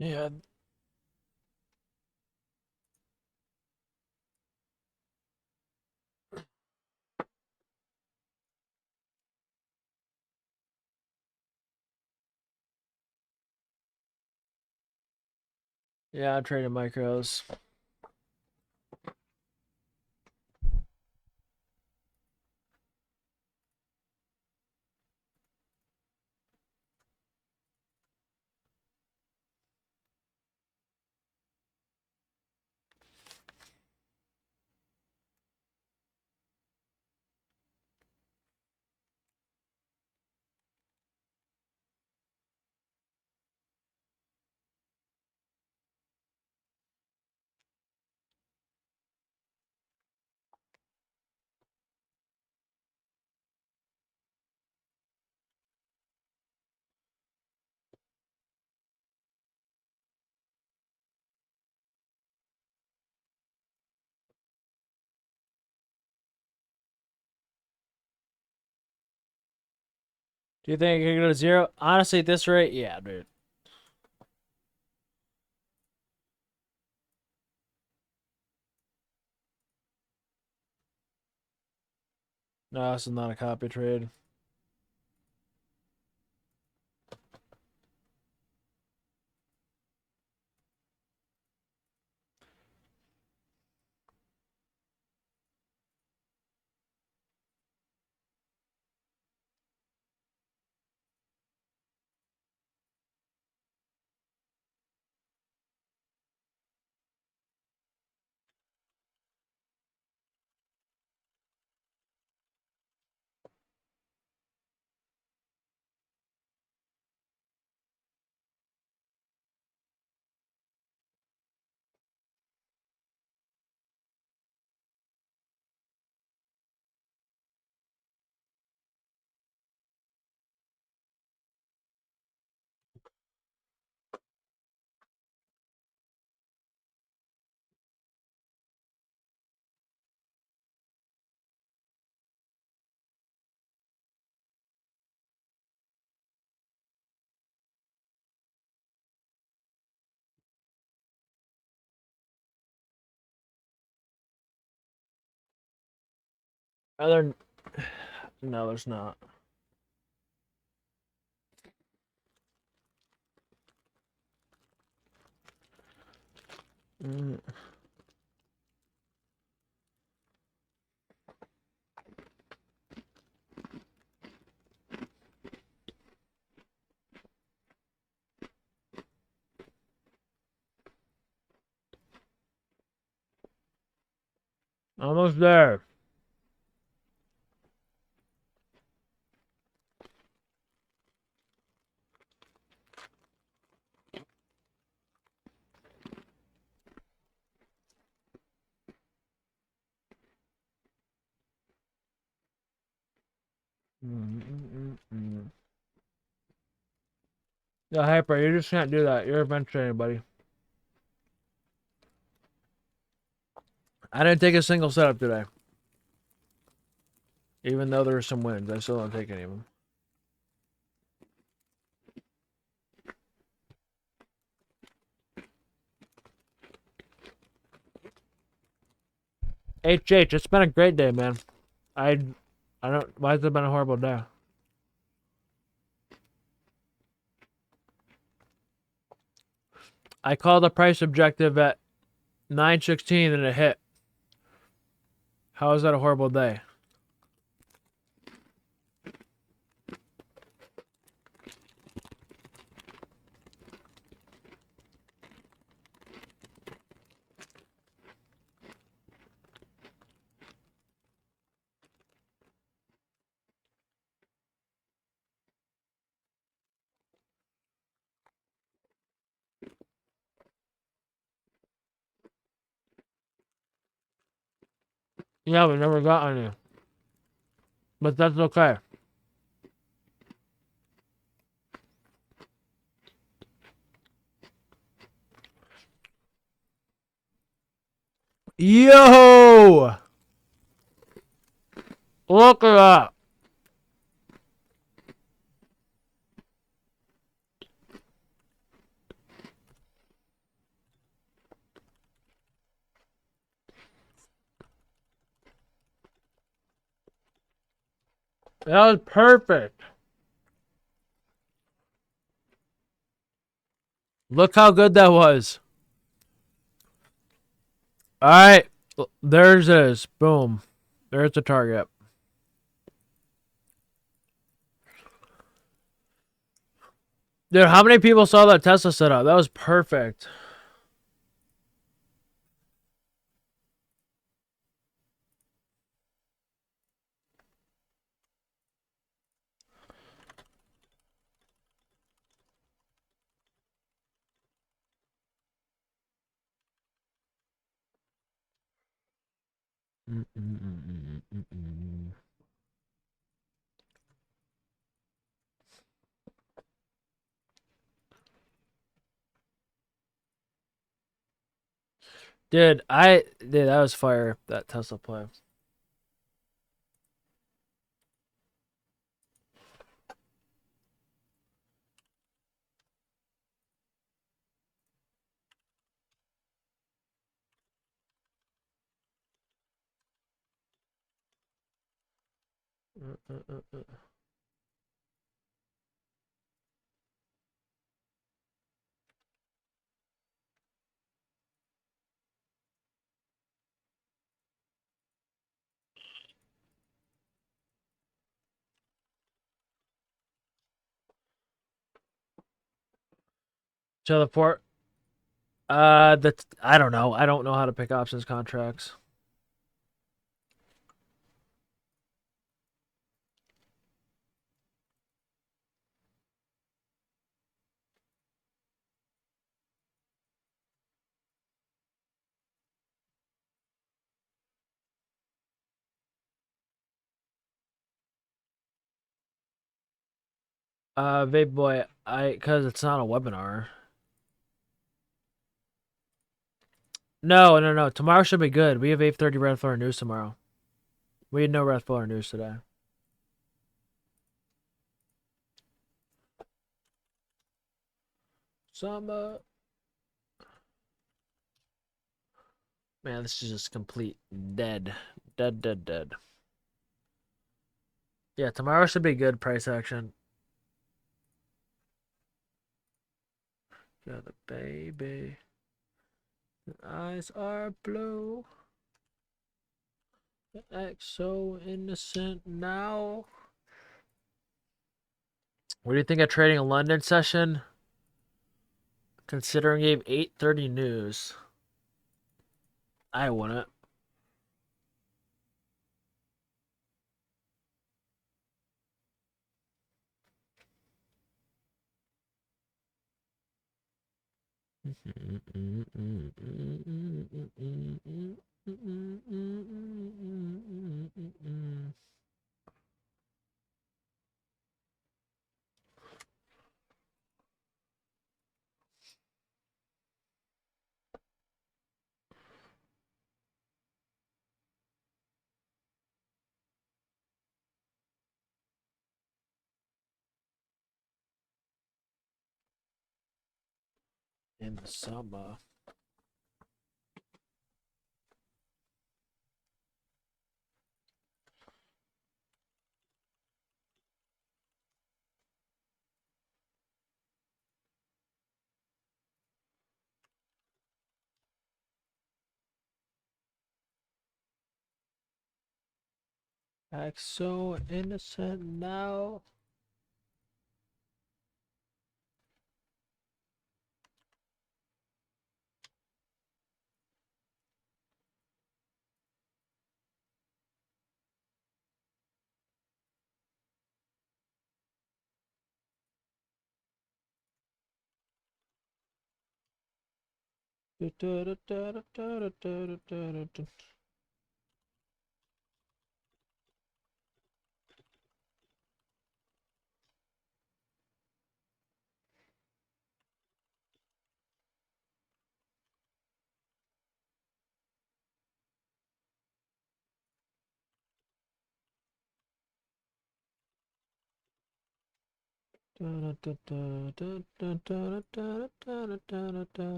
Yeah. Yeah, I'm trading micros. Do you think it could go to 0? Honestly, at this rate, yeah, dude. No, this is not a copy trade. Other, no, there's not. Mm. Almost there. No, Hyper, you just can't do that. You're a bench trainer, buddy. I didn't take a single setup today. Even though there were some wins, I still don't take any of them. HH, it's been a great day, man. I don't. Why has it been a horrible day? I called the price objective at 916 and it hit. How is that a horrible day? Yeah, we never got any. But that's okay. Yo! Look at that. That was perfect. Look how good that was. All right. There's this. Boom. There's the target. Dude, how many people saw that Tesla setup? That was perfect. Dude, that was fire, that Tesla play. So the port. That's I don't know. I don't know how to pick options contracts. Vape boy, cause it's not a webinar. No. Tomorrow should be good. We have 8:30 Red Flare news tomorrow. We had no Red Flare news today. Samba. Man, this is just complete dead. Dead. Yeah, tomorrow should be good price action. Got the baby. The eyes are blue. The act so innocent now. What do you think of trading a London session? Considering gave 8:30 news. I wouldn't. In the summer. Act so innocent now.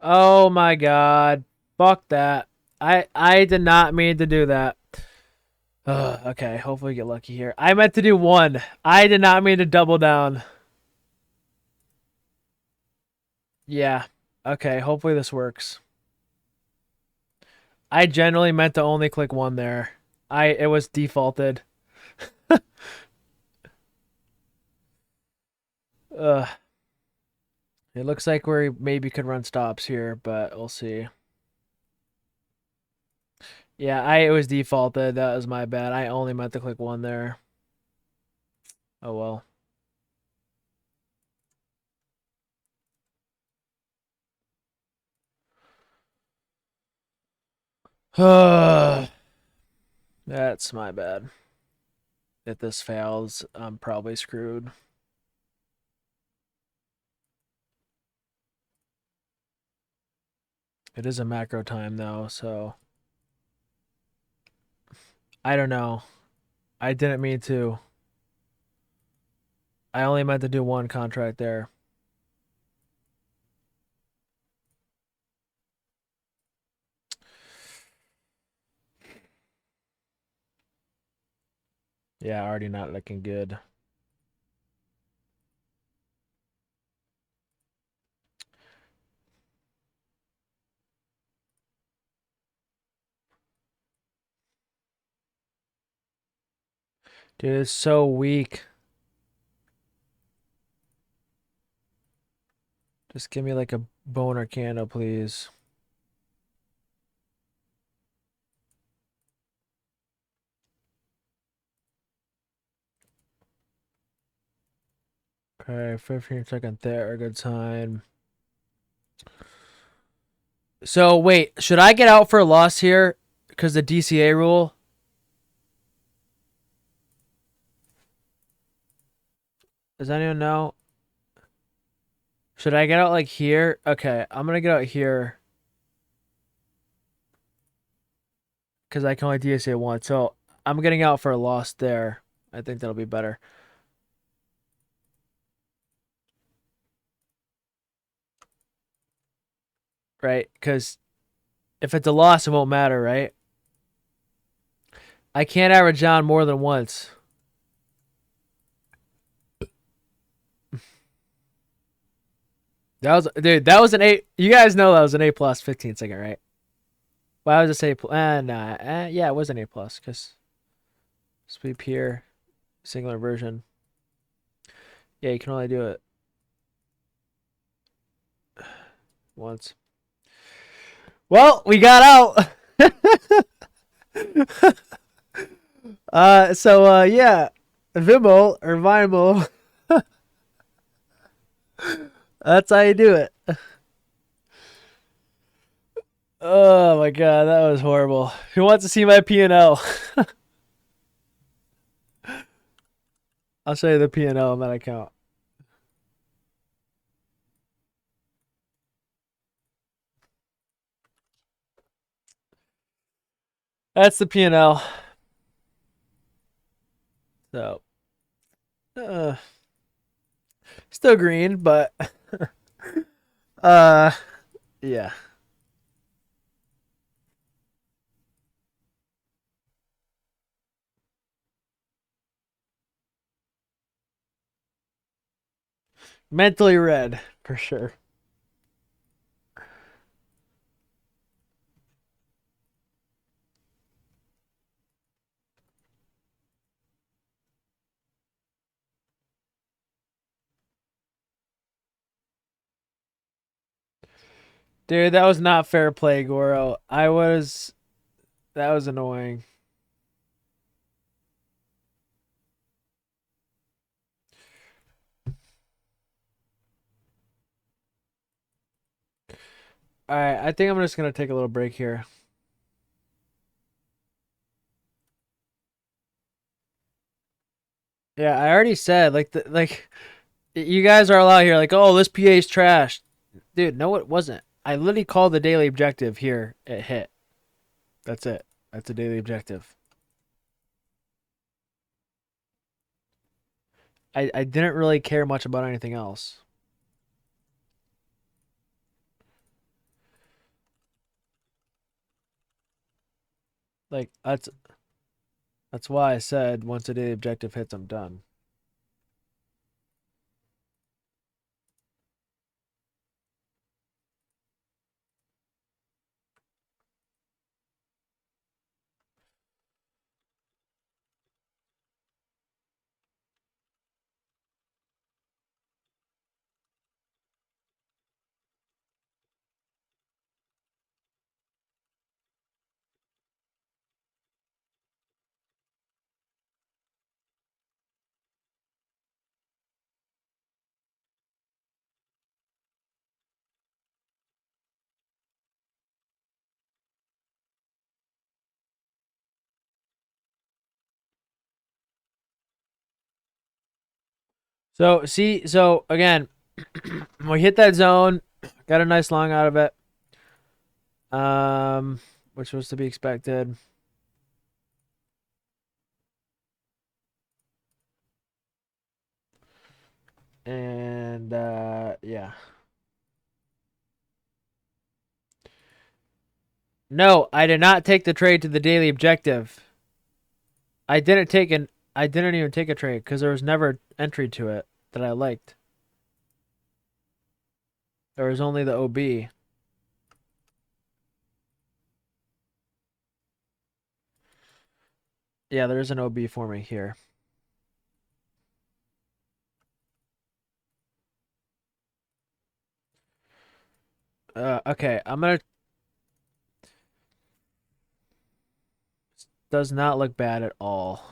Oh my god. Fuck that. I did not mean to do that. Okay, hopefully we get lucky here. I meant to do one. I did not mean to double down. Yeah. Okay, hopefully this works. I generally meant to only click one there. It was defaulted. Ugh. It looks like we maybe could run stops here, but we'll see. Yeah, it was defaulted. That was my bad. I only meant to click one there. Oh well. That's my bad. If this fails, I'm probably screwed. It is a macro time though, so I don't know. I didn't mean to. I only meant to do one contract there. Yeah, already not looking good. Dude, it's so weak. Just give me like a boner candle, please. Okay, 15-second there, good sign. So wait, should I get out for a loss here? Because the DCA rule? Does anyone know? Should I get out like here? Okay, I'm gonna get out here. Because I can only DCA once. So I'm getting out for a loss there. I think that'll be better. Right? Because if it's a loss, it won't matter, right? I can't average down more than once. That was, dude, that was an A. You guys know that was an A plus 15-second, right? Why was it A plus? Nah. Yeah, it was an A plus because sweep here, singular version. Yeah, you can only do it once. Well, we got out. Yeah, Vimel or Vimel. That's how you do it. Oh my god, that was horrible. Who wants to see my P&L? I'll show you the P&L on that account. That's the P&L. So, still green, but yeah. Mentally red for sure. Dude, that was not fair play, Goro. That was annoying. All right, I think I'm just gonna take a little break here. Yeah, I already said like you guys are all out here like, oh, this PA's trash, dude. No, it wasn't. I literally called the daily objective here. It hit. That's it. That's a daily objective. I didn't really care much about anything else. Like that's why I said once a daily objective hits, I'm done. So see, so again, we hit that zone, got a nice long out of it, which was to be expected. And yeah. No, I did not take the trade to the daily objective. I didn't take an I didn't even take a trade because there was never entry to it that I liked. There was only the OB. Yeah, there's an OB for me here. Okay, I'm gonna. Does not look bad at all.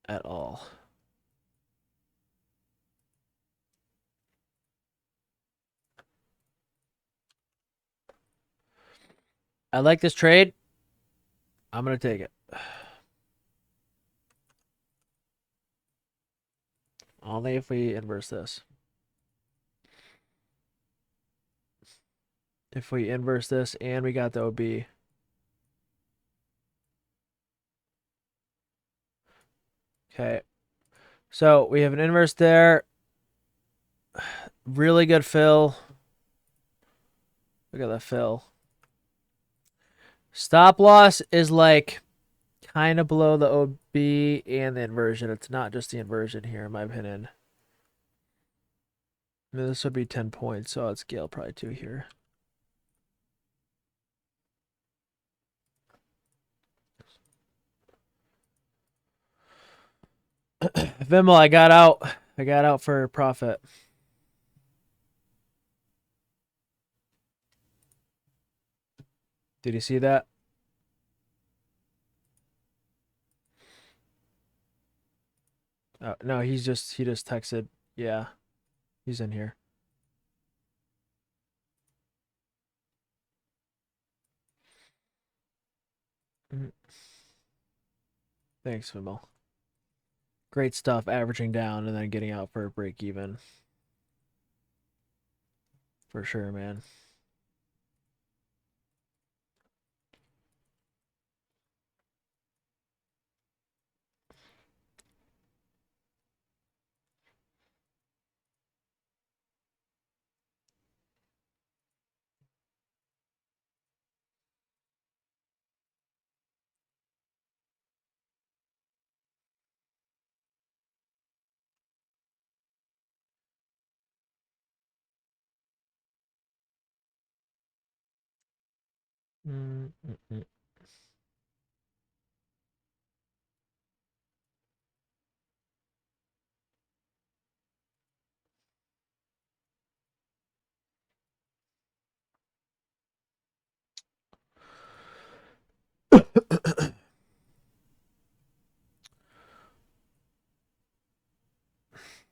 At all. I like this trade. I'm gonna take it. Only if we inverse this. If we inverse this and we got the OB. Okay. So we have an inverse there. Really good fill. Look at that fill. Stop loss is like kind of below the OB and the inversion. It's not just the inversion here, in my opinion. I mean, this would be 10 points, so I'd scale probably 2 here. Vimmel, I got out. I got out for profit. Did you see that? Oh, no, he just texted. Yeah. He's in here. Thanks, Vimmel. Great stuff, averaging down and then getting out for a break even. For sure, man.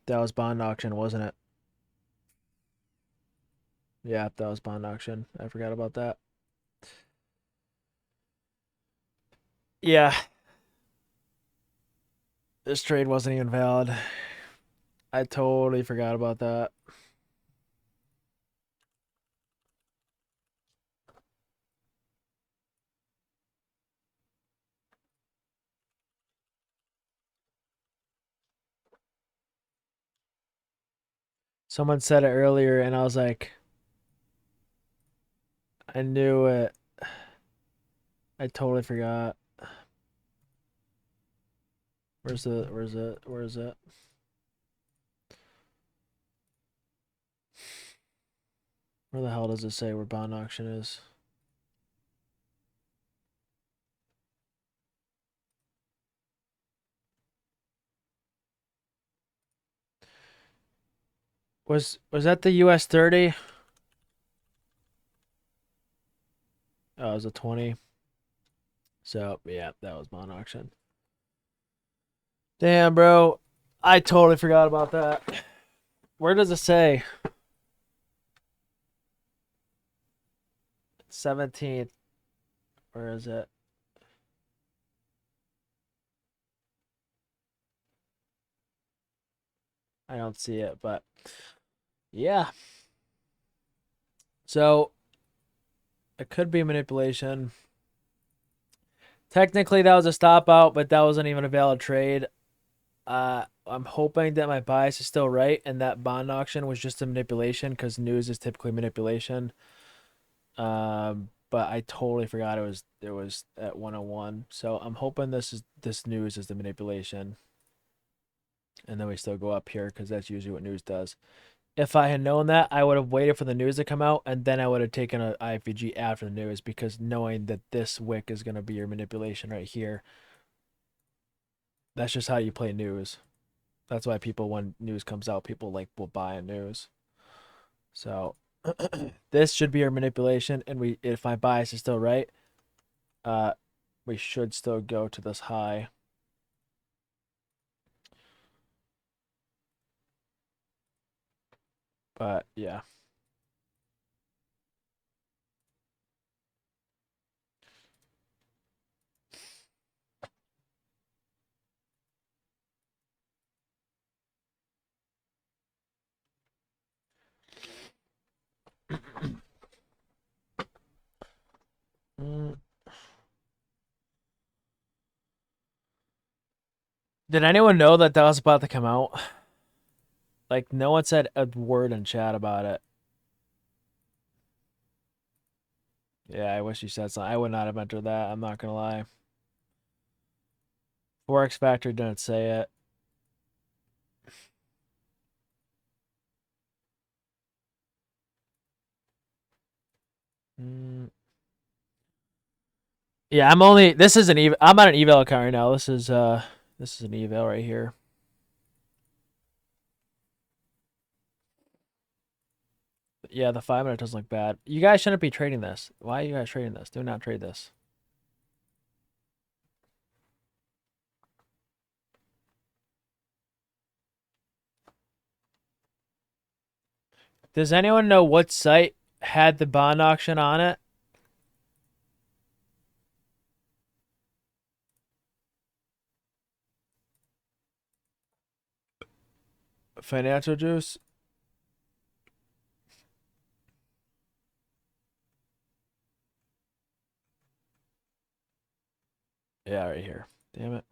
That was bond auction, wasn't it? Yeah, that was bond auction. I forgot about that. Yeah. This trade wasn't even valid. I totally forgot about that. Someone said it earlier and I was like, I knew it. I totally forgot. Where's it? Where is it? Where the hell does it say where bond auction is? Was that the US 30? Oh, it was a 20. So, yeah, that was bond auction. Damn, bro. I totally forgot about that. Where does it say? 17th. Where is it? I don't see it, but yeah. So it could be manipulation. Technically, that was a stop out, but that wasn't even a valid trade. I'm hoping that my bias is still right and that bond auction was just a manipulation because news is typically manipulation. But but I totally forgot it was at 101. So I'm hoping this news is the manipulation, and then we still go up here because that's usually what news does. If I had known that, I would have waited for the news to come out, and then I would have taken an IFVG after the news, because knowing that this wick is going to be your manipulation right here, that's just how you play news. That's why people, when news comes out, people like will buy a news. So this should be our manipulation, and if my bias is still right, we should still go to this high. But yeah. Did anyone know that was about to come out? Like, no one said a word in chat about it. Yeah, I wish you said something. I would not have entered that. I'm not gonna lie. Forex Factor didn't say it. Yeah, this is an eval. I'm on an eval account right now. This is an eval right here. Yeah, the 5-minute doesn't look bad. You guys shouldn't be trading this. Why are you guys trading this? Do not trade this. Does anyone know what site had the bond auction on it? Financial Juice? Yeah, right here. Damn it.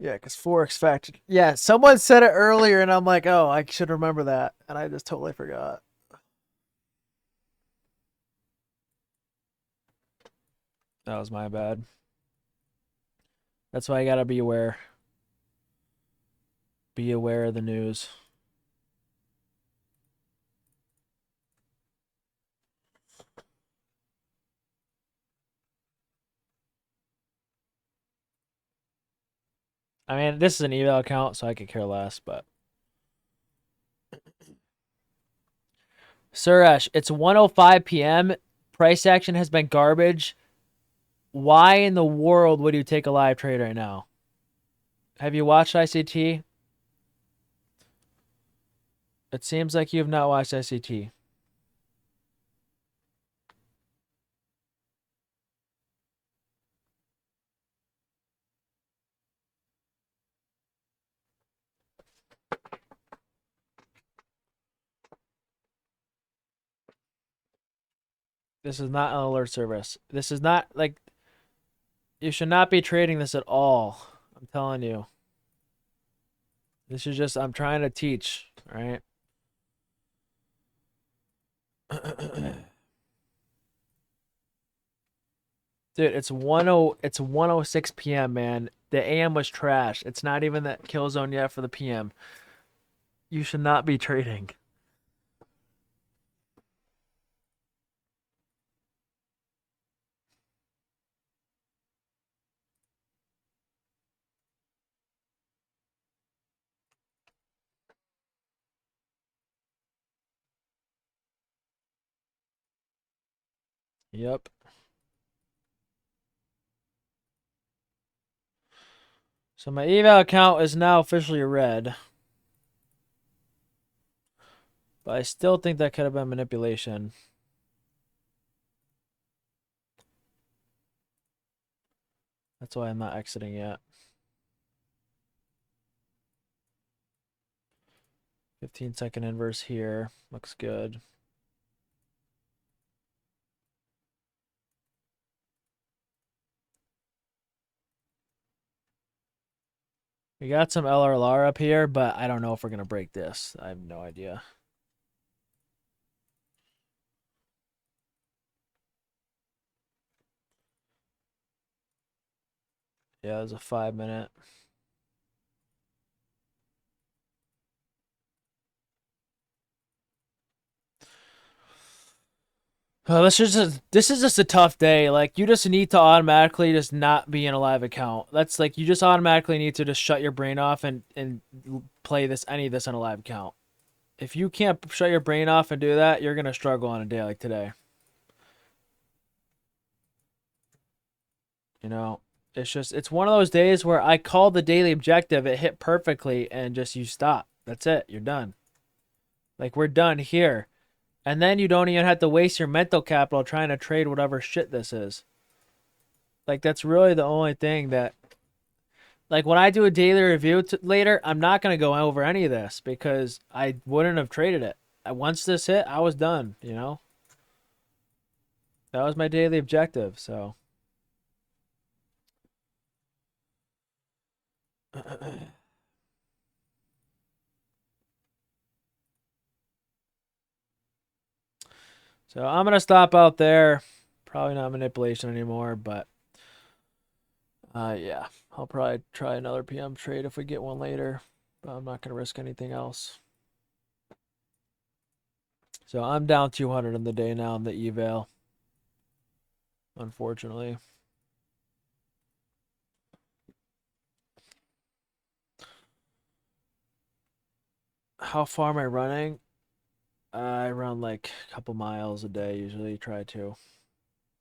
Yeah, because Forex Factor. Yeah, someone said it earlier, and I'm like, oh, I should remember that. And I just totally forgot. That was my bad. That's why I gotta be aware. Be aware of the news. I mean, this is an eval account, so I could care less, but. Suresh, it's 1:05 p.m. Price action has been garbage. Why in the world would you take a live trade right now? Have you watched ICT? It seems like you have not watched ICT. This is not an alert service. This is not like, you should not be trading this at all. I'm telling you. This is just, I'm trying to teach, all right? Dude, it's 1:06 p.m., man. The AM was trash. It's not even that kill zone yet for the PM. You should not be trading. Yep. So my eval account is now officially red. But I still think that could have been manipulation. That's why I'm not exiting yet. 15-second inverse here. Looks good. We got some LRLR up here, but I don't know if we're going to break this. I have no idea. Yeah, there's a 5-minute. Oh, this is just a tough day. Like, you just need to automatically just not be in a live account. That's like, you just automatically need to just shut your brain off and play any of this on a live account. If you can't shut your brain off and do that, you're gonna struggle on a day like today. You know, it's one of those days where I called the daily objective, it hit perfectly, and just you stop. That's it. You're done. Like, we're done here. And then you don't even have to waste your mental capital trying to trade whatever shit this is. Like, that's really the only thing that, like, when I do a daily review later, I'm not going to go over any of this because I wouldn't have traded it. Once this hit, I was done, you know? That was my daily objective, so. So I'm going to stop out there. Probably not manipulation anymore, but yeah, I'll probably try another PM trade if we get one later, but I'm not going to risk anything else. So I'm down 200 in the day now in the eval, unfortunately. How far am I running? I run like a couple miles a day, usually try to.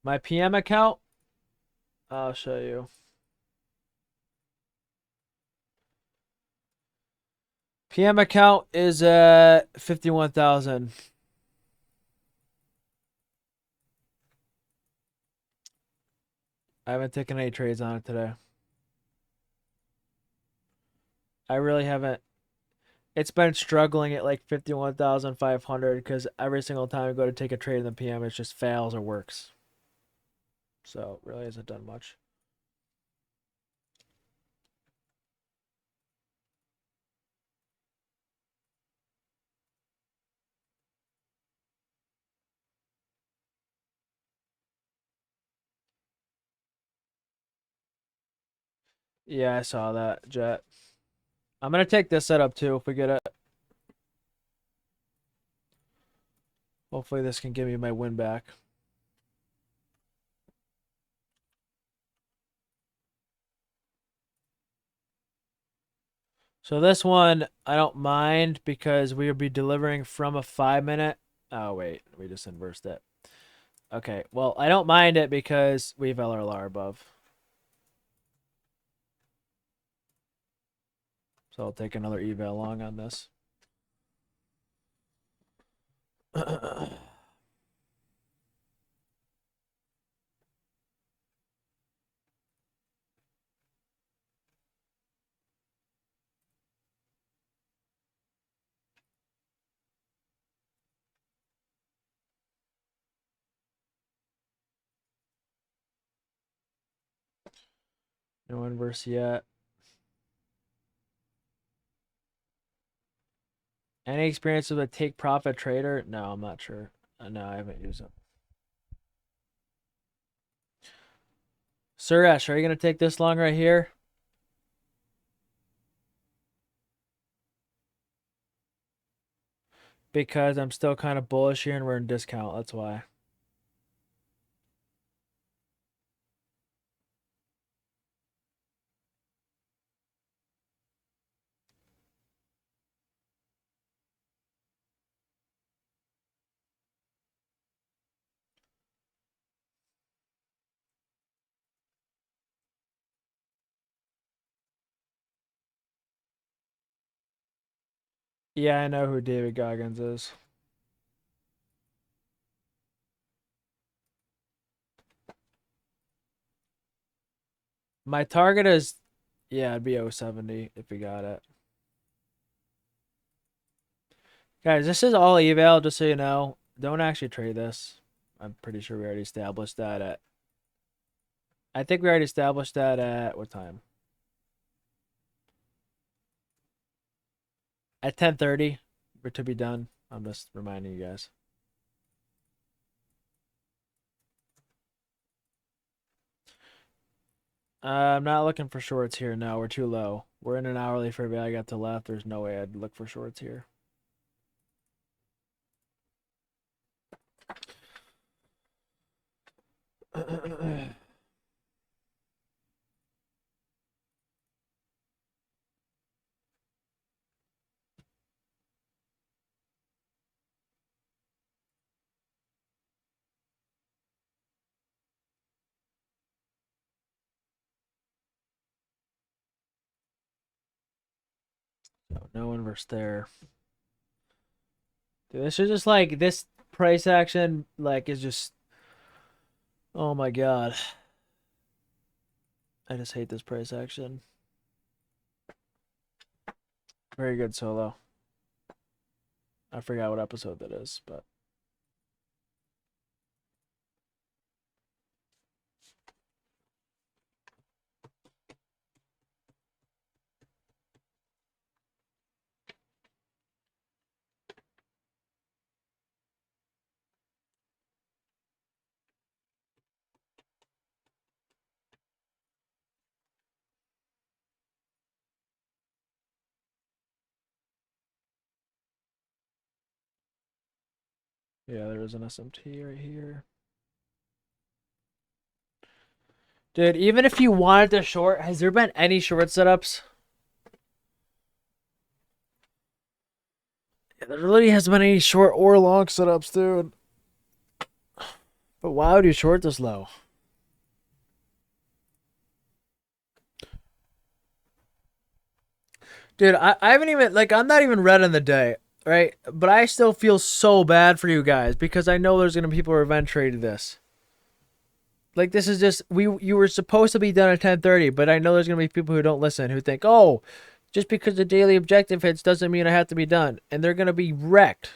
My PM account, I'll show you. PM account is at 51,000. I haven't taken any trades on it today. I really haven't. It's been struggling at like 51,500 because every single time I go to take a trade in the PM, it just fails or works. So it really hasn't done much. Yeah, I saw that, Jet. I'm going to take this setup too if we get it. Hopefully this can give me my win back. So this one, I don't mind because we will be delivering from a 5-minute. Oh, wait. We just inversed it. Okay. Well, I don't mind it because we have LRLR above. So I'll take another eval long on this. No inverse yet. Any experience with a TakeProfit Trader? No, I'm not sure. No, I haven't used it. Suresh, are you going to take this long right here? Because I'm still kind of bullish here and we're in discount. That's why. Yeah, I know who David Goggins is. My target is, yeah, it'd be 070 if we got it. Guys, this is all eval, just so you know. Don't actually trade this. I'm pretty sure we already established that at... I think we already established that at what time? At 10:30 for to be done. I'm just reminding you guys. I'm not looking for shorts here. No, we're too low. We're in an hourly for everybody I got to left. There's no way I'd look for shorts here. No inverse there. Dude, this is just like this price action like is just oh my god. I just hate this price action. Very good solo. I forgot what episode that is, but yeah, there is an SMT right here. Dude, even if you wanted to short, has there been any short setups? Yeah, there really hasn't been any short or long setups, dude. But why would you short this low? Dude, I haven't even, like, I'm not even red in the day, right? But I still feel so bad for you guys because I know there's going to be people who event traded this. Like, this is just, you were supposed to be done at 10:30, but I know there's going to be people who don't listen, who think, oh, just because the daily objective hits doesn't mean I have to be done. And they're going to be wrecked.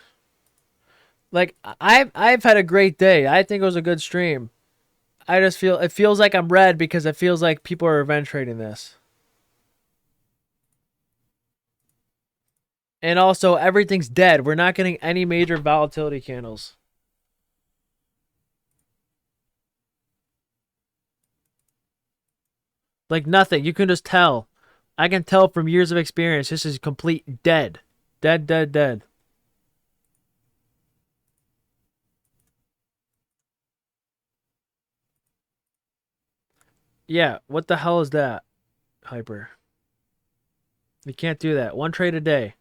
Like, I've had a great day. I think it was a good stream. I just feel, it feels like I'm red because it feels like people are event trading this. And also, everything's dead. We're not getting any major volatility candles. Like nothing. You can just tell. I can tell from years of experience. This is complete dead. Dead, dead, dead. Yeah, what the hell is that? Hyper. You can't do that. One trade a day.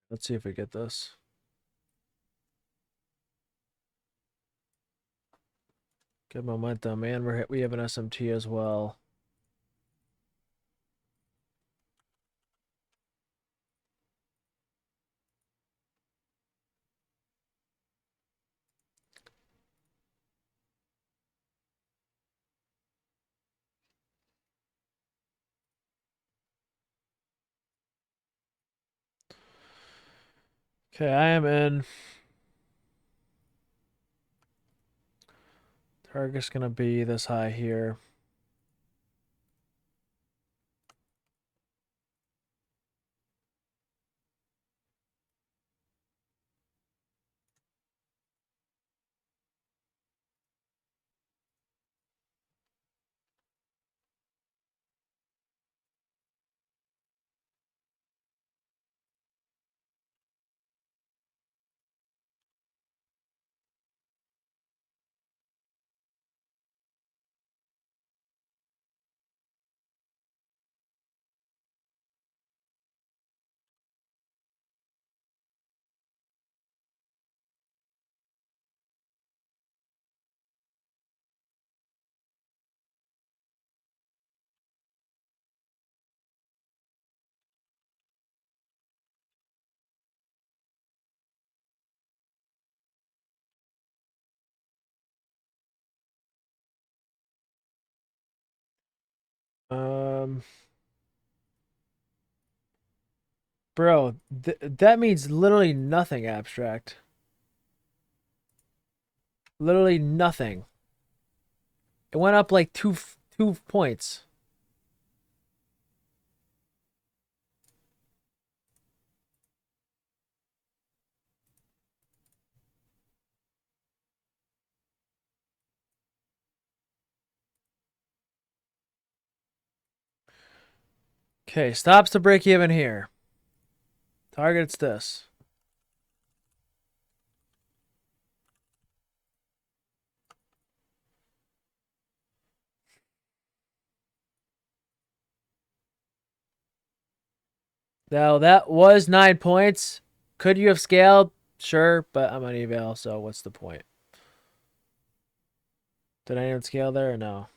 Let's see if we get this. Good momentum, man. We have an SMT as well. Okay, I am in. Target's gonna be this high here. Bro, that means literally nothing, abstract. Literally nothing. It went up like two points. Okay, stops to break even here. Target's this. Now that was 9 points. Could you have scaled? Sure, but I'm on eval, so what's the point? Did anyone scale there or no?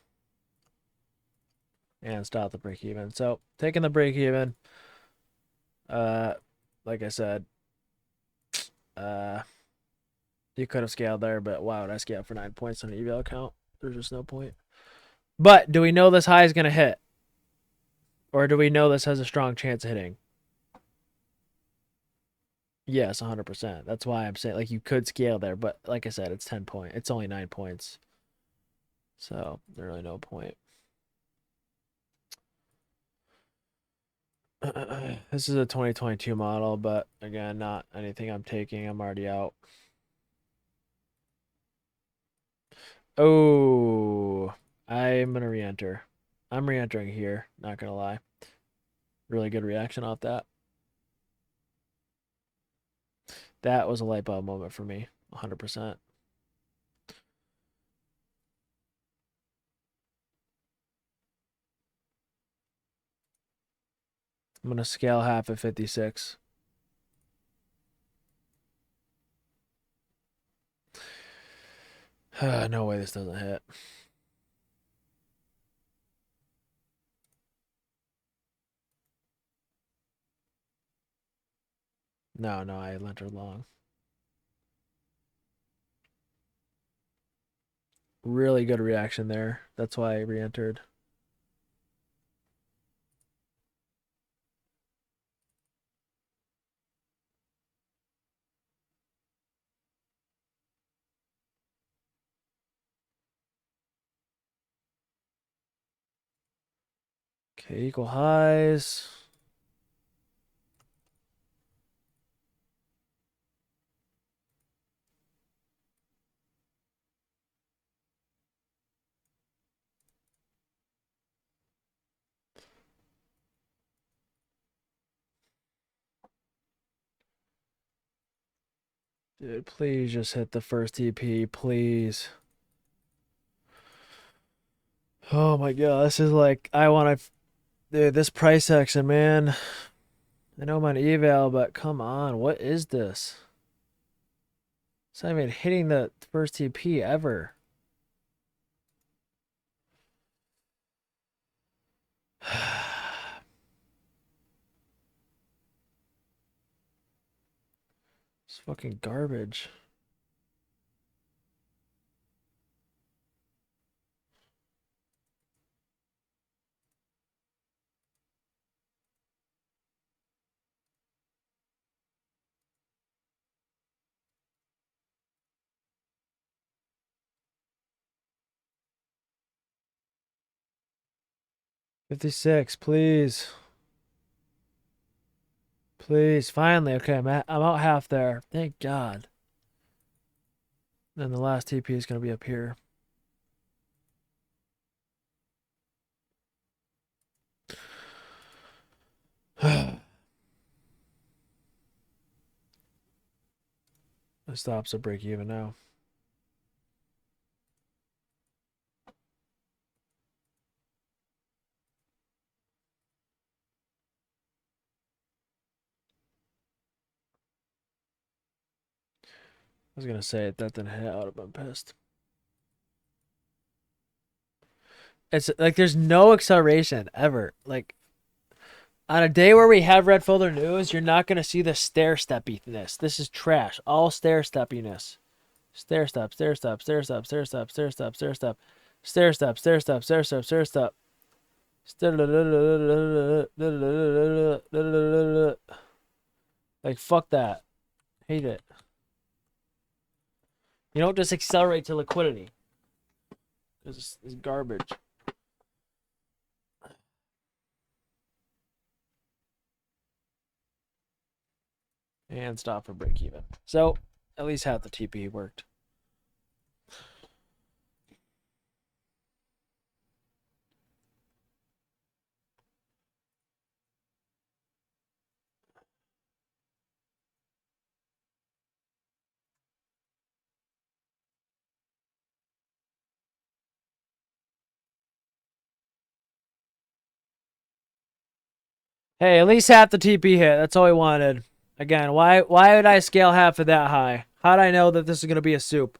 And stop the break even. So taking the break even. Like I said, you could have scaled there, but why would I scale for 9 points on an eval account? There's just no point. But do we know this high is gonna hit? Or do we know this has a strong chance of hitting? Yes, 100%. That's why I'm saying like you could scale there, but like I said, it's 10 points. It's only 9 points. So there's really no point. This is a 2022 model, but again, not anything I'm taking. I'm already out. Oh, I'm gonna re-enter. I'm re-entering here, not gonna lie. Really good reaction off that. That was a light bulb moment for me, 100%. I'm gonna scale half at 56. No way this doesn't hit. No, I entered long. Really good reaction there. That's why I re-entered. Okay, equal highs. Dude, please just hit the first TP, please. Oh my god, this is like, I want to, dude, this price action, man. I know I'm on eval, but come on, what is this? It's not even hitting the first TP ever. It's fucking garbage. $56, please. Please, finally. Okay, I'm out half there. Thank God. Then the last TP is going to be up here. It stops at break even now. I was going to say if that didn't hit, I would have been pissed. It's like there's no acceleration ever. Like on a day where we have red folder news, you're not going to see the stair steppiness. This is trash. All stair steppiness. Stair step, stair step, stair step, stair step, stair step, stair step, stair step, stair step, stair step, stair step. Like, fuck that. Hate it. You don't just accelerate to liquidity. It's garbage. And stop for break even. So, at least half the TP worked. Hey, at least half the TP hit. That's all we wanted. Again, why would I scale half of that high? How'd I know that this is going to be a soup?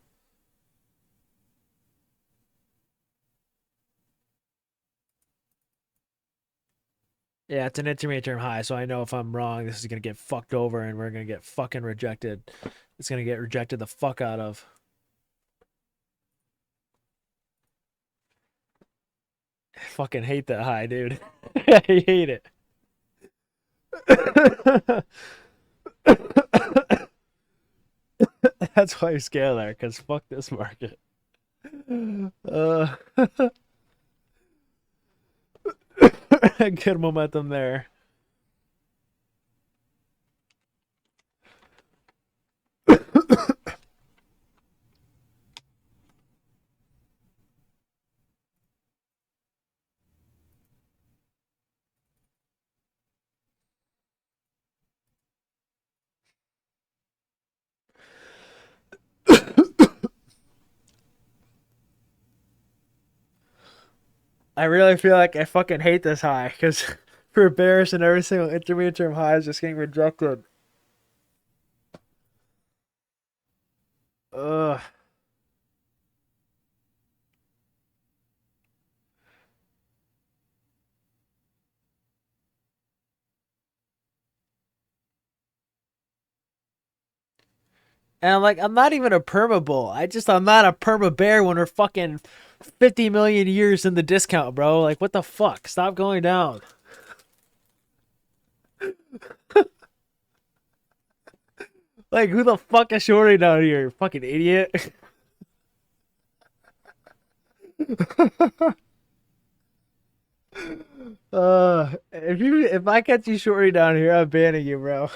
Yeah, it's an intermediate term high, so I know if I'm wrong, this is going to get fucked over and we're going to get fucking rejected. It's going to get rejected the fuck out of. I fucking hate that high, dude. I hate it. That's why you scale there, because fuck this market. Good momentum there. I really feel like I fucking hate this high because for bears and every single intermediate term high is just getting rejected. Ugh. And I'm not even a perma bull. I'm not a perma bear when we're fucking 50 million years in the discount, bro. Like, what the fuck? Stop going down. Like, who the fuck is shorting down here? Fucking idiot. If I catch you shorting down here, I'm banning you, bro.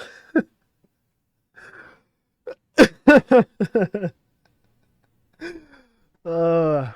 uh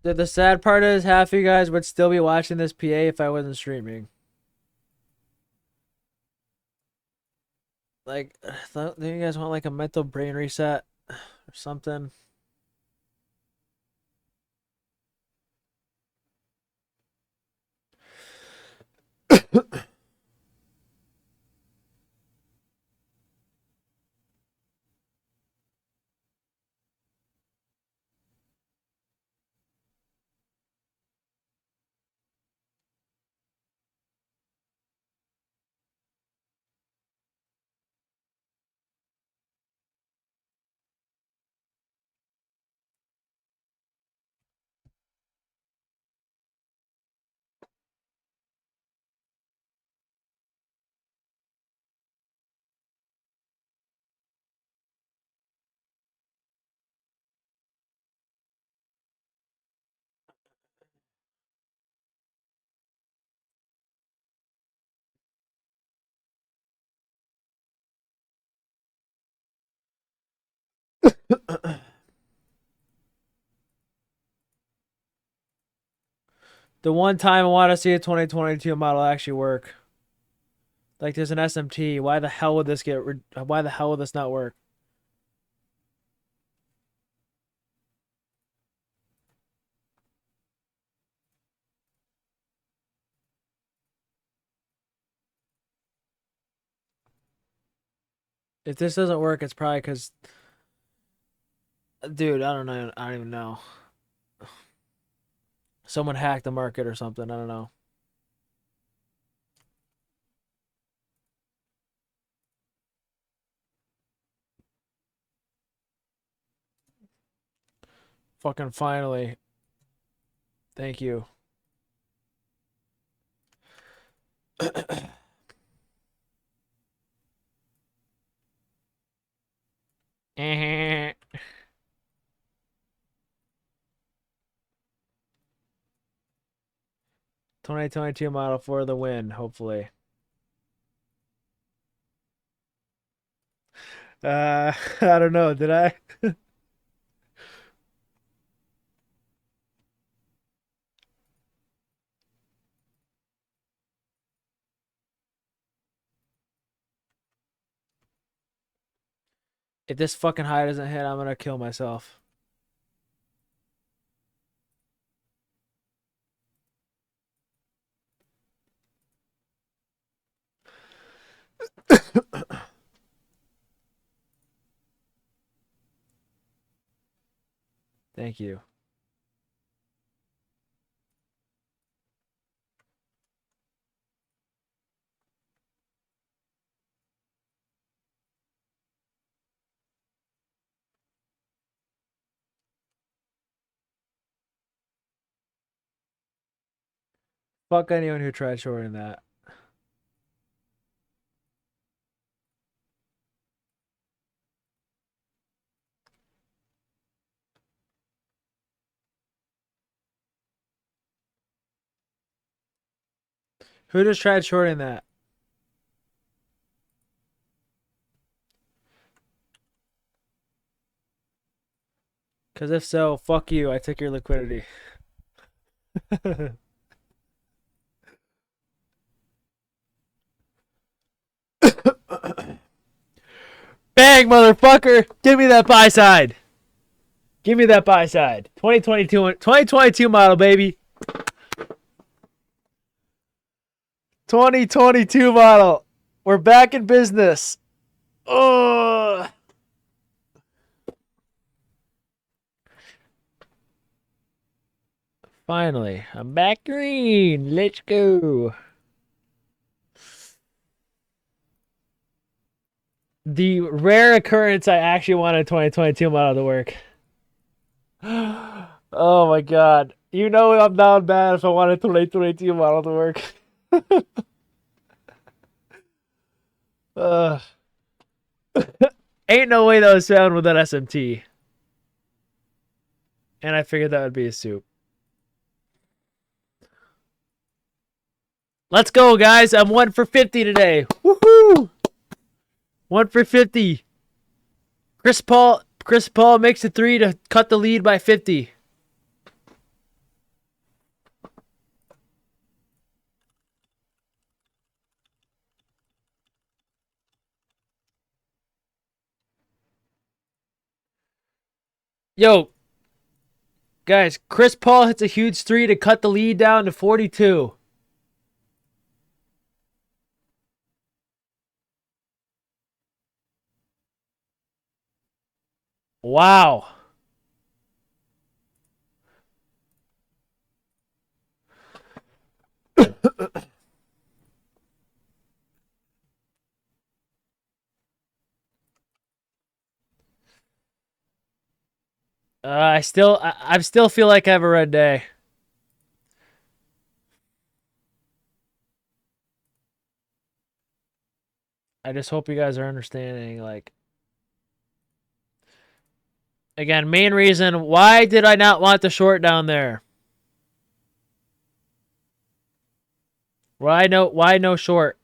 the sad part is half of you guys would still be watching this PA if I wasn't streaming. Like, do you guys want like a mental brain reset or something? The one time I want to see a 2022 model actually work. Like there's an SMT. Why the hell would this why the hell would this not work? If this doesn't work, it's probably because, dude, I don't know. I don't even know. Someone hacked the market or something. I don't know. Fucking finally. Thank you. Eh. 2022 model for the win, hopefully. I don't know. Did I? If this fucking high doesn't hit, I'm gonna kill myself. Thank you. Fuck anyone who tried shorting that. Who just tried shorting that? Because if so, fuck you. I took your liquidity. Bang, motherfucker! Give me that buy side. Give me that buy side. 2022 model, baby. 2022 model. We're back in business. Oh. Finally, I'm back green. Let's go. The rare occurrence I actually wanted 2022 model to work. Oh my god. You know I'm down bad if I wanted 2022 model to work. Ain't no way that was found with that SMT. And I figured that would be a soup. Let's go, guys. I'm 1 for 50 today. Woohoo! 1 for 50. Chris Paul makes a 3 to cut the lead by 50. Yo, guys, Chris Paul hits a huge 3 to cut the lead down to 42. Wow. I still feel like I have a red day. I just hope you guys are understanding. Like, again, main reason why did I not want the short down there? Why no short?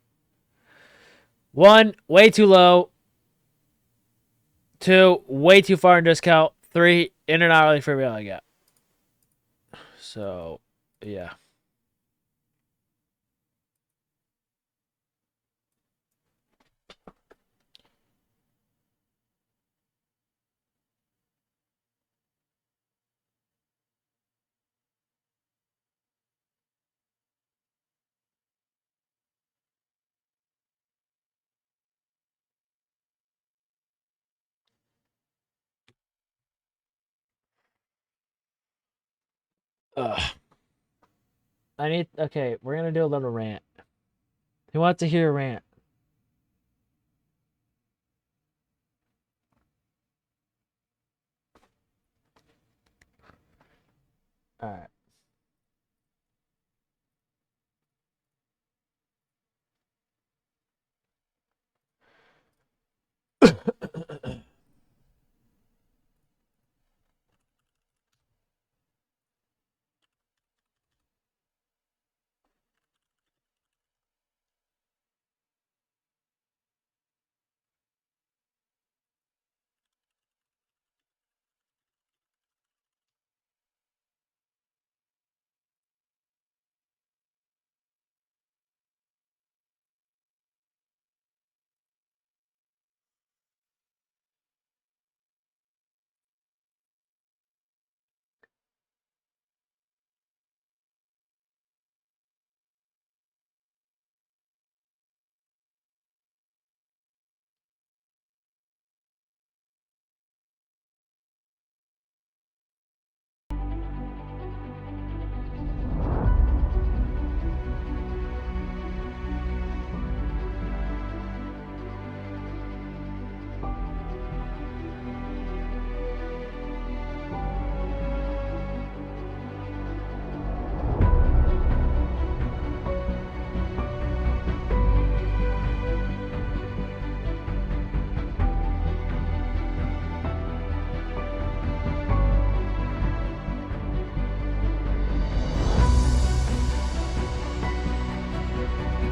1, way too low. 2, way too far in discount. 3, in and out early for real I got. So, yeah. Okay, we're gonna do a little rant. Who wants to hear a rant? All right.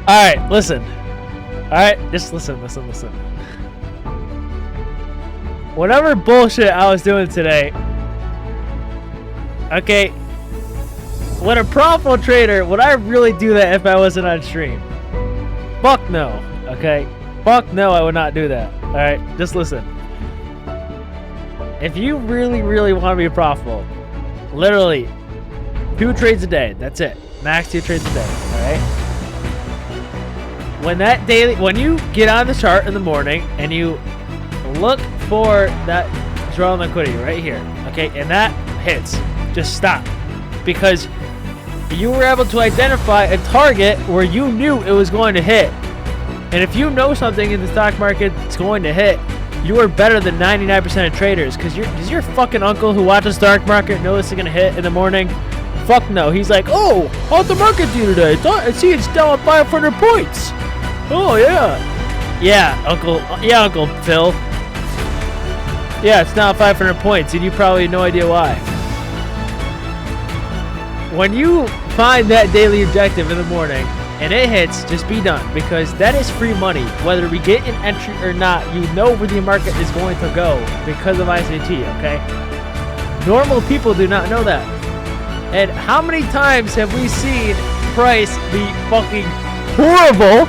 All right, listen. All right, just listen. Whatever bullshit I was doing today, okay, when a profitable trader, would I really do that if I wasn't on stream? Fuck no, okay? Fuck no, I would not do that. All right, just listen. If you really, really want to be profitable, literally 2 trades a day, that's it. Max 2 trades a day, all right? When you get on the chart in the morning and you look for that drawdown liquidity right here, okay, and that hits, just stop, because you were able to identify a target where you knew it was going to hit. And if you know something in the stock market is going to hit, you are better than 99% of traders. Because does your fucking uncle who watches stock market know this is going to hit in the morning? Fuck no. He's like, oh, how'd the market do today? I see it's down 500 points. Oh, yeah. Yeah, Uncle Phil. Yeah, it's down 500 points, and you probably have no idea why. When you find that daily objective in the morning and it hits, just be done, because that is free money. Whether we get an entry or not, you know where the market is going to go because of ICT, okay? Normal people do not know that. And how many times have we seen price be fucking horrible,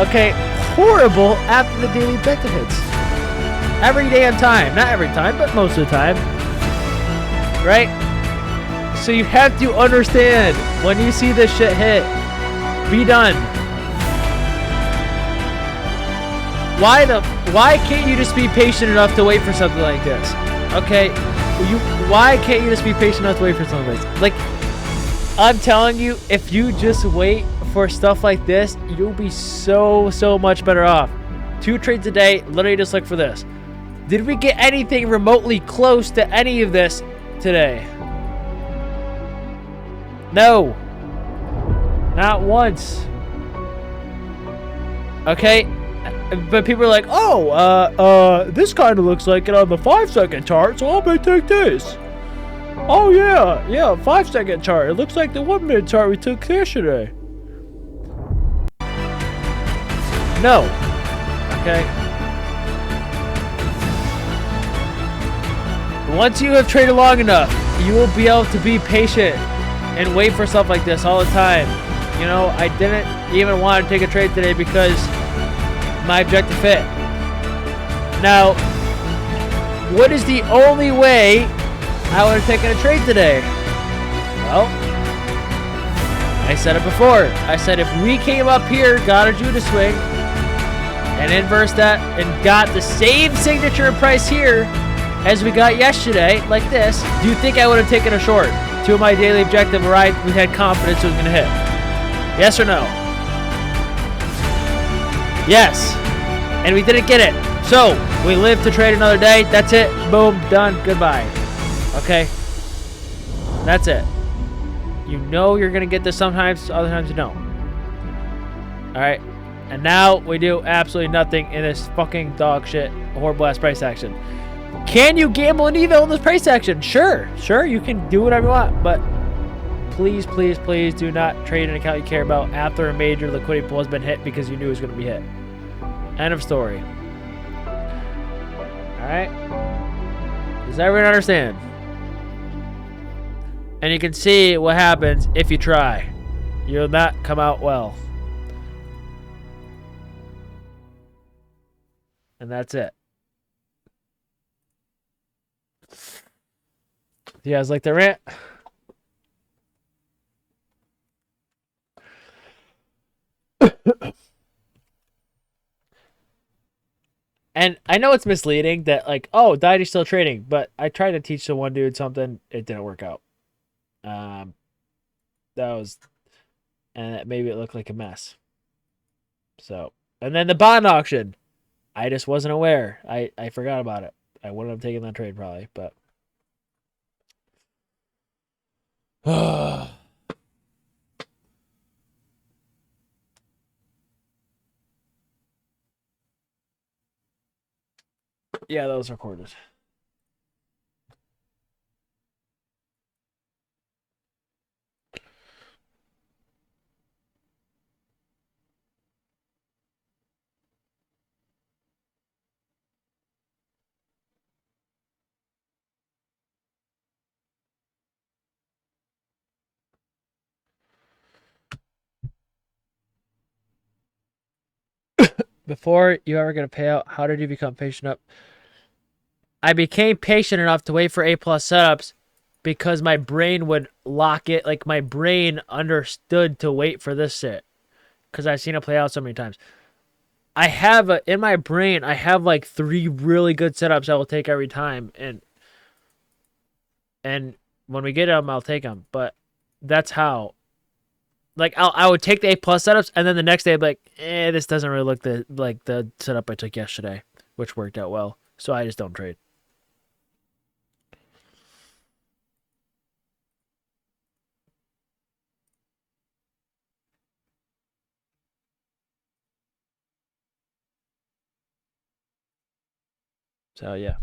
okay, horrible after the daily objective hits? Every day on time. Not every time, but most of the time. Right? So you have to understand, when you see this shit hit, be done. Why can't you just be patient enough to wait for something like this? Okay? Why can't you just be patient enough to wait for something like this? Like, I'm telling you, if you just wait for stuff like this, you'll be so much better off. 2 trades a day, literally just look for this. Did we get anything remotely close to any of this today? No. Not once. Okay? But people are like, oh, this kind of looks like it on the 5-second chart, so I may take this. Oh, yeah, 5-second chart. It looks like the 1-minute chart we took yesterday. No. Okay? Once you have traded long enough, you will be able to be patient and wait for stuff like this all the time. You know, I didn't even want to take a trade today because my objective fit. Now, what is the only way I would have taken a trade today? Well, I said it before. I said if we came up here, got a Judah swing, and inverse that, and got the same signature price here as we got yesterday, like this, do you think I would have taken a short to my daily objective where we had confidence it was going to hit? Yes or no? Yes. And we didn't get it. So, we live to trade another day. That's it. Boom. Done. Goodbye. Okay? That's it. You know you're going to get this sometimes. Other times you don't. Alright? And now we do absolutely nothing in this fucking dog shit horrible ass price action. Can you gamble and eval in this price action? Sure. Sure, you can do whatever you want. But please, please, please do not trade an account you care about after a major liquidity pool has been hit because you knew it was going to be hit. End of story. Alright? Does everyone understand? And you can see what happens if you try. You'll not come out well. And that's it. You guys like the rant? And I know it's misleading that like, oh, Diety's still trading, but I tried to teach the one dude something, it didn't work out. And it made it look like a mess. So, and then the bond auction, I just wasn't aware. I forgot about it. I wouldn't have taken that trade probably, but. Yeah, that was recorded. Before you ever get a payout, how did you become patient up? I became patient enough to wait for A+ setups because my brain would lock it. Like my brain understood to wait for this shit because I've seen it play out so many times. I have in my brain, I have like 3 really good setups I will take every time, and when we get them, I'll take them. But that's how. Like I would take the A+ setups, and then the next day I'd be like, this doesn't really look like the setup I took yesterday, which worked out well. So I just don't trade. So yeah.